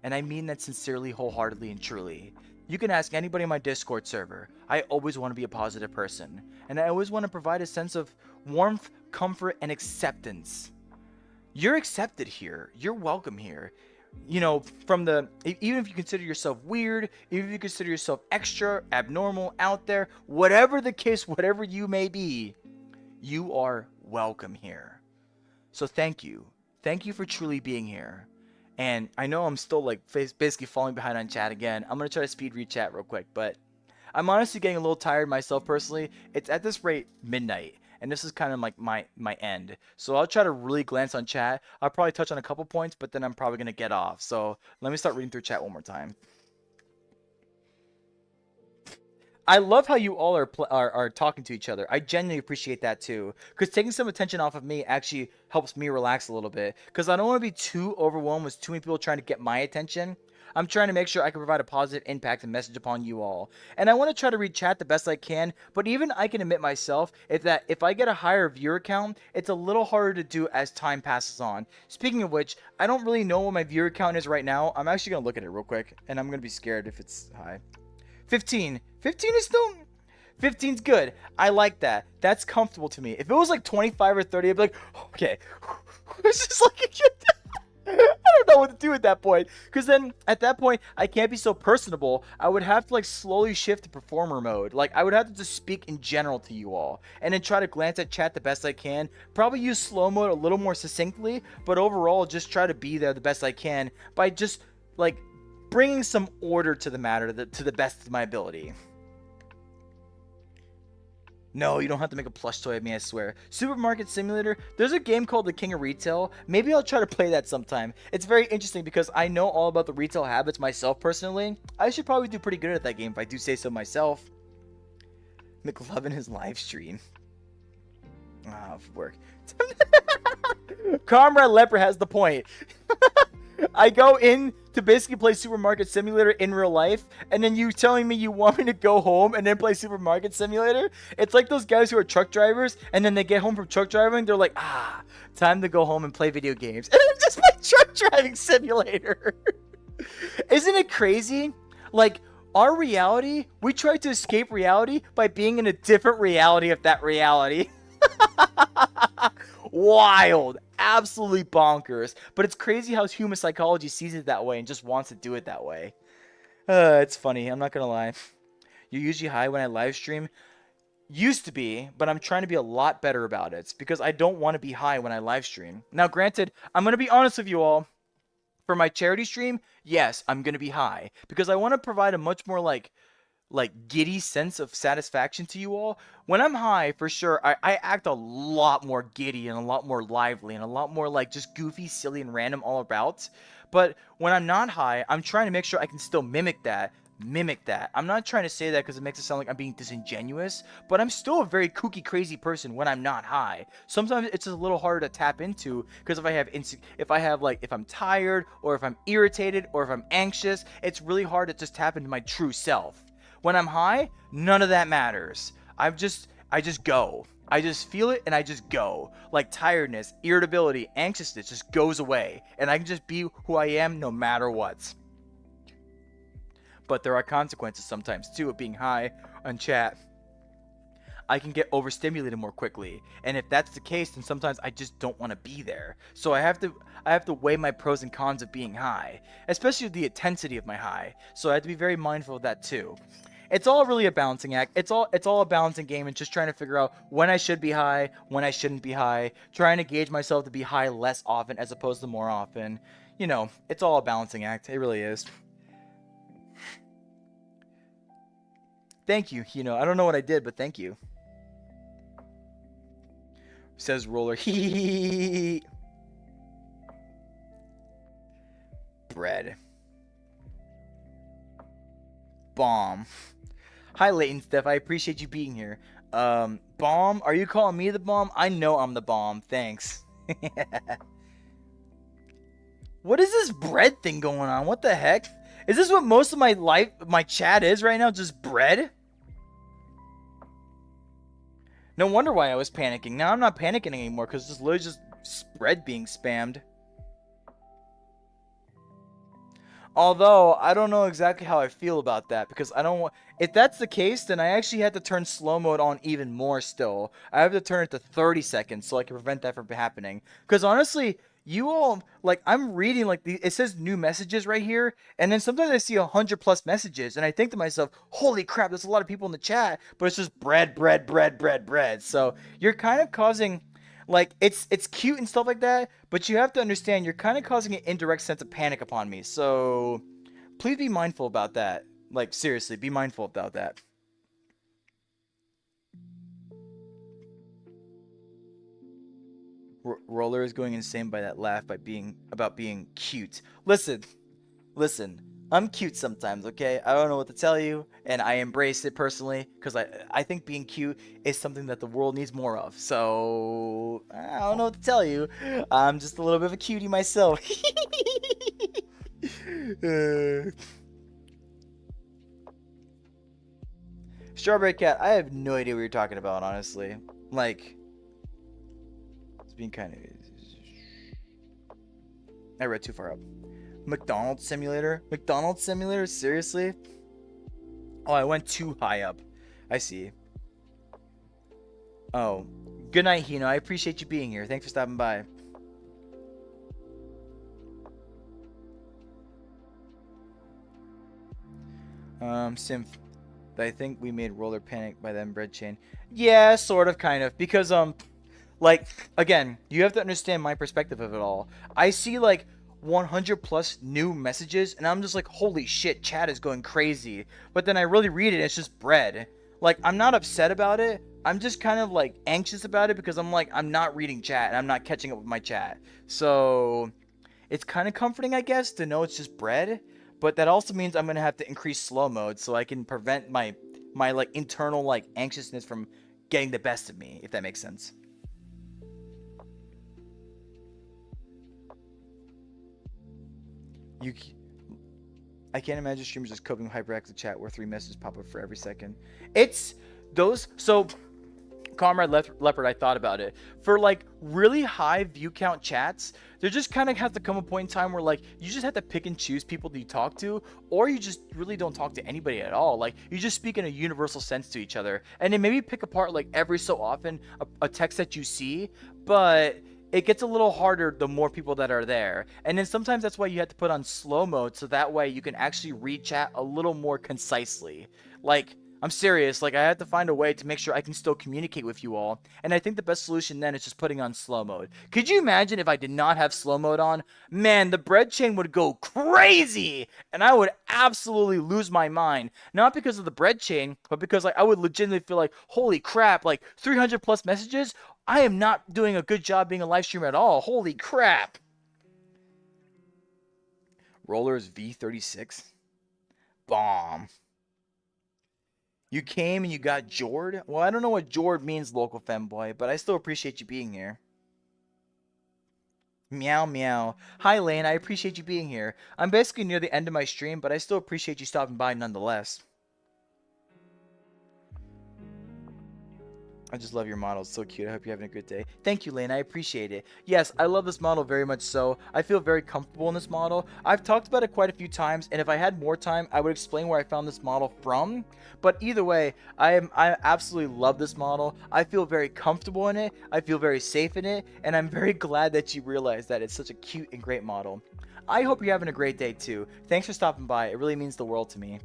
And I mean that sincerely, wholeheartedly, and truly. You can ask anybody in my Discord server. I always want to be a positive person. And I always want to provide a sense of warmth, comfort, and acceptance. You're accepted here. You're welcome here. You know, even if you consider yourself weird, even if you consider yourself extra, abnormal, out there, whatever the case, whatever you may be, you are welcome here. So thank you. Thank you for truly being here. And I know I'm still like basically falling behind on chat again. I'm going to try to speed read chat real quick, but I'm honestly getting a little tired myself personally. It's at this rate midnight, and this is kind of like my end. So I'll try to really glance on chat. I'll probably touch on a couple points, but then I'm probably going to get off. So let me start reading through chat one more time. I love how you all are talking to each other. I genuinely appreciate that too, because taking some attention off of me actually helps me relax a little bit. Because I don't want to be too overwhelmed with too many people trying to get my attention. I'm trying to make sure I can provide a positive impact and message upon you all. And I want to try to read chat the best I can, but even I can admit myself if I get a higher viewer count, it's a little harder to do as time passes on. Speaking of which, I don't really know what my viewer count is right now. I'm actually going to look at it real quick, and I'm going to be scared if it's high. 15. 15 is still... 15's good. I like that. That's comfortable to me. If it was like 25 or 30, I'd be like, okay. It's just like... I don't know what to do at that point. Because then, at that point, I can't be so personable. I would have to like slowly shift to performer mode. Like, I would have to just speak in general to you all. And then try to glance at chat the best I can. Probably use slow mode a little more succinctly. But overall, just try to be there the best I can. By just, like... bringing some order to the matter to the best of my ability. No, you don't have to make a plush toy of me, I swear. Supermarket Simulator, there's a game called The King of Retail. Maybe I'll try to play that sometime. It's very interesting because I know all about the retail habits myself personally. I should probably do pretty good at that game if I do say so myself. McLovin his live stream. Ah, work. Comrade Leper has the point. I go in to basically play Supermarket Simulator in real life, and then you telling me you want me to go home and then play Supermarket Simulator? It's like those guys who are truck drivers, and then they get home from truck driving, they're like, time to go home and play video games. And then just play Truck Driving Simulator. Isn't it crazy? Like, our reality, we try to escape reality by being in a different reality of that reality. Wild. Absolutely bonkers. But it's crazy how human psychology sees it that way and just wants to do it that way. It's funny. I'm not going to lie. You're usually high when I live stream. Used to be, but I'm trying to be a lot better about it because I don't want to be high when I live stream. Now, granted, I'm going to be honest with you all. For my charity stream, yes, I'm going to be high because I want to provide a much more like giddy sense of satisfaction to you all. When I'm high, for sure, I act a lot more giddy and a lot more lively and a lot more like just goofy, silly, and random all about. But when I'm not high, I'm trying to make sure I can still mimic that. I'm not trying to say that because it makes it sound like I'm being disingenuous, but I'm still a very kooky, crazy person when I'm not high. Sometimes it's a little harder to tap into because if I'm tired or if I'm irritated or if I'm anxious, it's really hard to just tap into my true self. When I'm high, none of that matters. I just go. I just feel it and I just go. Like tiredness, irritability, anxiousness just goes away. And I can just be who I am no matter what. But there are consequences sometimes too of being high on chat. I can get overstimulated more quickly. And if that's the case, then sometimes I just don't want to be there. So I have to weigh my pros and cons of being high, especially the intensity of my high. So I have to be very mindful of that too. It's all really a balancing act. It's all a balancing game and just trying to figure out when I should be high, when I shouldn't be high, trying to gauge myself to be high less often as opposed to more often. You know, it's all a balancing act. It really is. Thank you. You know, I don't know what I did, but thank you. Says Roller. Bread. Bomb. Hi, Leighton Steph. I appreciate you being here. Bomb? Are you calling me the bomb? I know I'm the bomb. Thanks. What is this bread thing going on? What the heck? Is this what most of my chat is right now? Just bread? No wonder why I was panicking. Now I'm not panicking anymore because it's literally just bread being spammed. Although, I don't know exactly how I feel about that because I don't want. If that's the case, then I actually had to turn slow mode on even more still. I have to turn it to 30 seconds so I can prevent that from happening. Because honestly, you all, like, I'm reading, like, it says new messages right here, and then sometimes I see 100 plus messages, and I think to myself, holy crap, there's a lot of people in the chat, but it's just bread, bread, bread, bread, bread. So you're kind of causing. Like it's cute and stuff like that, but you have to understand you're kind of causing an indirect sense of panic upon me. So please be mindful about that. Like seriously, be mindful about that. Roller is going insane by that laugh by being about being cute. Listen, listen. I'm cute sometimes, okay? I don't know what to tell you, and I embrace it personally because I think being cute is something that the world needs more of. So I don't know what to tell you. I'm just a little bit of a cutie myself. Strawberry Cat, I have no idea what you're talking about, honestly. Like, it's being kind of. I read too far up. McDonald's Simulator? McDonald's Simulator? Seriously? Oh, I went too high up. I see. Oh. Good night, Hino. I appreciate you being here. Thanks for stopping by. Symph. I think we made Roller panic by them bread chain. Yeah, sort of, kind of. Because, like, again, you have to understand my perspective of it all. I see, like, 100 plus new messages, and I'm just like, holy shit, chat is going crazy. But then I really read it, and it's just bread. Like, I'm not upset about it. I'm just kind of, like, anxious about it because I'm like, I'm not reading chat, and I'm not catching up with my chat. So, it's kind of comforting, I guess, to know it's just bread. But that also means I'm going to have to increase slow mode so I can prevent my like, internal, like, anxiousness from getting the best of me, if that makes sense. You, I can't imagine streamers just coping with hyperactive chat where 3 messages pop up for every second. It's those. So, Comrade Leopard, I thought about it. For like really high view count chats, there just kind of has to come a point in time where like you just have to pick and choose people that you talk to, or you just really don't talk to anybody at all. Like you just speak in a universal sense to each other, and then maybe pick apart like every so often a text that you see, but it gets a little harder the more people that are there. And then sometimes that's why you have to put on slow mode so that way you can actually read chat a little more concisely. Like, I'm serious, like I have to find a way to make sure I can still communicate with you all. And I think the best solution then is just putting on slow mode. Could you imagine if I did not have slow mode on? Man, the bread chain would go crazy and I would absolutely lose my mind. Not because of the bread chain, but because like I would legitimately feel like, holy crap, like 300 plus messages? I am not doing a good job being a live streamer at all. Holy crap. Rollers V36? Bomb. You came and you got Jord? Well, I don't know what Jord means, local femboy, but I still appreciate you being here. Meow meow. Hi Lane, I appreciate you being here. I'm basically near the end of my stream, but I still appreciate you stopping by nonetheless. I just love your model. It's so cute. I hope you're having a good day. Thank you, Lane. I appreciate it. Yes, I love this model very much so. I feel very comfortable in this model. I've talked about it quite a few times, and if I had more time, I would explain where I found this model from. But either way, I absolutely love this model. I feel very comfortable in it. I feel very safe in it, and I'm very glad that you realize that it's such a cute and great model. I hope you're having a great day too. Thanks for stopping by. It really means the world to me.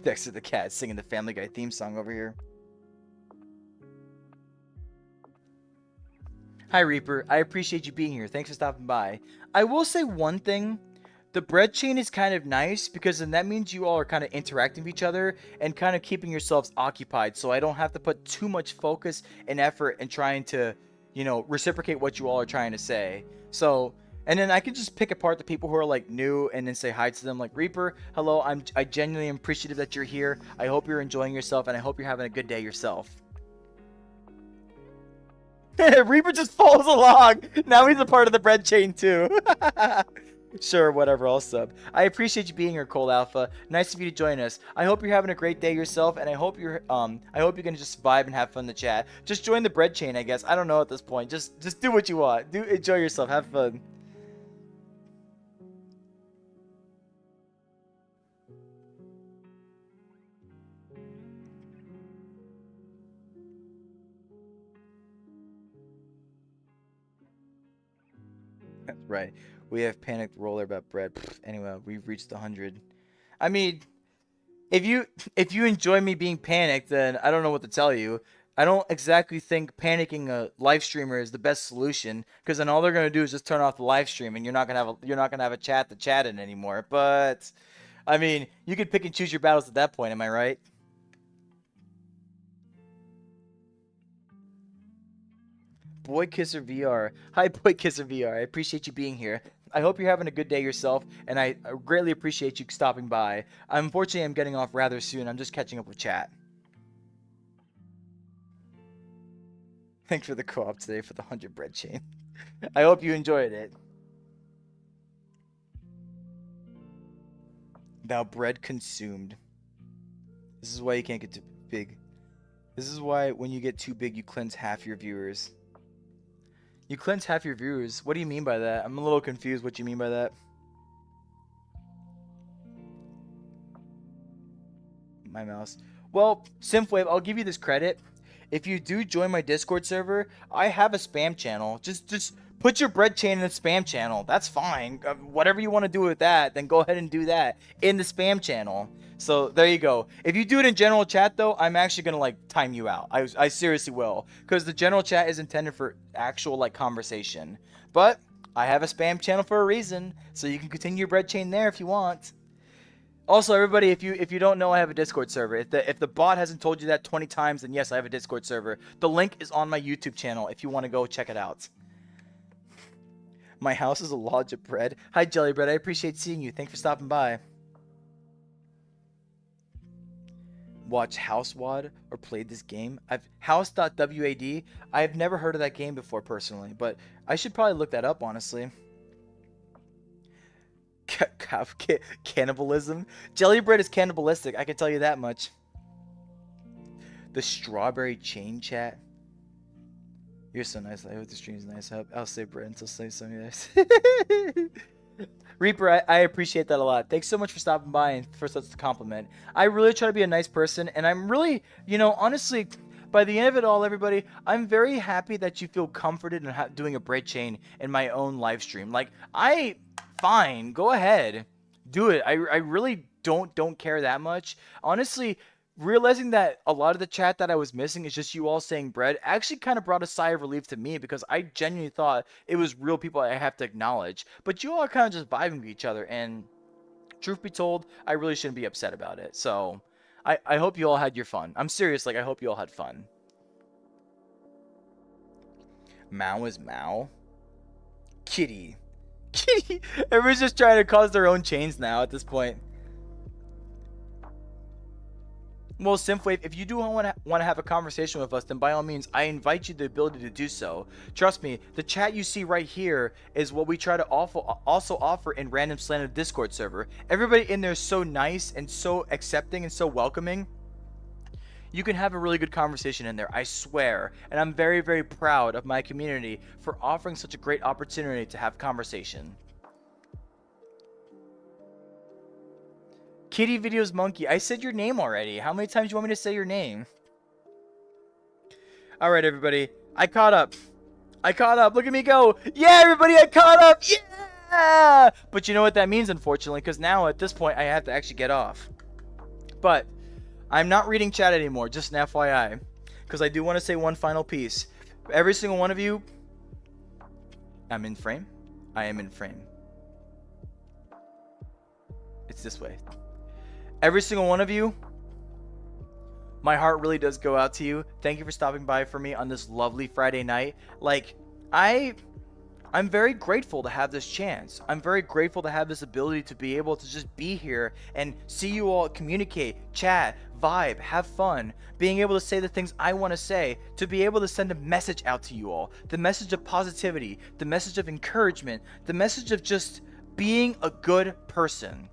Dexter the cat singing the Family Guy theme song over here. Hi Reaper, I appreciate you being here. Thanks for stopping by. I will say one thing The bread chain is kind of nice because then that means you all are kind of interacting with each other and kind of keeping yourselves occupied. So I don't have to put too much focus and effort in trying to, reciprocate what you all are trying to say. So, and then I can just pick apart the people who are like new and then say hi to them like Reaper, hello, I genuinely am appreciative that you're here. I hope you're enjoying yourself and I hope you're having a good day yourself. Reaper just follows along. Now he's a part of the bread chain too. Sure, whatever, I'll sub. I appreciate you being here, Cold Alpha. Nice of you to join us. I hope you're having a great day yourself, and I hope you're gonna just vibe and have fun in the chat. Just join the bread chain, I guess. I don't know at this point. Just do what you want. Enjoy yourself. Have fun. That's right. We have panicked roller about bread. Anyway, we've reached 100. I mean, if you enjoy me being panicked, then I don't know what to tell you. I don't exactly think panicking a live streamer is the best solution because then all they're gonna do is just turn off the live stream and you're not gonna have a chat to chat in anymore. But I mean, you could pick and choose your battles at that point. Am I right? Boy Kisser VR. Hi, Boy Kisser VR. I appreciate you being here. I hope you're having a good day yourself, and I greatly appreciate you stopping by. Unfortunately, I'm getting off rather soon. I'm just catching up with chat. Thanks for the co-op today for the 100 bread chain. I hope you enjoyed it. Now bread consumed. This is why you can't get too big. This is why when you get too big, you cleanse half your viewers. You cleanse half your viewers. What do you mean by that? I'm a little confused what you mean by that. My mouse. Well, Synthwave, I'll give you this credit. If you do join my Discord server, I have a spam channel. Just put your bread chain in the spam channel. That's fine. Whatever you want to do with that, then go ahead and do that in the spam channel. So there you go. If you do it in general chat though, I'm actually gonna like time you out. I seriously will, because the general chat is intended for actual like conversation. But I have a spam channel for a reason, so you can continue your bread chain there if you want. Also, everybody, if you don't know, I have a Discord server. If the bot hasn't told you that 20 times, then yes, I have a Discord server. The link is on my YouTube channel if you want to go check it out. My house is a lodge of bread. Hi, Jellybread. I appreciate seeing you. Thanks for stopping by. Watch HouseWad or played this game. I've House.wad. I've never heard of that game before personally, but I should probably look that up honestly. Cannibalism. Jellybread is cannibalistic. I can tell you that much. The strawberry chain chat. You're so nice. I hope the stream's nice. I'll say bread until say something nice. Reaper, I appreciate that a lot. Thanks so much for stopping by and for such a compliment. I really try to be a nice person, and I'm really, honestly, by the end of it all, everybody, I'm very happy that you feel comforted in doing a bread chain in my own live stream. Like, fine, go ahead, do it. I really don't care that much. Honestly, realizing that a lot of the chat that I was missing is just you all saying bread actually kind of brought a sigh of relief to me because I genuinely thought it was real people I have to acknowledge. But you all are kind of just vibing with each other, and truth be told, I really shouldn't be upset about it. So I hope you all had your fun. I'm serious, like I hope you all had fun. Mao is Mao. Kitty. Kitty. Everyone's just trying to cause their own chains now at this point. Well, Synthwave, if you do want to have a conversation with us, then by all means, I invite you the ability to do so. Trust me, the chat you see right here is what we try to also offer in Random Slanted Discord server. Everybody in there is so nice and so accepting and so welcoming. You can have a really good conversation in there, I swear. And I'm very, very proud of my community for offering such a great opportunity to have conversation. Kitty Videos Monkey, I said your name already. How many times do you want me to say your name? Alright, everybody. I caught up. Look at me go. Yeah, everybody, I caught up. Yeah! But you know what that means, unfortunately, because now at this point, I have to actually get off. But I'm not reading chat anymore, just an FYI. Because I do want to say one final piece. Every single one of you, I'm in frame. I am in frame. It's this way. Every single one of you, my heart really does go out to you. Thank you for stopping by for me on this lovely Friday night. Like, I'm very grateful to have this chance. I'm very grateful to have this ability to be able to just be here and see you all communicate, chat, vibe, have fun, being able to say the things I want to say, to be able to send a message out to you all, the message of positivity, the message of encouragement, the message of just being a good person.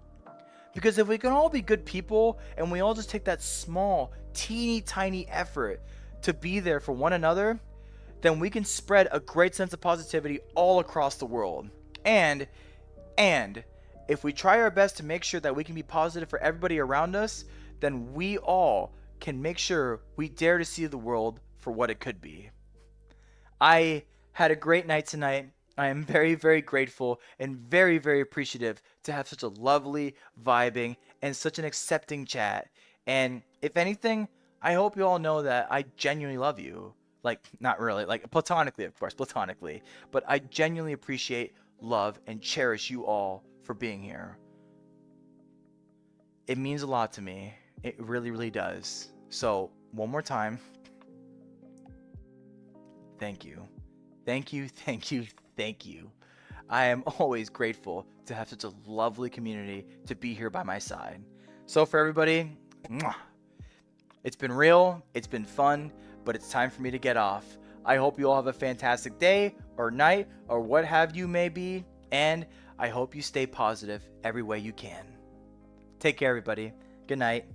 Because if we can all be good people and we all just take that small, teeny tiny effort to be there for one another, then we can spread a great sense of positivity all across the world. And if we try our best to make sure that we can be positive for everybody around us, then we all can make sure we dare to see the world for what it could be. I had a great night tonight. I am very, very grateful and very, very appreciative to have such a lovely, vibing, and such an accepting chat. And if anything, I hope you all know that I genuinely love you. Like, not really, like platonically, of course, platonically. But I genuinely appreciate, love, and cherish you all for being here. It means a lot to me. It really, really does. So, one more time, thank you. Thank you, thank you, thank you. I am always grateful to have such a lovely community to be here by my side. So for everybody, mwah, it's been real, it's been fun, but it's time for me to get off. I hope you all have a fantastic day or night or what have you may be, and I hope you stay positive every way you can. Take care, everybody. Good night.